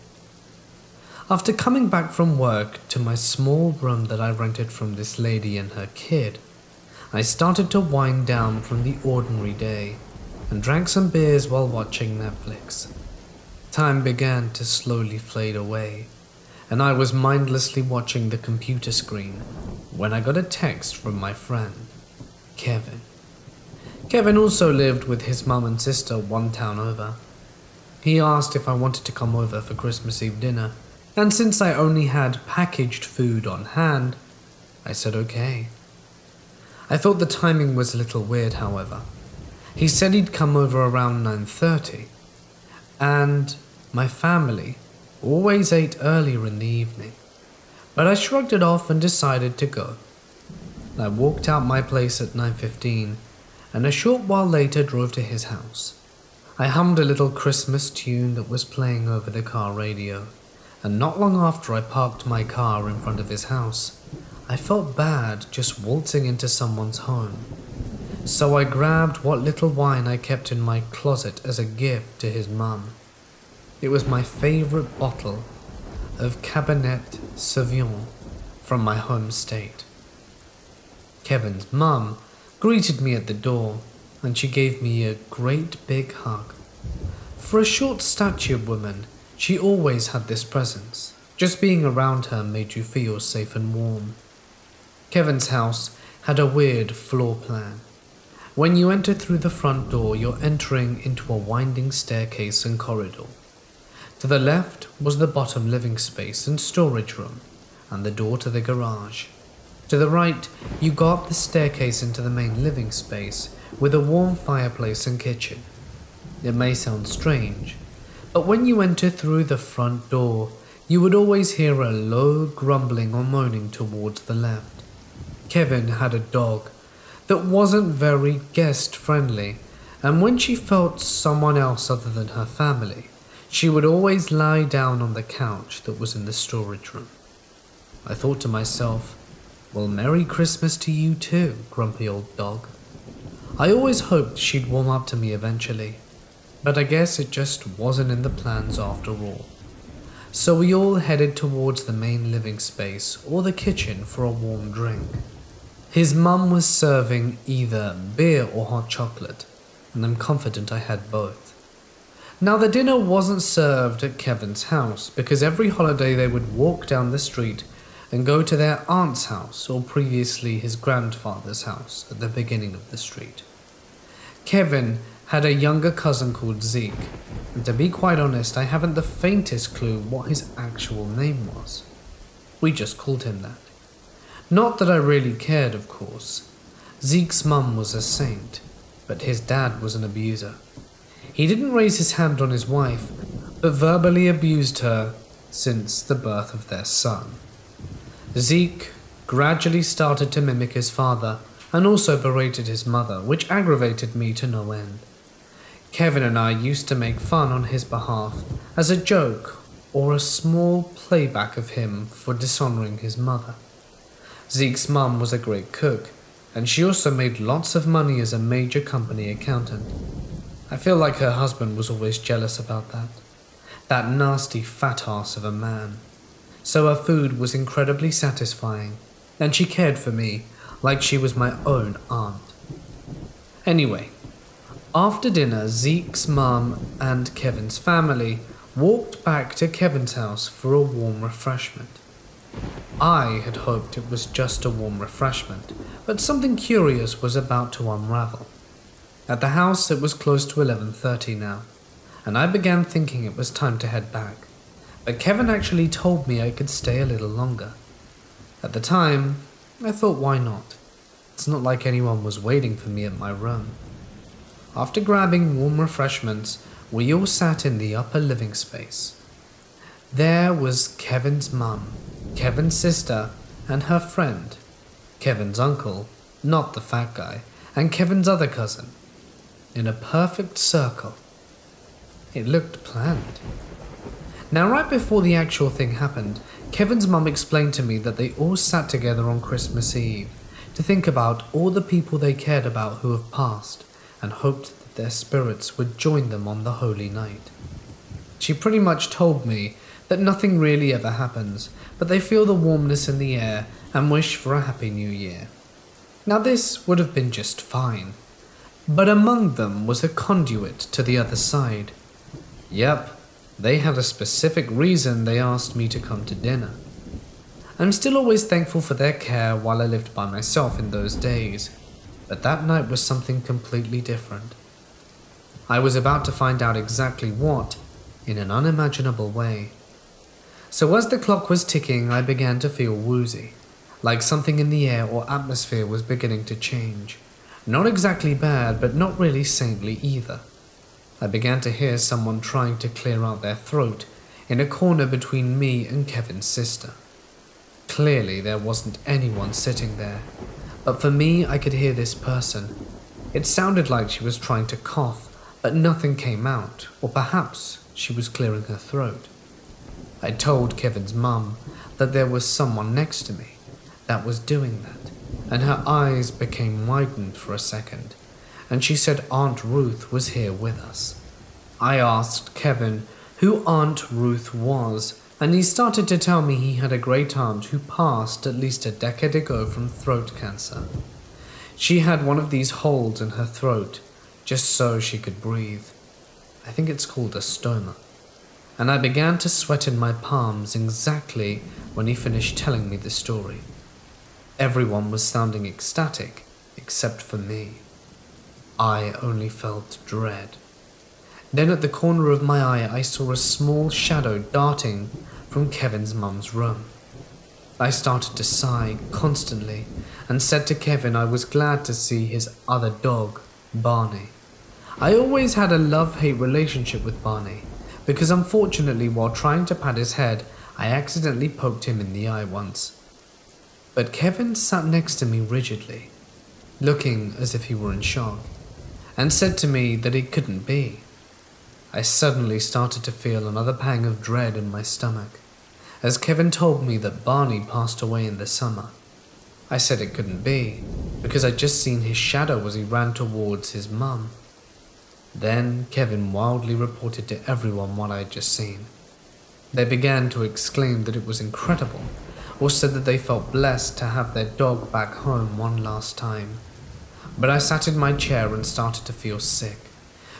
After coming back from work to my small room that I rented from this lady and her kid, I started to wind down from the ordinary day and drank some beers while watching Netflix. Time began to slowly fade away, and I was mindlessly watching the computer screen when I got a text from my friend, Kevin. Kevin also lived with his mum and sister one town over. He asked if I wanted to come over for Christmas Eve dinner, and since I only had packaged food on hand, I said okay. I thought the timing was a little weird, however. He said he'd come over around 9:30, and my family always ate earlier in the evening, but I shrugged it off and decided to go. I walked out my place at 9:15, and a short while later drove to his house. I hummed a little Christmas tune that was playing over the car radio, and not long after I parked my car in front of his house, I felt bad just waltzing into someone's home. So I grabbed what little wine I kept in my closet as a gift to his mum. It was my favorite bottle of Cabernet Sauvignon from my home state. Kevin's mum greeted me at the door, and she gave me a great big hug. For a short-statured woman, she always had this presence. Just being around her made you feel safe and warm. Kevin's house had a weird floor plan. When you enter through the front door, you're entering into a winding staircase and corridor. To the left was the bottom living space and storage room, and the door to the garage. To the right, you go up the staircase into the main living space with a warm fireplace and kitchen. It may sound strange, but when you enter through the front door, you would always hear a low grumbling or moaning towards the left. Kevin had a dog that wasn't very guest-friendly, and when she felt someone else other than her family, she would always lie down on the couch that was in the storage room. I thought to myself, well, Merry Christmas to you too, grumpy old dog. I always hoped she'd warm up to me eventually, but I guess it just wasn't in the plans after all. So we all headed towards the main living space or the kitchen for a warm drink. His mum was serving either beer or hot chocolate, and I'm confident I had both. Now the dinner wasn't served at Kevin's house because every holiday they would walk down the street and go to their aunt's house or previously his grandfather's house at the beginning of the street. Kevin had a younger cousin called Zeke, and to be quite honest, I haven't the faintest clue what his actual name was. We just called him that. Not that I really cared, of course. Zeke's mum was a saint, but his dad was an abuser. He didn't raise his hand on his wife, but verbally abused her since the birth of their son. Zeke gradually started to mimic his father and also berated his mother, which aggravated me to no end. Kevin and I used to make fun on his behalf as a joke or a small playback of him for dishonoring his mother. Zeke's mum was a great cook, and she also made lots of money as a major company accountant. I feel like her husband was always jealous about that. That nasty fat ass of a man. So her food was incredibly satisfying, and she cared for me like she was my own aunt. Anyway, after dinner, Zeke's mum and Kevin's family walked back to Kevin's house for a warm refreshment. I had hoped it was just a warm refreshment, but something curious was about to unravel. At the house, it was close to 11:30 now. and I began thinking it was time to head back. But Kevin actually told me I could stay a little longer. At the time, I thought, why not? It's not like anyone was waiting for me at my room. After grabbing warm refreshments, we all sat in the upper living space. There was Kevin's mum, Kevin's sister, and her friend, Kevin's uncle, not the fat guy, and Kevin's other cousin, in a perfect circle. It looked planned. Now, right before the actual thing happened, Kevin's mum explained to me that they all sat together on Christmas Eve to think about all the people they cared about who have passed and hoped that their spirits would join them on the holy night. She pretty much told me that nothing really ever happens, but they feel the warmness in the air and wish for a happy new year. Now, this would have been just fine, but among them was a conduit to the other side. Yep, they had a specific reason they asked me to come to dinner. I'm still always thankful for their care while I lived by myself in those days, but that night was something completely different. I was about to find out exactly what, in an unimaginable way. So as the clock was ticking, I began to feel woozy, like something in the air or atmosphere was beginning to change. Not exactly bad, but not really saintly either. I began to hear someone trying to clear out their throat in a corner between me and Kevin's sister. Clearly there wasn't anyone sitting there, but for me I could hear this person. It sounded like she was trying to cough, but nothing came out, or perhaps she was clearing her throat. I told Kevin's mum that there was someone next to me that was doing that, and her eyes became widened for a second, and she said Aunt Ruth was here with us. I asked Kevin who Aunt Ruth was, and he started to tell me he had a great aunt who passed at least a decade ago from throat cancer. She had one of these holes in her throat, just so she could breathe. I think it's called a stoma. And I began to sweat in my palms exactly when he finished telling me the story. Everyone was sounding ecstatic, except for me. I only felt dread. Then at the corner of my eye, I saw a small shadow darting from Kevin's mum's room. I started to sigh constantly and said to Kevin I was glad to see his other dog, Barney. I always had a love-hate relationship with Barney, because unfortunately while trying to pat his head, I accidentally poked him in the eye once. But Kevin sat next to me rigidly, looking as if he were in shock, and said to me that it couldn't be. I suddenly started to feel another pang of dread in my stomach, as Kevin told me that Barney passed away in the summer. I said it couldn't be, because I'd just seen his shadow as he ran towards his mum. Then Kevin wildly reported to everyone what I'd just seen. They began to exclaim that it was incredible, or said that they felt blessed to have their dog back home one last time. But I sat in my chair and started to feel sick,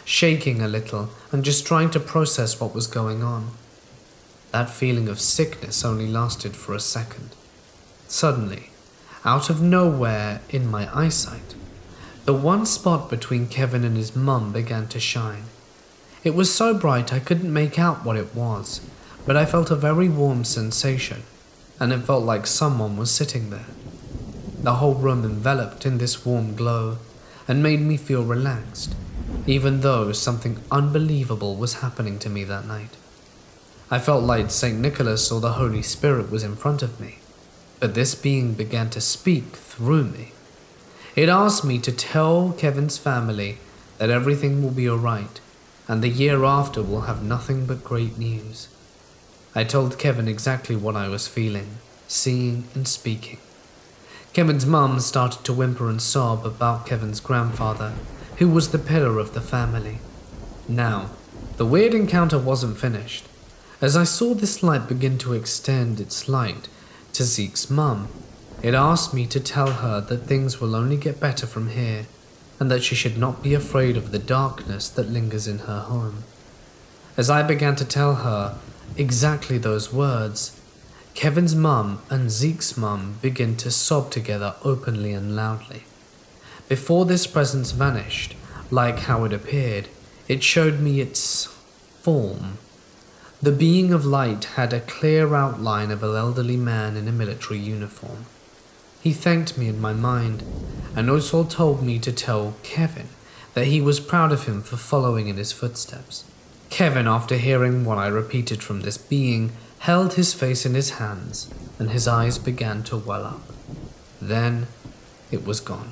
shaking a little and just trying to process what was going on. That feeling of sickness only lasted for a second. Suddenly, out of nowhere in my eyesight, the one spot between Kevin and his mum began to shine. It was so bright I couldn't make out what it was, but I felt a very warm sensation, and it felt like someone was sitting there. The whole room enveloped in this warm glow and made me feel relaxed, even though something unbelievable was happening to me that night. I felt like St. Nicholas or the Holy Spirit was in front of me, but this being began to speak through me. It asked me to tell Kevin's family that everything will be alright, and the year after will have nothing but great news. I told Kevin exactly what I was feeling, seeing and speaking. Kevin's mum started to whimper and sob about Kevin's grandfather, who was the pillar of the family. Now, the weird encounter wasn't finished. As I saw this light begin to extend its light to Zeke's mum, it asked me to tell her that things will only get better from here, and that she should not be afraid of the darkness that lingers in her home. As I began to tell her exactly those words, Kevin's mum and Zeke's mum began to sob together openly and loudly. Before this presence vanished, like how it appeared, it showed me its form. The being of light had a clear outline of an elderly man in a military uniform. He thanked me in my mind, and also told me to tell Kevin that he was proud of him for following in his footsteps. Kevin, after hearing what I repeated from this being, held his face in his hands, and his eyes began to well up. Then, it was gone.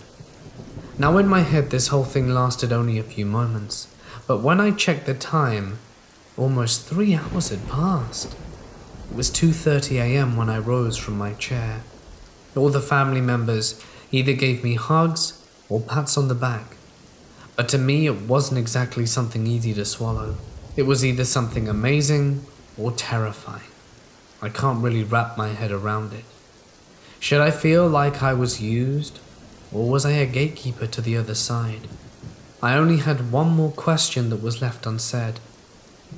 Now in my head this whole thing lasted only a few moments, but when I checked the time, almost 3 hours had passed. It was 2:30 a.m. when I rose from my chair. All the family members either gave me hugs or pats on the back, but to me it wasn't exactly something easy to swallow. It was either something amazing or terrifying. I can't really wrap my head around it. Should I feel like I was used, or was I a gatekeeper to the other side? I only had one more question that was left unsaid.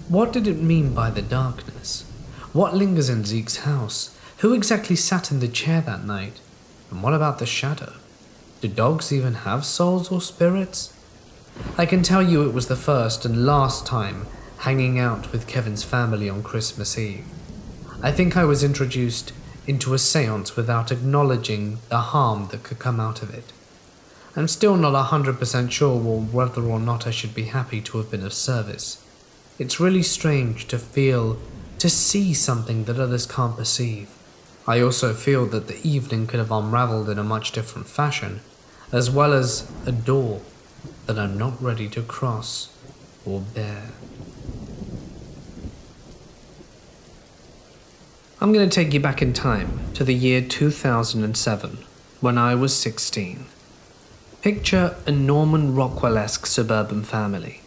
What did it mean by the darkness? What lingers in Zeke's house? Who exactly sat in the chair that night? And what about the shadow? Do dogs even have souls or spirits? I can tell you it was the first and last time hanging out with Kevin's family on Christmas Eve. I think I was introduced into a seance without acknowledging the harm that could come out of it. I'm still not 100% sure whether or not I should be happy to have been of service. It's really strange to see something that others can't perceive. I also feel that the evening could have unraveled in a much different fashion, as well as a door that I'm not ready to cross or bear. I'm going to take you back in time to the year 2007, when I was 16. Picture a Norman Rockwell-esque suburban family.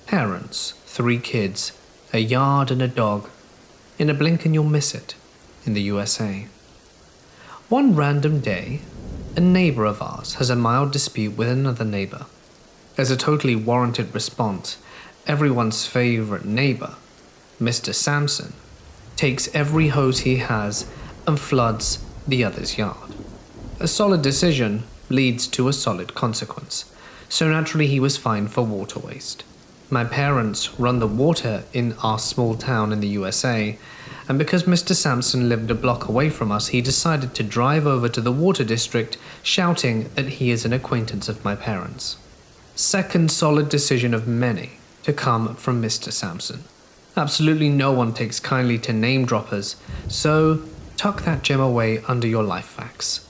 Parents, 3 kids, a yard and a dog. In a blink and you'll miss it, in the USA. One random day, a neighbor of ours has a mild dispute with another neighbor. As a totally warranted response, everyone's favorite neighbor, Mr. Sampson, takes every hose he has and floods the other's yard. A solid decision leads to a solid consequence, so naturally he was fined for water waste. My parents run the water in our small town in the USA, and because Mr. Sampson lived a block away from us, he decided to drive over to the water district, shouting that he is an acquaintance of my parents. Second solid decision of many to come from Mr. Sampson. Absolutely no one takes kindly to name droppers, so tuck that gem away under your life facts.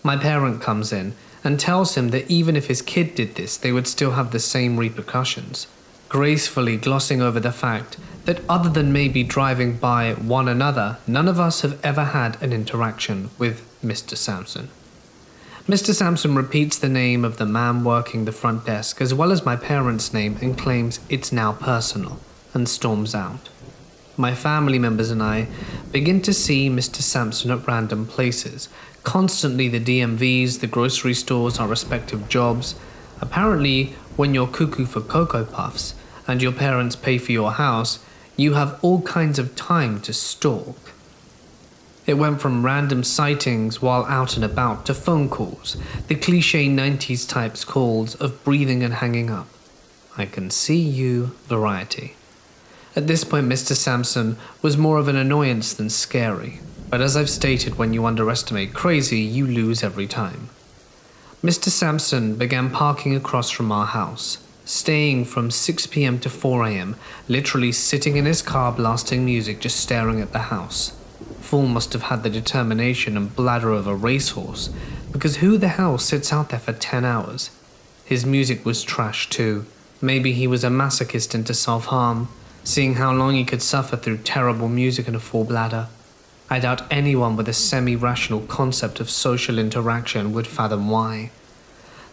My parent comes in and tells him that even if his kid did this, they would still have the same repercussions, gracefully glossing over the fact that other than maybe driving by one another, none of us have ever had an interaction with Mr. Sampson. Mr. Sampson repeats the name of the man working the front desk as well as my parents' name and claims it's now personal, and storms out. My family members and I begin to see Mr. Sampson at random places, constantly the DMVs, the grocery stores, our respective jobs. Apparently, when you're cuckoo for Cocoa Puffs and your parents pay for your house, you have all kinds of time to stalk. It went from random sightings while out and about to phone calls, the cliche 90s types calls of breathing and hanging up. I can see you variety. At this point, Mr. Sampson was more of an annoyance than scary, but as I've stated, when you underestimate crazy, you lose every time. Mr. Sampson began parking across from our house, staying from 6 p.m. to 4 a.m., literally sitting in his car blasting music just staring at the house. Fool must have had the determination and bladder of a racehorse, because who the hell sits out there for 10 hours? His music was trash too. Maybe he was a masochist into self-harm, seeing how long he could suffer through terrible music and a full bladder. I doubt anyone with a semi-rational concept of social interaction would fathom why.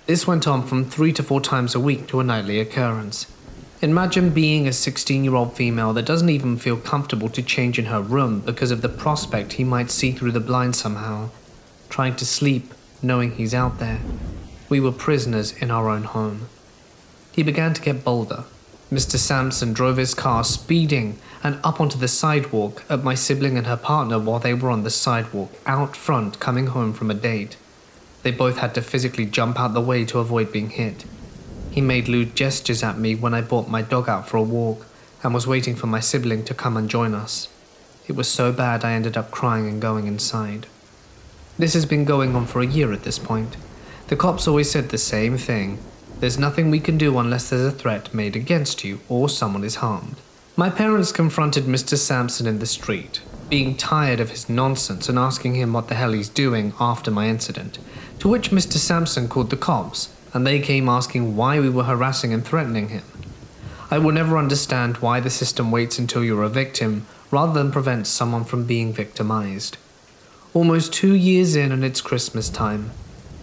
This went on from 3 to 4 times a week to a nightly occurrence. Imagine being a 16-year-old female that doesn't even feel comfortable to change in her room because of the prospect he might see through the blinds somehow, trying to sleep knowing he's out there. We were prisoners in our own home. He began to get bolder. Mr. Sampson drove his car speeding and up onto the sidewalk at my sibling and her partner while they were on the sidewalk out front coming home from a date. They both had to physically jump out the way to avoid being hit. He made lewd gestures at me when I brought my dog out for a walk, and was waiting for my sibling to come and join us. It was so bad I ended up crying and going inside. This has been going on for a year at this point. The cops always said the same thing. There's nothing we can do unless there's a threat made against you or someone is harmed. My parents confronted Mr. Sampson in the street, being tired of his nonsense and asking him what the hell he's doing after my incident, to which Mr. Sampson called the cops, and they came asking why we were harassing and threatening him. I will never understand why the system waits until you're a victim rather than prevent someone from being victimized. Almost 2 years in and it's Christmas time.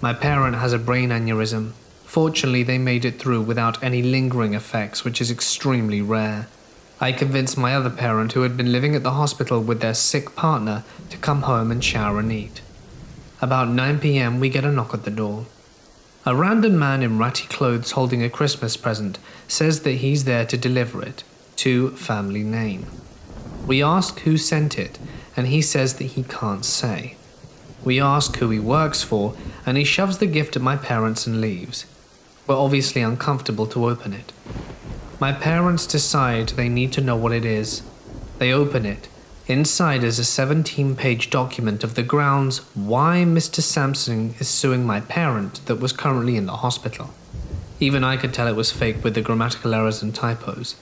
My parent has a brain aneurysm. Fortunately, they made it through without any lingering effects, which is extremely rare. I convinced my other parent, who had been living at the hospital with their sick partner, to come home and shower and eat. About 9 p.m. we get a knock at the door. A random man in ratty clothes holding a Christmas present says that he's there to deliver it, to family name. We ask who sent it, and he says that he can't say. We ask who he works for, and he shoves the gift at my parents and leaves. We're obviously uncomfortable to open it. My parents decide they need to know what it is. They open it. Inside is a 17-page document of the grounds why Mr. Sampson is suing my parent that was currently in the hospital. Even I could tell it was fake with the grammatical errors and typos.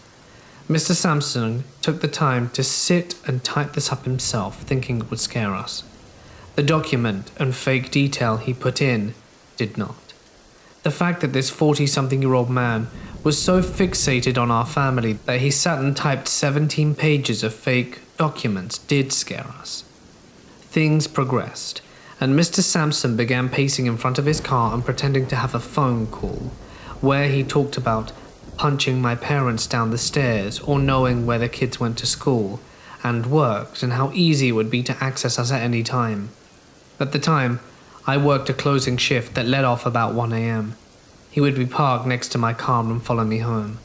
Mr. Sampson took the time to sit and type this up himself, thinking it would scare us. The document and fake detail he put in did not. The fact that this 40-something-year-old man was so fixated on our family that he sat and typed 17 pages of fake documents did scare us. Things progressed, and Mr. Sampson began pacing in front of his car and pretending to have a phone call, where he talked about punching my parents down the stairs or knowing where the kids went to school and worked and how easy it would be to access us at any time. At the time, I worked a closing shift that let off about 1 a.m. He would be parked next to my car and follow me home.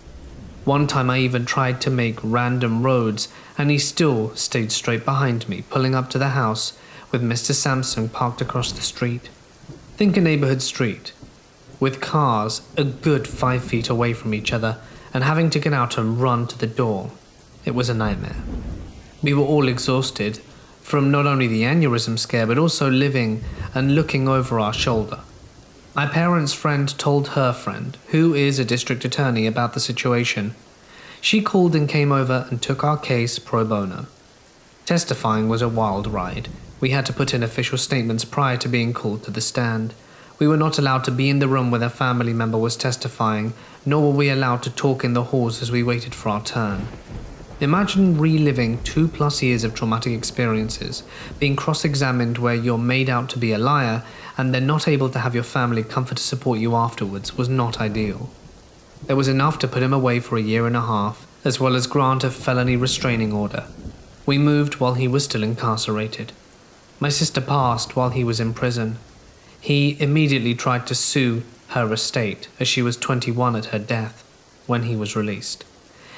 One time I even tried to make random roads, and he still stayed straight behind me, pulling up to the house with Mr. Sampson parked across the street. Think a neighborhood street, with cars a good 5 feet away from each other and having to get out and run to the door. It was a nightmare. We were all exhausted from not only the aneurysm scare but also living and looking over our shoulder. My parents' friend told her friend, who is a district attorney, about the situation. She called and came over and took our case pro bono. Testifying was a wild ride. We had to put in official statements prior to being called to the stand. We were not allowed to be in the room where a family member was testifying, nor were we allowed to talk in the halls as we waited for our turn. Imagine reliving 2+ years of traumatic experiences, being cross-examined where you're made out to be a liar, and then not able to have your family come to support you afterwards was not ideal. There was enough to put him away for 1.5 years, as well as grant a felony restraining order. We moved while he was still incarcerated. My sister passed while he was in prison. He immediately tried to sue her estate, as she was 21 at her death when he was released.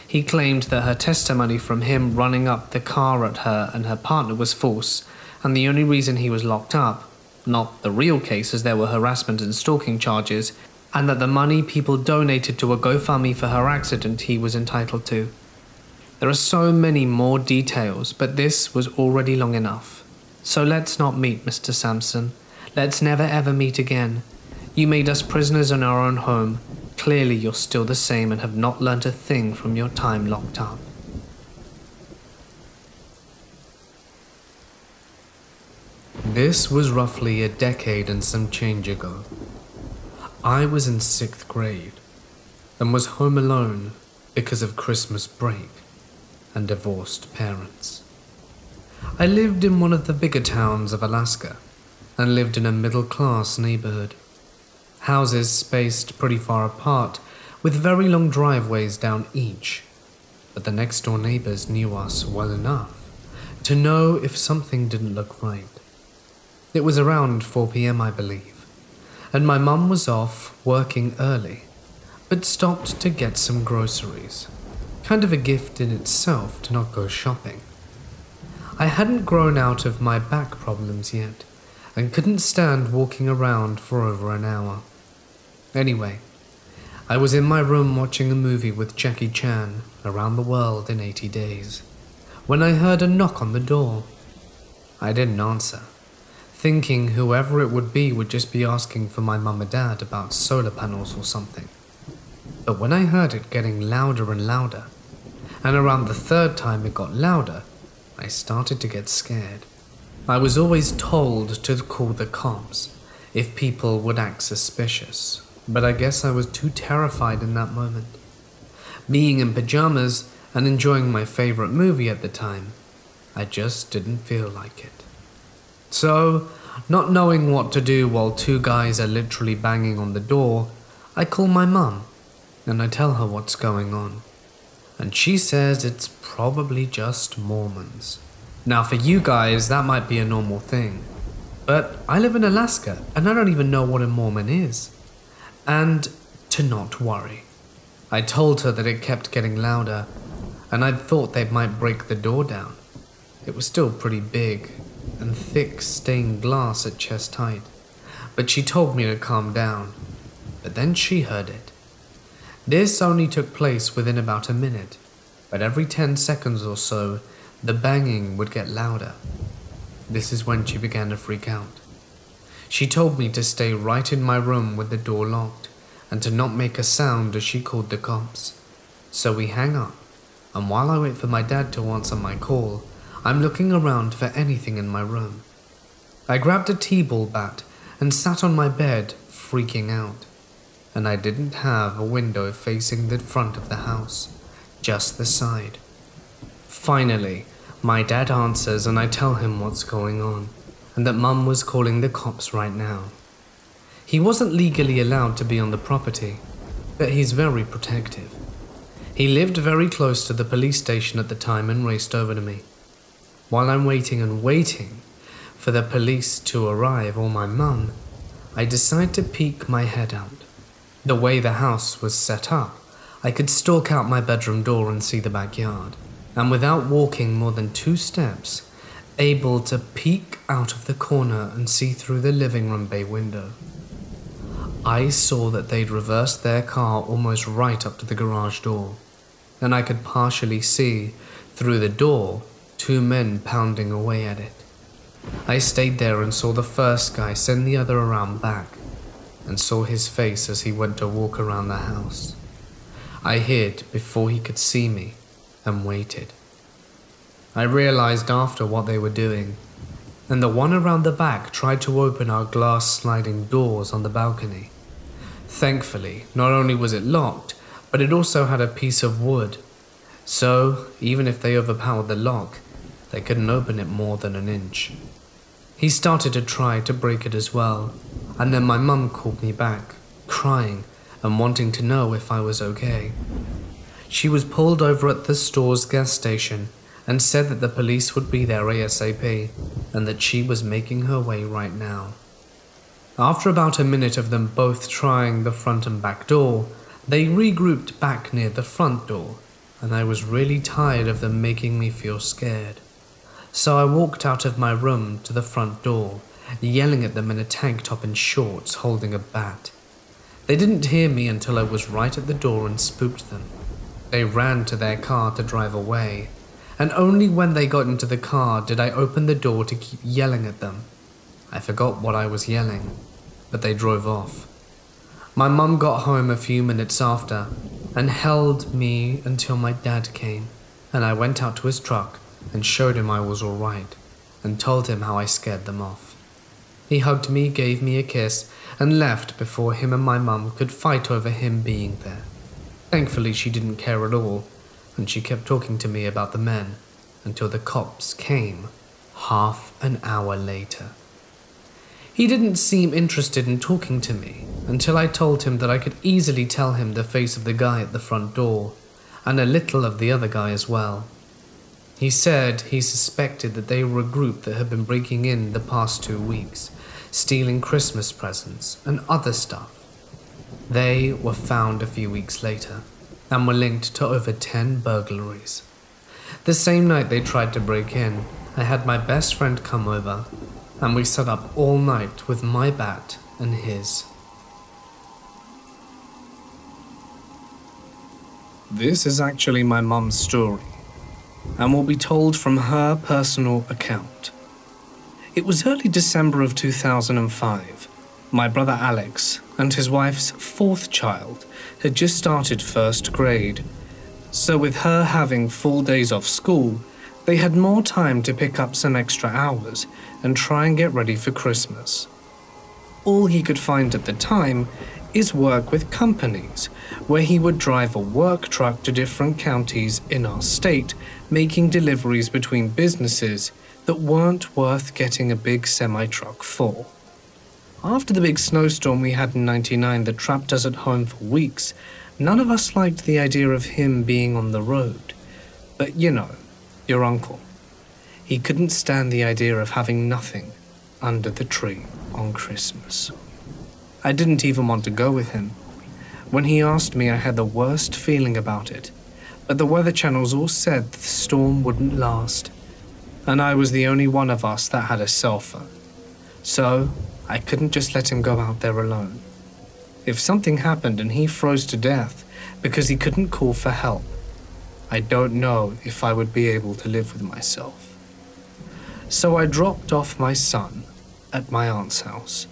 He claimed that her testimony from him running up the car at her and her partner was false, and the only reason he was locked up, not the real case as there were harassment and stalking charges, and that the money people donated to a GoFundMe for her accident he was entitled to. There are so many more details, but this was already long enough. So let's not meet, Mr. Sampson. Let's never ever meet again. You made us prisoners in our own home. Clearly you're still the same and have not learnt a thing from your time locked up. This was roughly a decade and some change ago. I was in 6th grade and was home alone because of Christmas break and divorced parents. I lived in one of the bigger towns of Alaska and lived in a middle-class neighborhood. Houses spaced pretty far apart, with very long driveways down each, but the next-door neighbors knew us well enough to know if something didn't look right. It was around 4 p.m, I believe, and my mum was off working early, but stopped to get some groceries. Kind of a gift in itself to not go shopping. I hadn't grown out of my back problems yet, and couldn't stand walking around for over an hour. Anyway, I was in my room watching a movie with Jackie Chan, Around the World in 80 Days, when I heard a knock on the door. I didn't answer, thinking whoever it would just be asking for my mum and dad about solar panels or something. But when I heard it getting louder and louder, and around the third time it got louder, I started to get scared. I was always told to call the cops if people would act suspicious, but I guess I was too terrified in that moment. Being in pajamas and enjoying my favorite movie at the time, I just didn't feel like it. So, not knowing what to do while two guys are literally banging on the door, I call my mum and I tell her what's going on. And she says it's probably just Mormons. Now for you guys, that might be a normal thing. But I live in Alaska and I don't even know what a Mormon is. And to not worry. I told her that it kept getting louder and I'd thought they might break the door down. It was still pretty big and thick stained glass at chest height. But she told me to calm down. But then she heard it. This only took place within about a minute, but every 10 seconds or so, the banging would get louder. This is when she began to freak out. She told me to stay right in my room with the door locked and to not make a sound as she called the cops. So we hang up, and while I wait for my dad to answer my call, I'm looking around for anything in my room. I grabbed a T-ball bat and sat on my bed, freaking out. And I didn't have a window facing the front of the house, just the side. Finally, my dad answers and I tell him what's going on, and that Mum was calling the cops right now. He wasn't legally allowed to be on the property, but he's very protective. He lived very close to the police station at the time and raced over to me. While I'm waiting and waiting for the police to arrive or my mum, I decide to peek my head out. The way the house was set up, I could stalk out my bedroom door and see the backyard, and without walking more than 2 steps, able to peek out of the corner and see through the living room bay window. I saw that they'd reversed their car almost right up to the garage door, and I could partially see, through the door, 2 men pounding away at it. I stayed there and saw the first guy send the other around back, and saw his face as he went to walk around the house. I hid before he could see me and waited. I realized after what they were doing, and the one around the back tried to open our glass sliding doors on the balcony. Thankfully, not only was it locked, but it also had a piece of wood. So, even if they overpowered the lock, they couldn't open it more than 1 inch. He started to try to break it as well, and then my mum called me back, crying and wanting to know if I was okay. She was pulled over at the store's gas station and said that the police would be there ASAP and that she was making her way right now. After about a minute of them both trying the front and back door, they regrouped back near the front door, and I was really tired of them making me feel scared. So I walked out of my room to the front door, yelling at them in a tank top and shorts, holding a bat. They didn't hear me until I was right at the door and spooked them. They ran to their car to drive away, and only when they got into the car did I open the door to keep yelling at them. I forgot what I was yelling, but they drove off. My mum got home a few minutes after and held me until my dad came, and I went out to his truck and showed him I was alright and told him how I scared them off. He hugged me, gave me a kiss, and left before him and my mum could fight over him being there. Thankfully, she didn't care at all, and she kept talking to me about the men until the cops came half an hour later. He didn't seem interested in talking to me until I told him that I could easily tell him the face of the guy at the front door, and a little of the other guy as well. He said he suspected that they were a group that had been breaking in the past 2 weeks, stealing Christmas presents and other stuff. They were found a few weeks later and were linked to over 10 burglaries. The same night they tried to break in, I had my best friend come over, and we sat up all night with my bat and his. This is actually my mum's story, and will be told from her personal account. It was early December of 2005. My brother Alex and his wife's fourth child had just started first grade, so with her having full days off school, they had more time to pick up some extra hours and try and get ready for Christmas. All he could find at the time is work with companies, where he would drive a work truck to different counties in our state, making deliveries between businesses that weren't worth getting a big semi-truck for. After the big snowstorm we had in '99 that trapped us at home for weeks, none of us liked the idea of him being on the road. But you know, your uncle. He couldn't stand the idea of having nothing under the tree on Christmas. I didn't even want to go with him. When he asked me, I had the worst feeling about it, but the weather channels all said the storm wouldn't last, and I was the only one of us that had a cell phone, so I couldn't just let him go out there alone. If something happened and he froze to death because he couldn't call for help, I don't know if I would be able to live with myself. So I dropped off my son at my aunt's house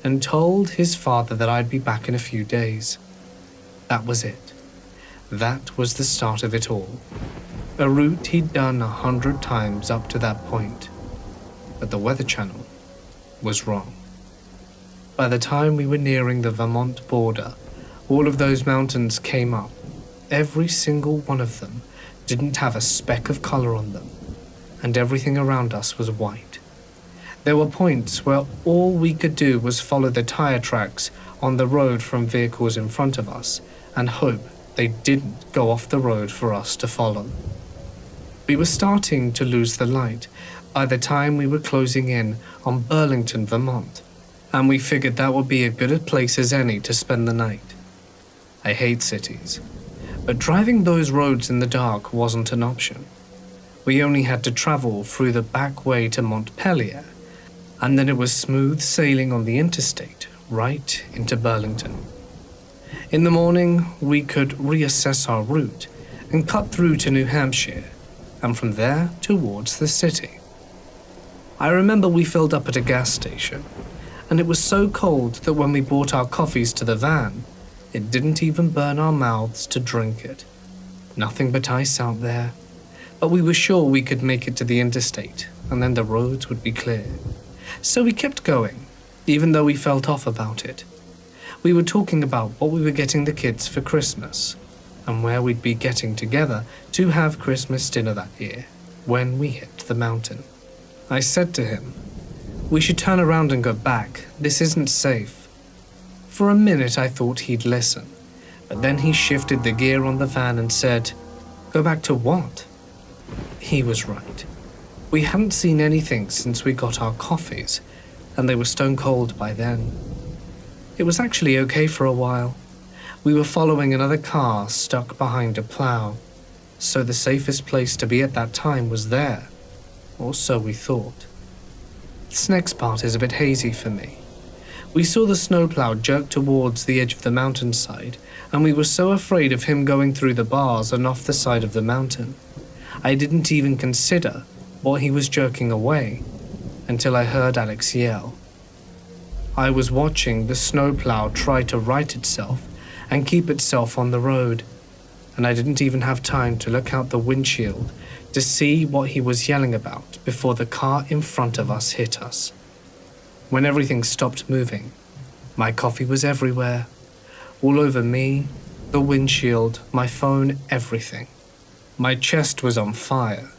and told his father that I'd be back in a few days. That was it. That was the start of it all. A route he'd done 100 times up to that point. But the Weather Channel was wrong. By the time we were nearing the Vermont border, all of those mountains came up. Every single one of them didn't have a speck of color on them, and everything around us was white. There were points where all we could do was follow the tire tracks on the road from vehicles in front of us and hope they didn't go off the road for us to follow. We were starting to lose the light by the time we were closing in on Burlington, Vermont, and we figured that would be as good a place as any to spend the night. I hate cities, but driving those roads in the dark wasn't an option. We only had to travel through the back way to Montpelier, and then it was smooth sailing on the interstate right into Burlington. In the morning, we could reassess our route and cut through to New Hampshire, and from there towards the city. I remember we filled up at a gas station, and it was so cold that when we brought our coffees to the van, it didn't even burn our mouths to drink it. Nothing but ice out there, but we were sure we could make it to the interstate, and then the roads would be clear. So we kept going, even though we felt off about it. We were talking about what we were getting the kids for Christmas, and where we'd be getting together to have Christmas dinner that year, when we hit the mountain. I said to him, "We should turn around and go back. This isn't safe." For a minute I thought he'd listen, but then he shifted the gear on the van and said, "Go back to what?" He was right. We hadn't seen anything since we got our coffees, and they were stone cold by then. It was actually okay for a while. We were following another car stuck behind a plow, so the safest place to be at that time was there, or so we thought. This next part is a bit hazy for me. We saw the snowplow jerk towards the edge of the mountainside, and we were so afraid of him going through the bars and off the side of the mountain. I didn't even consider what he was jerking away until I heard Alex yell. I was watching the snowplow try to right itself and keep itself on the road, and I didn't even have time to look out the windshield to see what he was yelling about before the car in front of us hit us. When everything stopped moving, my coffee was everywhere, all over me, the windshield, my phone, everything. My chest was on fire,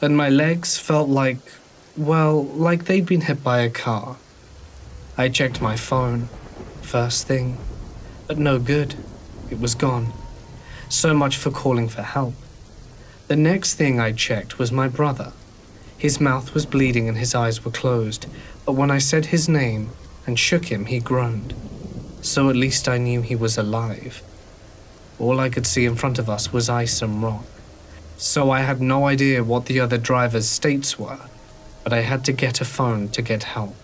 and my legs felt like they'd been hit by a car. I checked my phone, first thing, but no good. It was gone. So much for calling for help. The next thing I checked was my brother. His mouth was bleeding and his eyes were closed, but when I said his name and shook him, he groaned. So at least I knew he was alive. All I could see in front of us was ice and rock. So I had no idea what the other drivers' states were, but I had to get a phone to get help.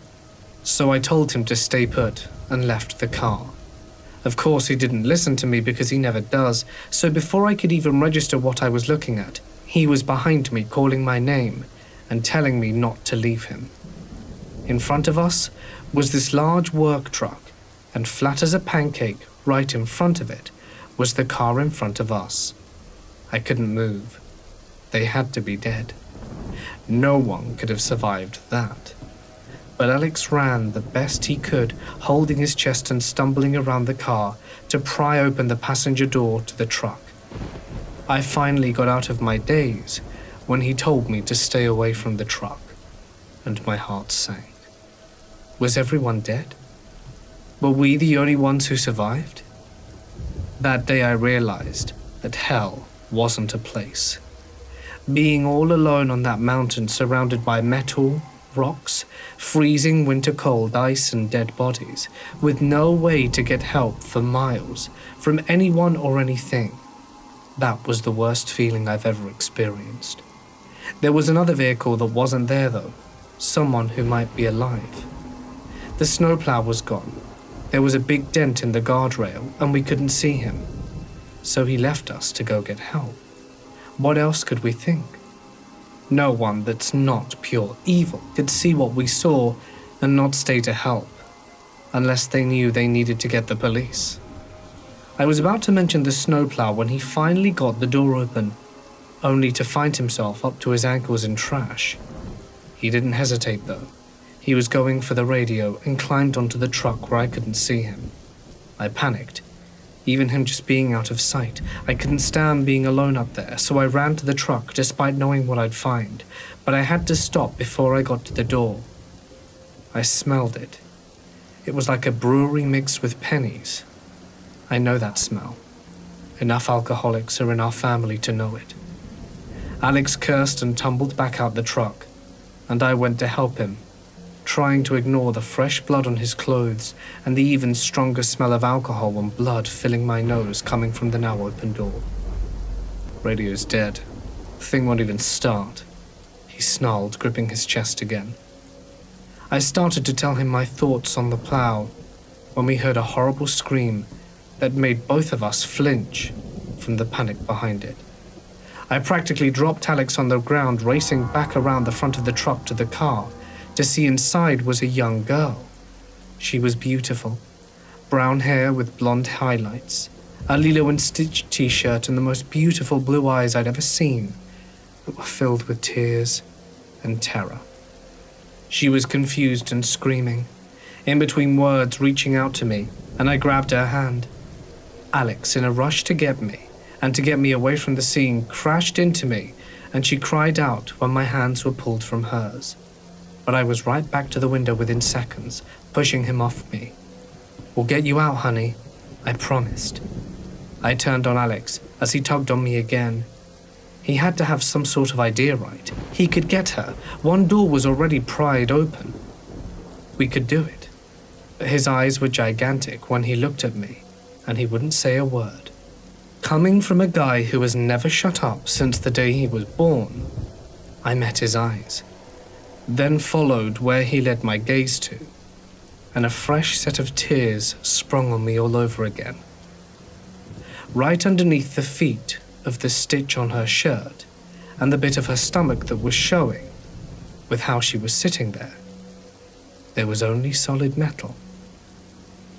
So I told him to stay put and left the car. Of course, he didn't listen to me because he never does, so before I could even register what I was looking at, he was behind me calling my name and telling me not to leave him. In front of us was this large work truck, and flat as a pancake right in front of it was the car in front of us. I couldn't move. They had to be dead. No one could have survived that. But Alex ran the best he could, holding his chest and stumbling around the car to pry open the passenger door to the truck. I finally got out of my daze when he told me to stay away from the truck, and my heart sank. Was everyone dead? Were we the only ones who survived? That day I realized that hell wasn't a place. Being all alone on that mountain surrounded by metal, rocks, freezing winter cold, ice and dead bodies, with no way to get help for miles from anyone or anything. That was the worst feeling I've ever experienced. There was another vehicle that wasn't there though, someone who might be alive. The snowplow was gone. There was a big dent in the guardrail and we couldn't see him. So he left us to go get help. What else could we think? No one that's not pure evil could see what we saw and not stay to help, unless they knew they needed to get the police. I was about to mention the snowplow when he finally got the door open, only to find himself up to his ankles in trash. He didn't hesitate though. He was going for the radio and climbed onto the truck where I couldn't see him. I panicked. Even him just being out of sight, I couldn't stand being alone up there, so I ran to the truck despite knowing what I'd find, but I had to stop before I got to the door. I smelled it. It was like a brewery mixed with pennies. I know that smell. Enough alcoholics are in our family to know it. Alex cursed and tumbled back out the truck, and I went to help him, trying to ignore the fresh blood on his clothes and the even stronger smell of alcohol and blood filling my nose coming from the now open door. Radio's dead. The thing won't even start. He snarled, gripping his chest again. I started to tell him my thoughts on the plow when we heard a horrible scream that made both of us flinch from the panic behind it. I practically dropped Alex on the ground, racing back around the front of the truck to the car. To see inside was a young girl. She was beautiful. Brown hair with blonde highlights, a Lilo and Stitch t-shirt and the most beautiful blue eyes I'd ever seen that were filled with tears and terror. She was confused and screaming, in between words reaching out to me, and I grabbed her hand. Alex, in a rush to get me and to get me away from the scene, crashed into me and she cried out when my hands were pulled from hers. But I was right back to the window within seconds, pushing him off me. "We'll get you out, honey," I promised. I turned on Alex as he tugged on me again. He had to have some sort of idea, right? He could get her. One door was already pried open. We could do it. But his eyes were gigantic when he looked at me, and he wouldn't say a word. Coming from a guy who has never shut up since the day he was born, I met his eyes. Then followed where he led my gaze to, and a fresh set of tears sprung on me all over again. Right underneath the feet of the stitch on her shirt and the bit of her stomach that was showing, with how she was sitting there was only solid metal.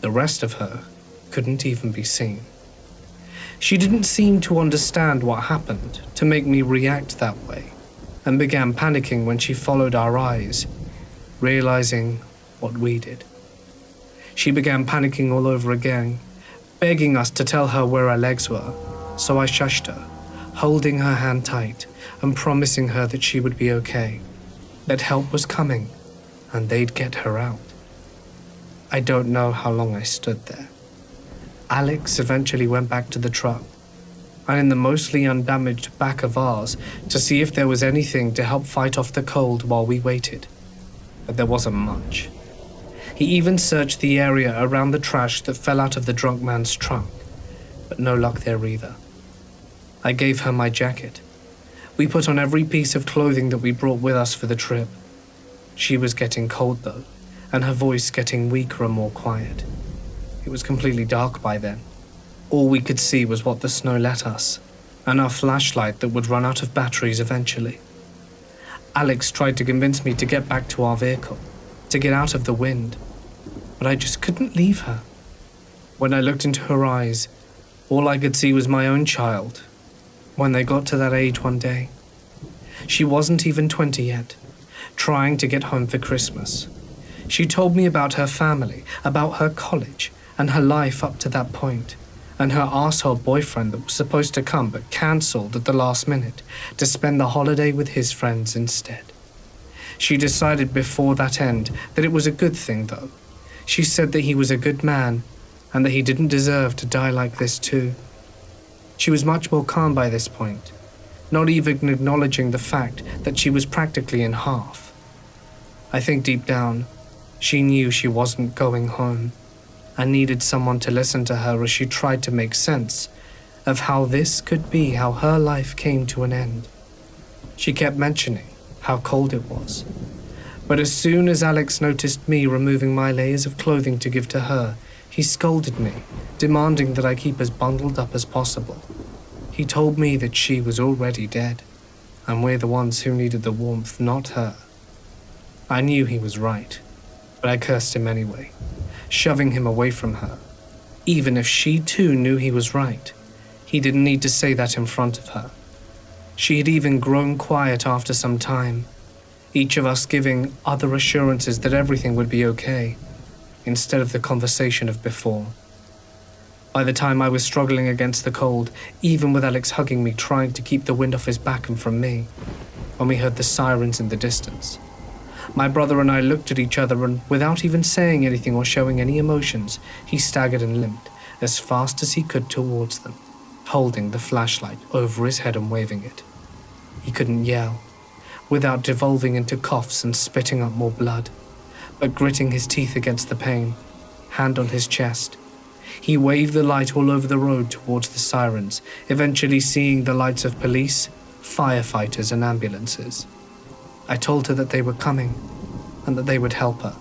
The rest of her couldn't even be seen. She didn't seem to understand what happened to make me react that way, and began panicking when she followed our eyes, realizing what we did. She began panicking all over again, begging us to tell her where our legs were, so I shushed her, holding her hand tight and promising her that she would be okay, that help was coming and they'd get her out. I don't know how long I stood there. Alex eventually went back to the truck, and in the mostly undamaged back of ours to see if there was anything to help fight off the cold while we waited. But there wasn't much. He even searched the area around the trash that fell out of the drunk man's trunk, but no luck there either. I gave her my jacket. We put on every piece of clothing that we brought with us for the trip. She was getting cold though, and her voice getting weaker and more quiet. It was completely dark by then. All we could see was what the snow let us, and our flashlight that would run out of batteries eventually. Alex tried to convince me to get back to our vehicle, to get out of the wind, but I just couldn't leave her. When I looked into her eyes, all I could see was my own child, when they got to that age one day. She wasn't even 20 yet, trying to get home for Christmas. She told me about her family, about her college, and her life up to that point, and her arsehole boyfriend that was supposed to come but cancelled at the last minute to spend the holiday with his friends instead. She decided before that end that it was a good thing though. She said that he was a good man and that he didn't deserve to die like this too. She was much more calm by this point, not even acknowledging the fact that she was practically in half. I think deep down, she knew she wasn't going home and needed someone to listen to her as she tried to make sense of how this could be how her life came to an end. She kept mentioning how cold it was, but as soon as Alex noticed me removing my layers of clothing to give to her, he scolded me, demanding that I keep as bundled up as possible. He told me that she was already dead, and we're the ones who needed the warmth, not her. I knew he was right, but I cursed him anyway, shoving him away from her. Even if she too knew he was right, he didn't need to say that in front of her. She had even grown quiet after some time, each of us giving other assurances that everything would be okay, instead of the conversation of before. By the time I was struggling against the cold, even with Alex hugging me trying to keep the wind off his back and from me, when we heard the sirens in the distance. My brother and I looked at each other and, without even saying anything or showing any emotions, he staggered and limped as fast as he could towards them, holding the flashlight over his head and waving it. He couldn't yell, without devolving into coughs and spitting up more blood, but gritting his teeth against the pain, hand on his chest. He waved the light all over the road towards the sirens, eventually seeing the lights of police, firefighters and ambulances. I told her that they were coming, and that they would help her,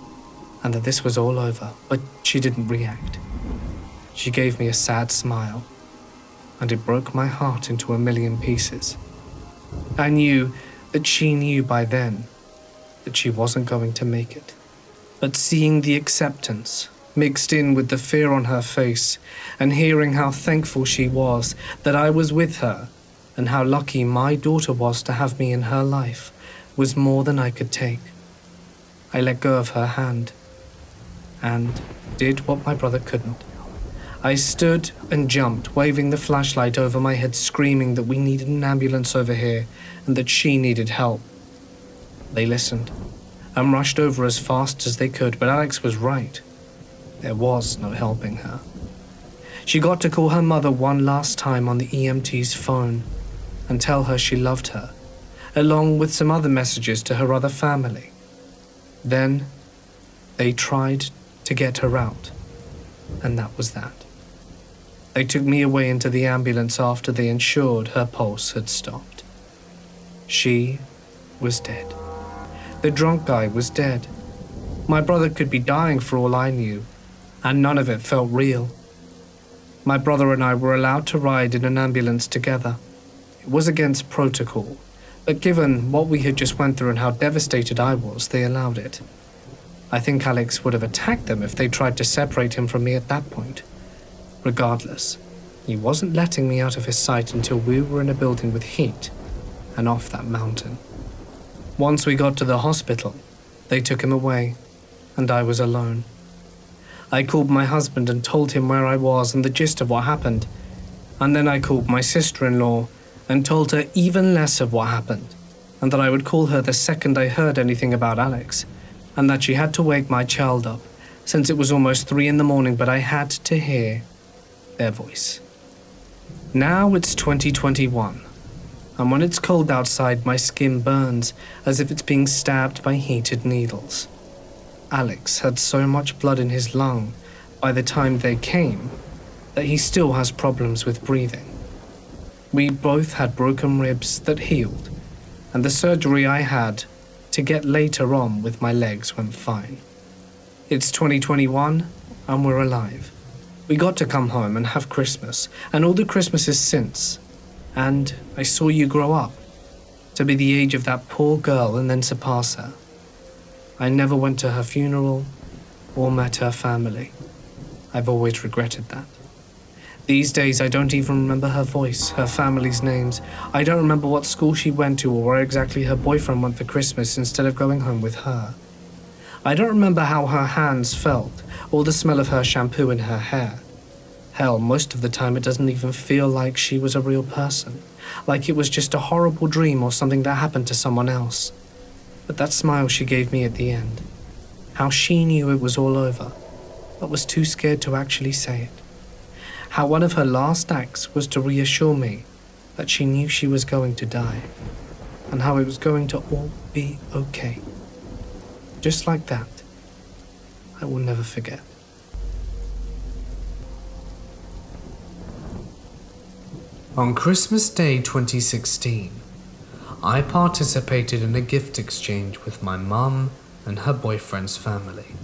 and that this was all over, but she didn't react. She gave me a sad smile, and it broke my heart into a million pieces. I knew that she knew by then that she wasn't going to make it, but seeing the acceptance mixed in with the fear on her face, and hearing how thankful she was that I was with her, and how lucky my daughter was to have me in her life, was more than I could take. I let go of her hand, and did what my brother couldn't. I stood and jumped, waving the flashlight over my head, screaming that we needed an ambulance over here, and that she needed help. They listened, and rushed over as fast as they could, but Alex was right. There was no helping her. She got to call her mother one last time on the EMT's phone, and tell her she loved her, along with some other messages to her other family. Then, they tried to get her out, and that was that. They took me away into the ambulance after they ensured her pulse had stopped. She was dead. The drunk guy was dead. My brother could be dying for all I knew, and none of it felt real. My brother and I were allowed to ride in an ambulance together. It was against protocol, but given what we had just went through and how devastated I was, they allowed it. I think Alex would have attacked them if they tried to separate him from me at that point. Regardless, he wasn't letting me out of his sight until we were in a building with heat and off that mountain. Once we got to the hospital, they took him away, and I was alone. I called my husband and told him where I was and the gist of what happened, and then I called my sister-in-law and told her even less of what happened, and that I would call her the second I heard anything about Alex, and that she had to wake my child up, since it was almost 3 a.m, but I had to hear their voice. Now it's 2021, and when it's cold outside, my skin burns as if it's being stabbed by heated needles. Alex had so much blood in his lung by the time they came that he still has problems with breathing. We both had broken ribs that healed, and the surgery I had to get later on with my legs went fine. It's 2021, and we're alive. We got to come home and have Christmas, and all the Christmases since. And I saw you grow up, to be the age of that poor girl and then surpass her. I never went to her funeral or met her family. I've always regretted that. These days I don't even remember her voice, her family's names. I don't remember what school she went to or where exactly her boyfriend went for Christmas instead of going home with her. I don't remember how her hands felt, or the smell of her shampoo in her hair. Hell, most of the time it doesn't even feel like she was a real person, like it was just a horrible dream or something that happened to someone else. But that smile she gave me at the end, how she knew it was all over, but was too scared to actually say it. How one of her last acts was to reassure me that she knew she was going to die, and how it was going to all be okay. Just like that, I will never forget. On Christmas Day 2016, I participated in a gift exchange with my mum and her boyfriend's family.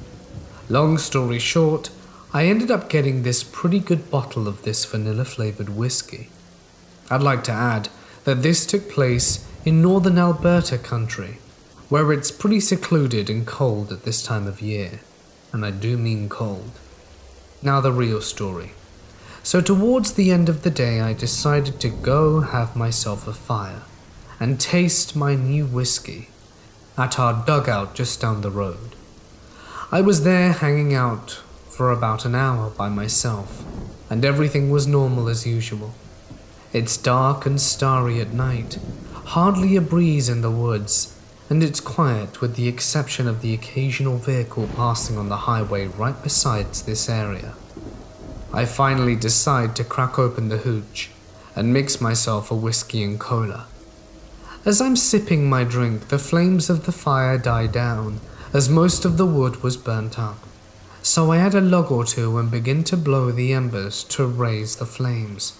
Long story short, I ended up getting this pretty good bottle of this vanilla-flavored whiskey. I'd like to add that this took place in northern Alberta country, where it's pretty secluded and cold at this time of year, and I do mean cold. Now the real story. So towards the end of the day, I decided to go have myself a fire and taste my new whiskey at our dugout just down the road. I was there hanging out for about an hour by myself, and everything was normal as usual. It's dark and starry at night, hardly a breeze in the woods, and it's quiet with the exception of the occasional vehicle passing on the highway right beside this area. I finally decide to crack open the hooch and mix myself a whiskey and cola. As I'm sipping my drink, the flames of the fire die down as most of the wood was burnt up. So I add a log or two and begin to blow the embers to raise the flames.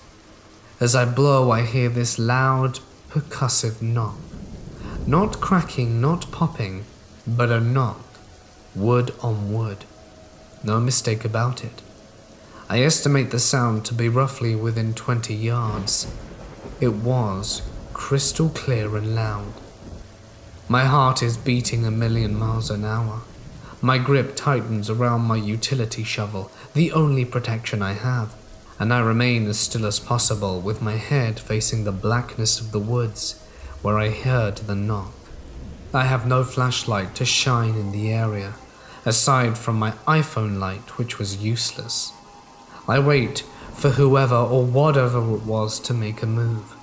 As I blow, I hear this loud, percussive knock. Not cracking, not popping, but a knock. Wood on wood. No mistake about it. I estimate the sound to be roughly within 20 yards. It was crystal clear and loud. My heart is beating 1,000,000 miles an hour. My grip tightens around my utility shovel, the only protection I have, and I remain as still as possible with my head facing the blackness of the woods where I heard the knock. I have no flashlight to shine in the area, aside from my iPhone light, which was useless. I wait for whoever or whatever it was to make a move.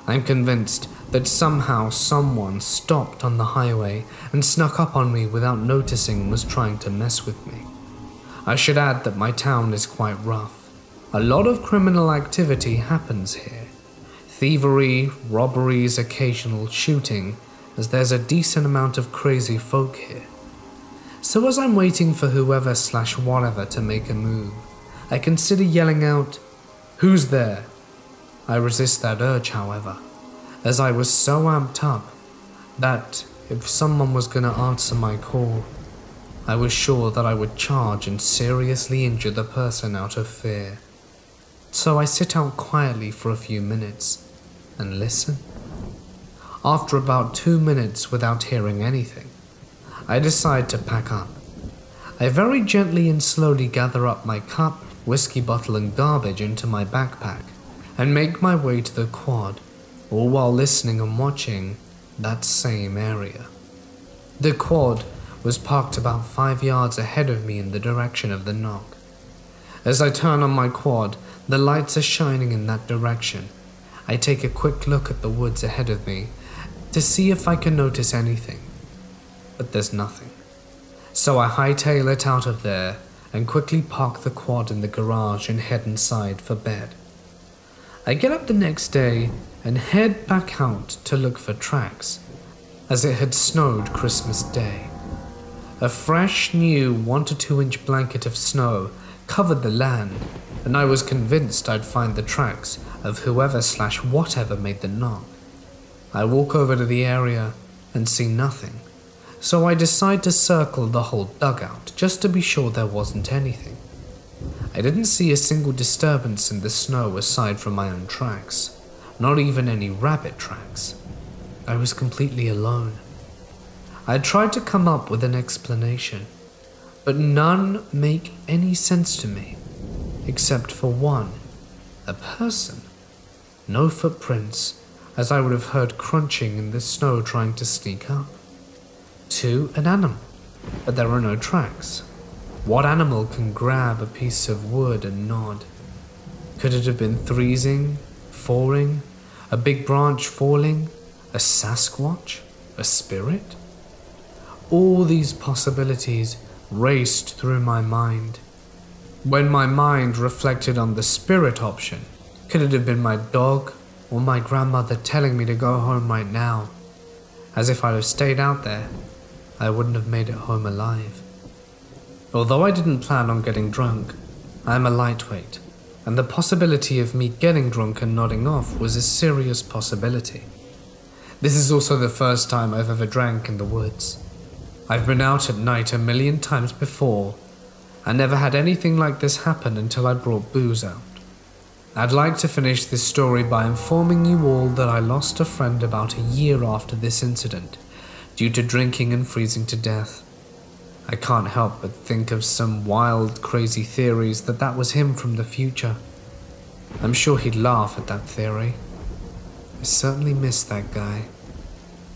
I'm convinced that somehow someone stopped on the highway and snuck up on me without noticing and was trying to mess with me. I should add that my town is quite rough. A lot of criminal activity happens here. Thievery, robberies, occasional shooting, as there's a decent amount of crazy folk here. So as I'm waiting for whoever/whatever to make a move, I consider yelling out, "Who's there?" I resist that urge, however, as I was so amped up that if someone was going to answer my call, I was sure that I would charge and seriously injure the person out of fear. So I sit out quietly for a few minutes and listen. After about 2 minutes without hearing anything, I decide to pack up. I very gently and slowly gather up my cup, whiskey bottle and garbage into my backpack and make my way to the quad, all while listening and watching that same area. The quad was parked about 5 yards ahead of me in the direction of the knock. As I turn on my quad, the lights are shining in that direction. I take a quick look at the woods ahead of me to see if I can notice anything, but there's nothing. So I hightail it out of there and quickly park the quad in the garage and head inside for bed. I get up the next day and head back out to look for tracks, as it had snowed Christmas Day. A fresh, new 1 to 2 inch blanket of snow covered the land, and I was convinced I'd find the tracks of whoever/whatever made the knock. I walk over to the area and see nothing, so I decide to circle the whole dugout just to be sure there wasn't anything. I didn't see a single disturbance in the snow aside from my own tracks, not even any rabbit tracks. I was completely alone. I had tried to come up with an explanation, but none make any sense to me, except for one, a person. No footprints, as I would have heard crunching in the snow trying to sneak up. 2, an animal, but there are no tracks. What animal can grab a piece of wood and nod? Could it have been threesing, foring, a big branch falling, a Sasquatch, a spirit? All these possibilities raced through my mind. When my mind reflected on the spirit option, could it have been my dog or my grandmother telling me to go home right now? As if I'd have stayed out there, I wouldn't have made it home alive. Although I didn't plan on getting drunk, I am a lightweight, and the possibility of me getting drunk and nodding off was a serious possibility. This is also the first time I've ever drank in the woods. I've been out at night a million times before. I never had anything like this happen until I brought booze out. I'd like to finish this story by informing you all that I lost a friend about a year after this incident, due to drinking and freezing to death. I can't help but think of some wild, crazy theories that was him from the future. I'm sure he'd laugh at that theory. I certainly miss that guy.